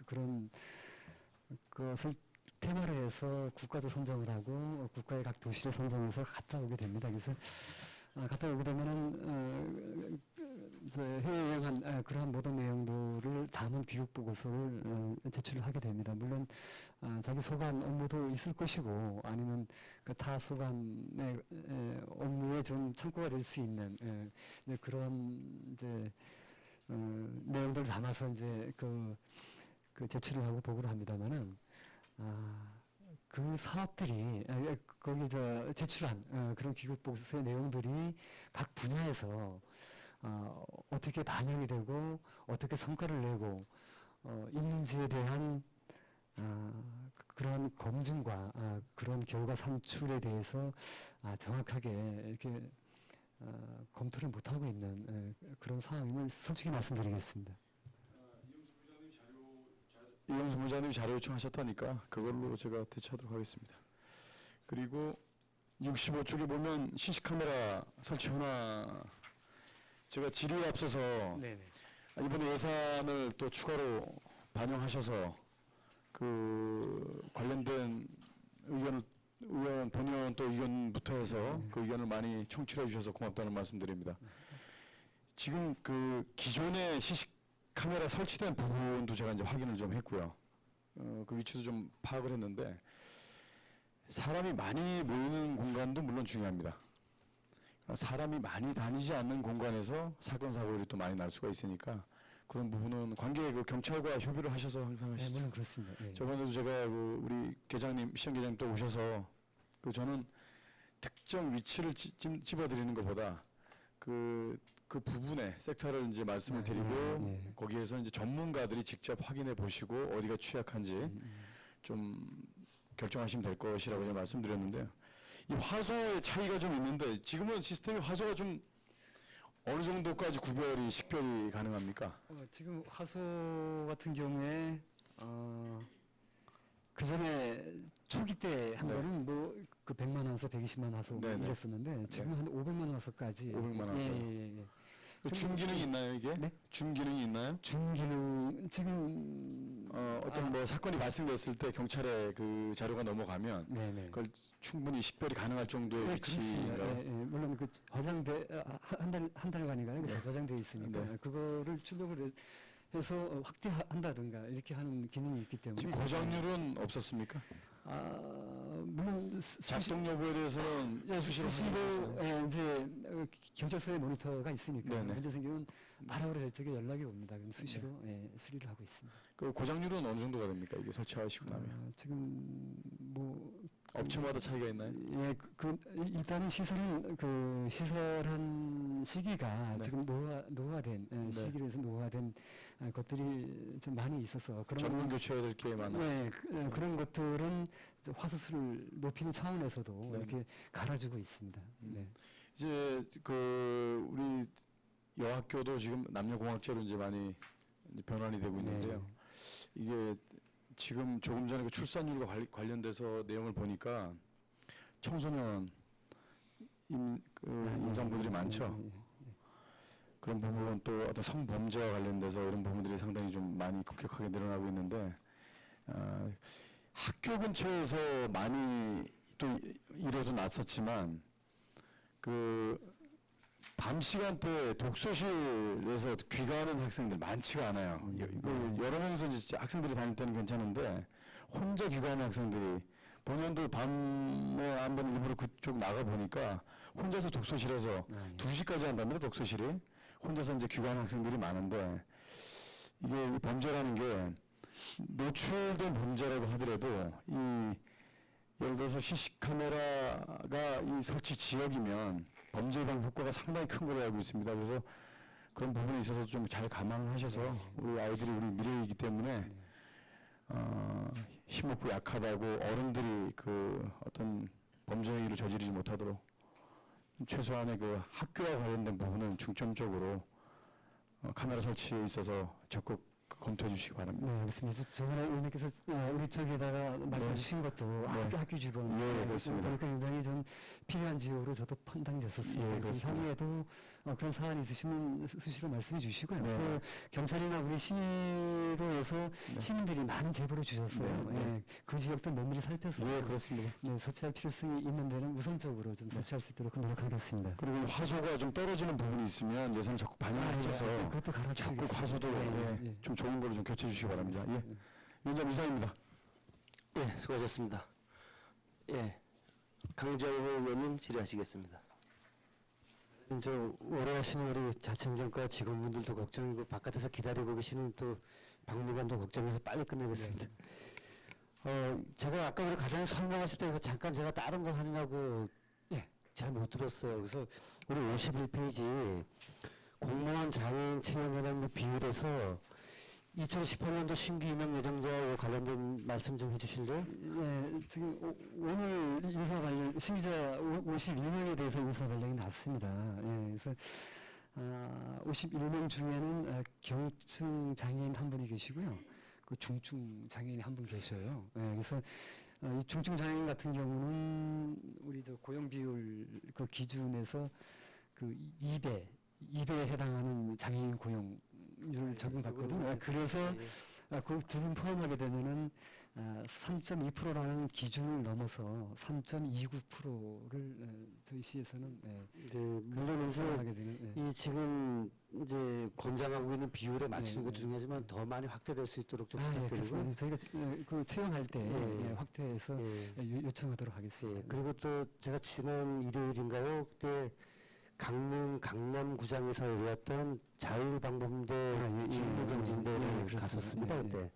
그런 것을 테마로 해서 국가도 선정을 하고 국가의 각 도시를 선정해서 갔다 오게 됩니다. 그래서 갔다 오게 되면은 이제 해외여행한 그러한 모든 내용들을 담은 귀국 보고서를 제출을 하게 됩니다. 물론 자기 소관 업무도 있을 것이고 아니면 그 타 소관의 업무에 좀 참고가 될 수 있는 이제 그런 이제 내용들을 담아서 이제 그 제출을 하고 보고를 합니다만은 그 사업들이 거기 제출한 그런 귀국 보고서의 내용들이 각 분야에서 어떻게 반영이 되고 어떻게 성과를 내고 있는지에 대한 그런 검증과 그런 결과 산출에 대해서 정확하게 이렇게 검토를 못하고 있는 그런 상황임을 솔직히 말씀드리겠습니다. 이영수 부장님이 자료 요청하셨다니까 그걸로 제가 대처하도록 하겠습니다. 그리고 65쪽에 보면 CC카메라 설치 현황 제가 질의에 앞서서 네네. 이번에 예산을 또 추가로 반영하셔서 그 관련된 의원 본의원 또 의견부터 해서 그 의견을 많이 청취해 주셔서 고맙다는 말씀드립니다. 지금 그 기존의 CC 카메라 설치된 부분도 제가 이제 확인을 좀 했고요. 그 위치도 좀 파악을 했는데 사람이 많이 모이는 공간도 물론 중요합니다. 사람이 많이 다니지 않는 공간에서 사건 사고들이 또 많이 날 수가 있으니까 그런 부분은 관계 그 경찰과 협의를 하셔서 항상 네, 하시죠. 물론 그렇습니다. 예. 저번에도 제가 그 우리 계장님, 시험계장님 또 오셔서 그 저는 특정 위치를 집어드리는 것보다 그 부분에 섹터를 이제 말씀을 드리고 거기에서 이제 전문가들이 직접 확인해 보시고 어디가 취약한지 좀 결정하시면 될 것이라고 제가 말씀드렸는데요. 이 화소의 차이가 좀 있는데 지금은 시스템이 화소가 좀 어느 정도까지 구별이 식별이 가능합니까? 지금 화소 같은 경우에 그 전에 초기 때 한 네. 거는 뭐 그 100만 화소, 120만 화소 네네. 이랬었는데 지금 한 500만 화소까지 500만 화소. 예. 그 준기능이 있나요 이게? 네? 준기능이 있나요? 준기능 지금 어떤 뭐 사건이 발생됐을 때 경찰에 그 자료가 넘어가면 네네. 그걸 충분히 식별이 가능할 정도의 네, 그렇습니다. 위치인가요? 예, 예. 물론 그 저장돼 한 달간인가요? 그 저장돼 있으니까 네. 그거를 출력을 해서 확대한다든가 이렇게 하는 기능이 있기 때문에 지금 고장률은 없었습니까? 물론 작동 여부에 대해서는 수시로 확인하시나요? 이제 경찰서에 모니터가 있으니까 네네. 문제 생기면 바로 저쪽에 연락이 옵니다. 그럼 수시로 수리를 하고 있습니다. 그 고장률은 어느 정도가 됩니까? 이게 설치하시고 나면 지금 뭐 업체마다 차이가 있나요? 예, 일단은 시설한 시기가 네. 지금 노화된 시기로 해서 노화된 것들이 좀 많이 있어서 그런 전문 교체해야 될 게 많아요. 네, 그런 것들은 이제 화소수를 높이는 차원에서도 네. 이렇게 갈아주고 있습니다. 네. 이제 그 우리 여학교도 지금 남녀공학제로 이제 많이 이제 변환이 되고 있는데요. 이게 지금 조금 전에 그 출산율과 관련돼서 내용을 보니까 청소년 임산부들이 많죠. 그런 부분 또 어떤 성범죄와 관련돼서 이런 부분들이 상당히 좀 많이 급격하게 늘어나고 있는데 학교 근처에서 많이 또 이뤄져 났었지만 그 밤 시간대 독서실에서 귀가하는 학생들 많지가 않아요. 여러 명이서 이제 학생들이 다닐 때는 괜찮은데 혼자 귀가하는 학생들이 본연도 밤에 한번 일부러 그쪽 나가 보니까 혼자서 독서실에서 2시까지 한답니다. 독서실이 혼자서 이제 귀가하는 학생들이 많은데 이게 범죄라는 게 노출된 범죄라고 하더라도 이 예를 들어서 CC카메라가 이 설치 지역이면 범죄 예방 효과가 상당히 큰 걸로 알고 있습니다. 그래서 그런 부분에 있어서 좀 잘 감안하셔서 우리 아이들이 우리 미래이기 때문에 힘없고 약하다고 어른들이 그 어떤 범죄 행위를 저지르지 못하도록 최소한의 그 학교와 관련된 부분은 중점적으로 카메라 설치에 있어서 적극 검토해 주시기 바랍니다. 네, 알겠습니다. 저번에 의원님께서 우리 쪽에다가 말씀 주신 것도 학교 주변 예, 그렇습니다. 그러니까 굉장히 좀 필요한 지역으로 저도 판단됐었습니다. 예, 그래서 그렇습니다. 향후에도 그런 사안이 있으시면 수시로 말씀해 주시고요. 네. 또 경찰이나 우리 시로에서 시민들이 많은 제보를 주셨어요. 네, 네. 예, 그 지역도 면밀히 살펴서 예, 그렇습니다. 네, 설치할 필요성이 있는 데는 우선적으로 좀 설치할 수 있도록 노력하겠습니다. 그리고 화소가 좀 떨어지는 부분이 있으면 예산 적극 반영하셔서 예, 그것도 갈아주시겠습니다. 적극 화소도 예. 좀 좋은 걸로 좀 교체해 주시기 바랍니다. 예. 위원장 이상입니다. 예, 수고하셨습니다. 예, 강정호 의원님 질의하시겠습니다. 이제 오래 하시는 우리 자치행정과 직원분들도 걱정이고 바깥에서 기다리고 계시는 또 박물관도 걱정해서 빨리 끝내겠습니다. 제가 아까 우리 가장 설명하실 때 잠깐 제가 다른 걸 하느냐고 잘 못 들었어요. 그래서 우리 51페이지 공무원 장애인 채용현황 비율에서 2018년도 신규 임용 예정자와 관련된 말씀 좀 해주실래요? 예, 지금 오늘 인사 발령 신규자 51명에 대해서 인사 발령이 났습니다. 예, 그래서 51명 중에는 경증 장애인 한 분이 계시고요, 그 중증 장애인이 한 분 계셔요. 예, 그래서 이 중증 장애인 같은 경우는 우리 저 고용 비율 그 기준에서 그 2배에 해당하는 장애인 고용률을 적용받거든요. 그래서 그 두 분 포함하게 되면은 3.2%라는 기준을 넘어서 3.29%를 저희 시에서는 네, 물론 이제 하게 되는. 이 지금 이제 권장하고 있는 비율에 맞추는 네, 것도 중요하지만 더 많이 확대될 수 있도록 좀 예, 부탁드리고. 그렇습니다. 저희가 그 채용할 때 예. 확대해서 요청하도록 하겠습니다. 예, 그리고 또 제가 지난 일요일인가요? 그때 강남구장에서 열렸던 자율방범대 진료경진대를 그렇습니다. 갔었습니다. 예, 예. 그때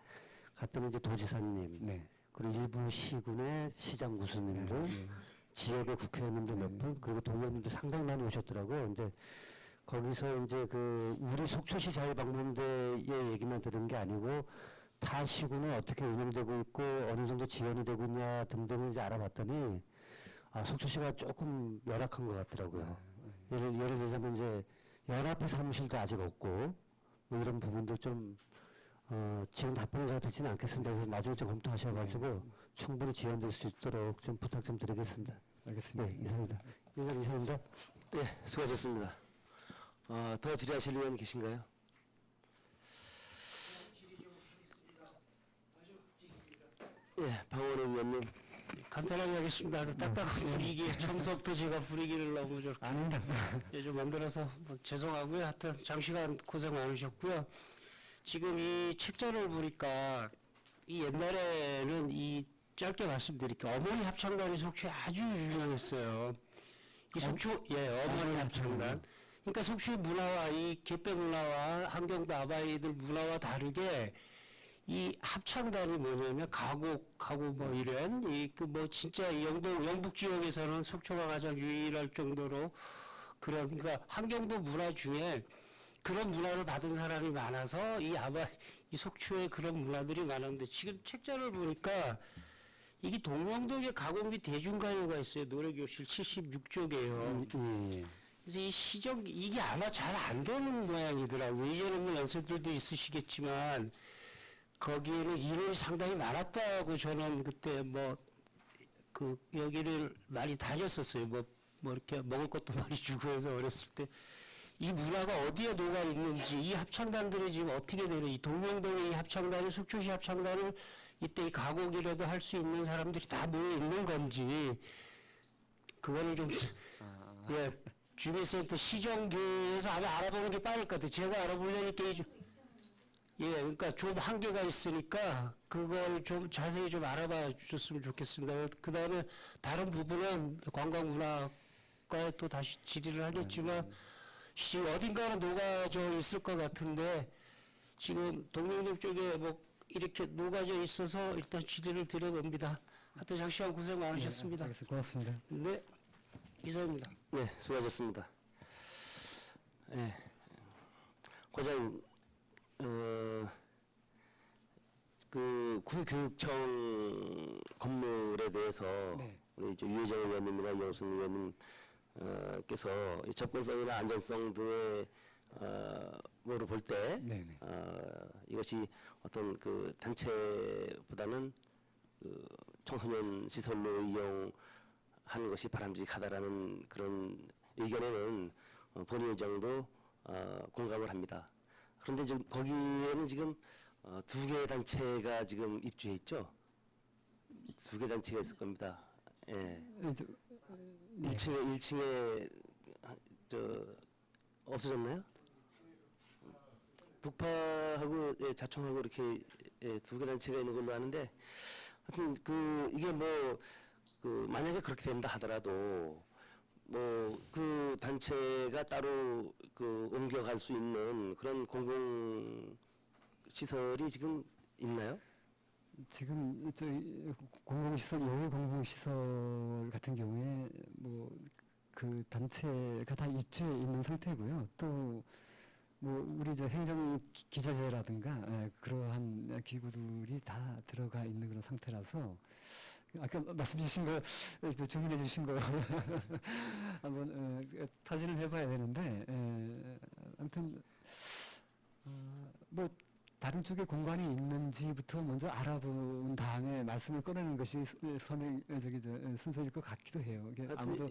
갔더니 이제 도지사님, 네. 그리고 일부 시군의 시장 구수님들, 네. 지역의 국회의원님들 몇 분, 그리고 동의원님들 상당히 많이 오셨더라고요. 근데 거기서 이제 그 우리 속초시 자율방범대의 얘기만 들은 게 아니고 타 시군은 어떻게 운영되고 있고 어느 정도 지원이 되고 있냐 등등을 이제 알아봤더니 속초시가 조금 열악한 것 같더라고요. 예를 들자면 이제 연합회 사무실도 아직 없고 뭐 이런 부분도 좀 지금 답변을 제가 듣지는 않겠습니다. 그래서 나중에 좀 검토하셔가지고 충분히 지원될 수 있도록 좀 부탁 좀 드리겠습니다. 알겠습니다. 네, 이상입니다. 위원장 이상입니다. 예, 수고하셨습니다. 더 질의하실 의원 계신가요? 예, 방원호 의원님. 간단하게 하겠습니다. 딱딱한 분위기에 처음부터 제가 분위기를 너무 좀 아닙니다. 좀 만들어서 죄송하고요. 하여튼 장시간 고생 많으셨고요. 지금 이 책자를 보니까 이 옛날에는 이 짧게 말씀드릴게요. 어머니 합창단이 속초에 아주 유명했어요. 이 속초 어머니 합창단. 그러니까 속초의 문화와 이 갯배 문화와 함경도 아바이들 문화와 다르게 이 합창단이 뭐냐면 가곡 뭐 이런 이 그 뭐 진짜 영북 지역에서는 속초가 가장 유일할 정도로 그런 그러니까 함경도 문화 중에 그런 문화를 받은 사람이 많아서 이 속초에 그런 문화들이 많은데 지금 책자를 보니까 이게 동명동에 가곡 및 대중가요가 있어요. 노래교실 76쪽이에요. 그래서 이 이게 아마 잘 안 되는 모양이더라고요. 이제는 뭐 연세들도 있으시겠지만 거기에는 인원이 상당히 많았다고 저는 그때 여기를 많이 다녔었어요. 뭐 이렇게 먹을 것도 많이 주고 해서 어렸을 때. 이 문화가 어디에 녹아 있는지, 이 합창단들이 지금 어떻게 되는, 이 동명동의 이 합창단을, 속초시 합창단을 이때 이 가곡이라도 할 수 있는 사람들이 다 모여 있는 건지, 그거를 좀, 주민센터 시정교에서 아마 알아보는 게 빠를 것 같아요. 제가 알아보려니까 예, 그러니까 좀 한계가 있으니까 그걸 좀 자세히 좀 알아봐 주셨으면 좋겠습니다. 그 다음에 다른 부분은 관광문화과에 또 다시 질의를 하겠지만 지금 어딘가는 녹아져 있을 것 같은데 지금 동명님 쪽에 뭐 이렇게 녹아져 있어서 일단 질의를 드려봅니다. 하여튼 장시간 고생 많으셨습니다. 알겠습니다. 고맙습니다. 네, 이상입니다. 네, 수고하셨습니다. 네, 과장님, 그 구교육청 건물에 대해서 네. 우리 유혜정 의원님이나 이영순 의원님께서 접근성이나 안전성 등의 뭐로 볼 때 네네. 이것이 어떤 그 단체보다는 그 청소년 시설로 이용하는 것이 바람직하다라는 그런 의견에는 본의 의장도 공감을 합니다. 그런데 지금 거기에는 지금 두 개의 단체가 지금 입주해 있죠. 두 개 단체가 있을 겁니다. 예. 1층에 저 없어졌나요? 북파하고 예, 자총하고 이렇게 예, 두 개 단체가 있는 걸로 아는데 하여튼 그 이게 뭐 그 만약에 그렇게 된다 하더라도 뭐 그 단체가 따로 그 옮겨갈 수 있는 그런 공공 시설이 지금 있나요? 지금 저희 공공시설, 여유 공공시설 같은 경우에 뭐 그 단체가 다 입주해 있는 상태고요. 또 뭐 우리 저 행정 기자재라든가 그러한 기구들이 다 들어가 있는 그런 상태라서 아까 말씀 주신 거 주문해 주신 거 한번 타진을 해봐야 되는데 아무튼 뭐 다른 쪽에 공간이 있는지부터 먼저 알아본 다음에 말씀을 꺼내는 것이 순서일 것 같기도 해요. 이게 아무도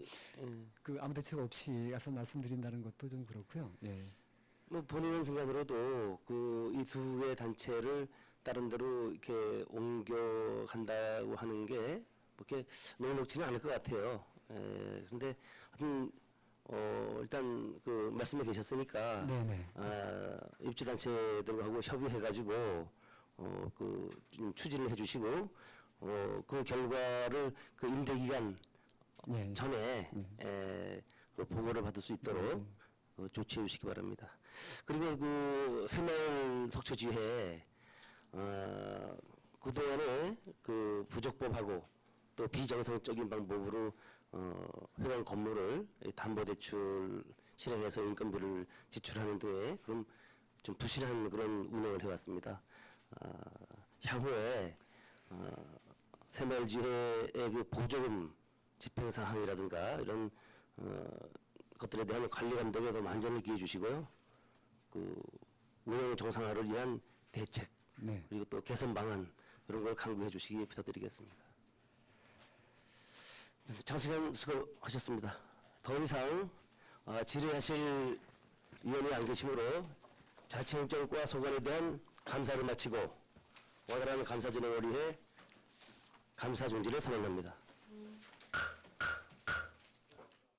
그 아무 대책 없이 가서 말씀드린다는 것도 좀 그렇고요. 예. 뭐 본인은 생각으로도 그 이 두 개 단체를 다른 데로 이렇게 옮겨간다고 하는 게 뭐 이렇게 녹록지는 않을 것 같아요. 그런데 하여튼 일단 그 말씀해 계셨으니까 네네. 입주 단체들하고 협의해가지고 그 좀 추진을 해주시고 그 결과를 그 임대 기간 예. 전에 그 보고를 받을 수 있도록 조치해 주시기 바랍니다. 그리고 그 새마을 속초지회 그동안에 그 부적법하고 또 비정상적인 방법으로 회관 건물을 담보대출 실행해서 인건비를 지출하는 등의 그런 좀 부실한 그런 운영을 해왔습니다. 향후에 새마을지회의 그 보조금 집행 사항이라든가 이런 것들에 대한 관리 감독에 더 만전을 기해 주시고요. 그 운영 정상화를 위한 대책 네. 그리고 또 개선 방안 이런 걸 강구해 주시기 부탁드리겠습니다. 장시간 수고하셨습니다. 더 이상 질의하실 위원이 안 계시므로 자치행정과 소관에 대한 감사를 마치고 원활한 감사 진행을 위해 감사 중지를 선언합니다.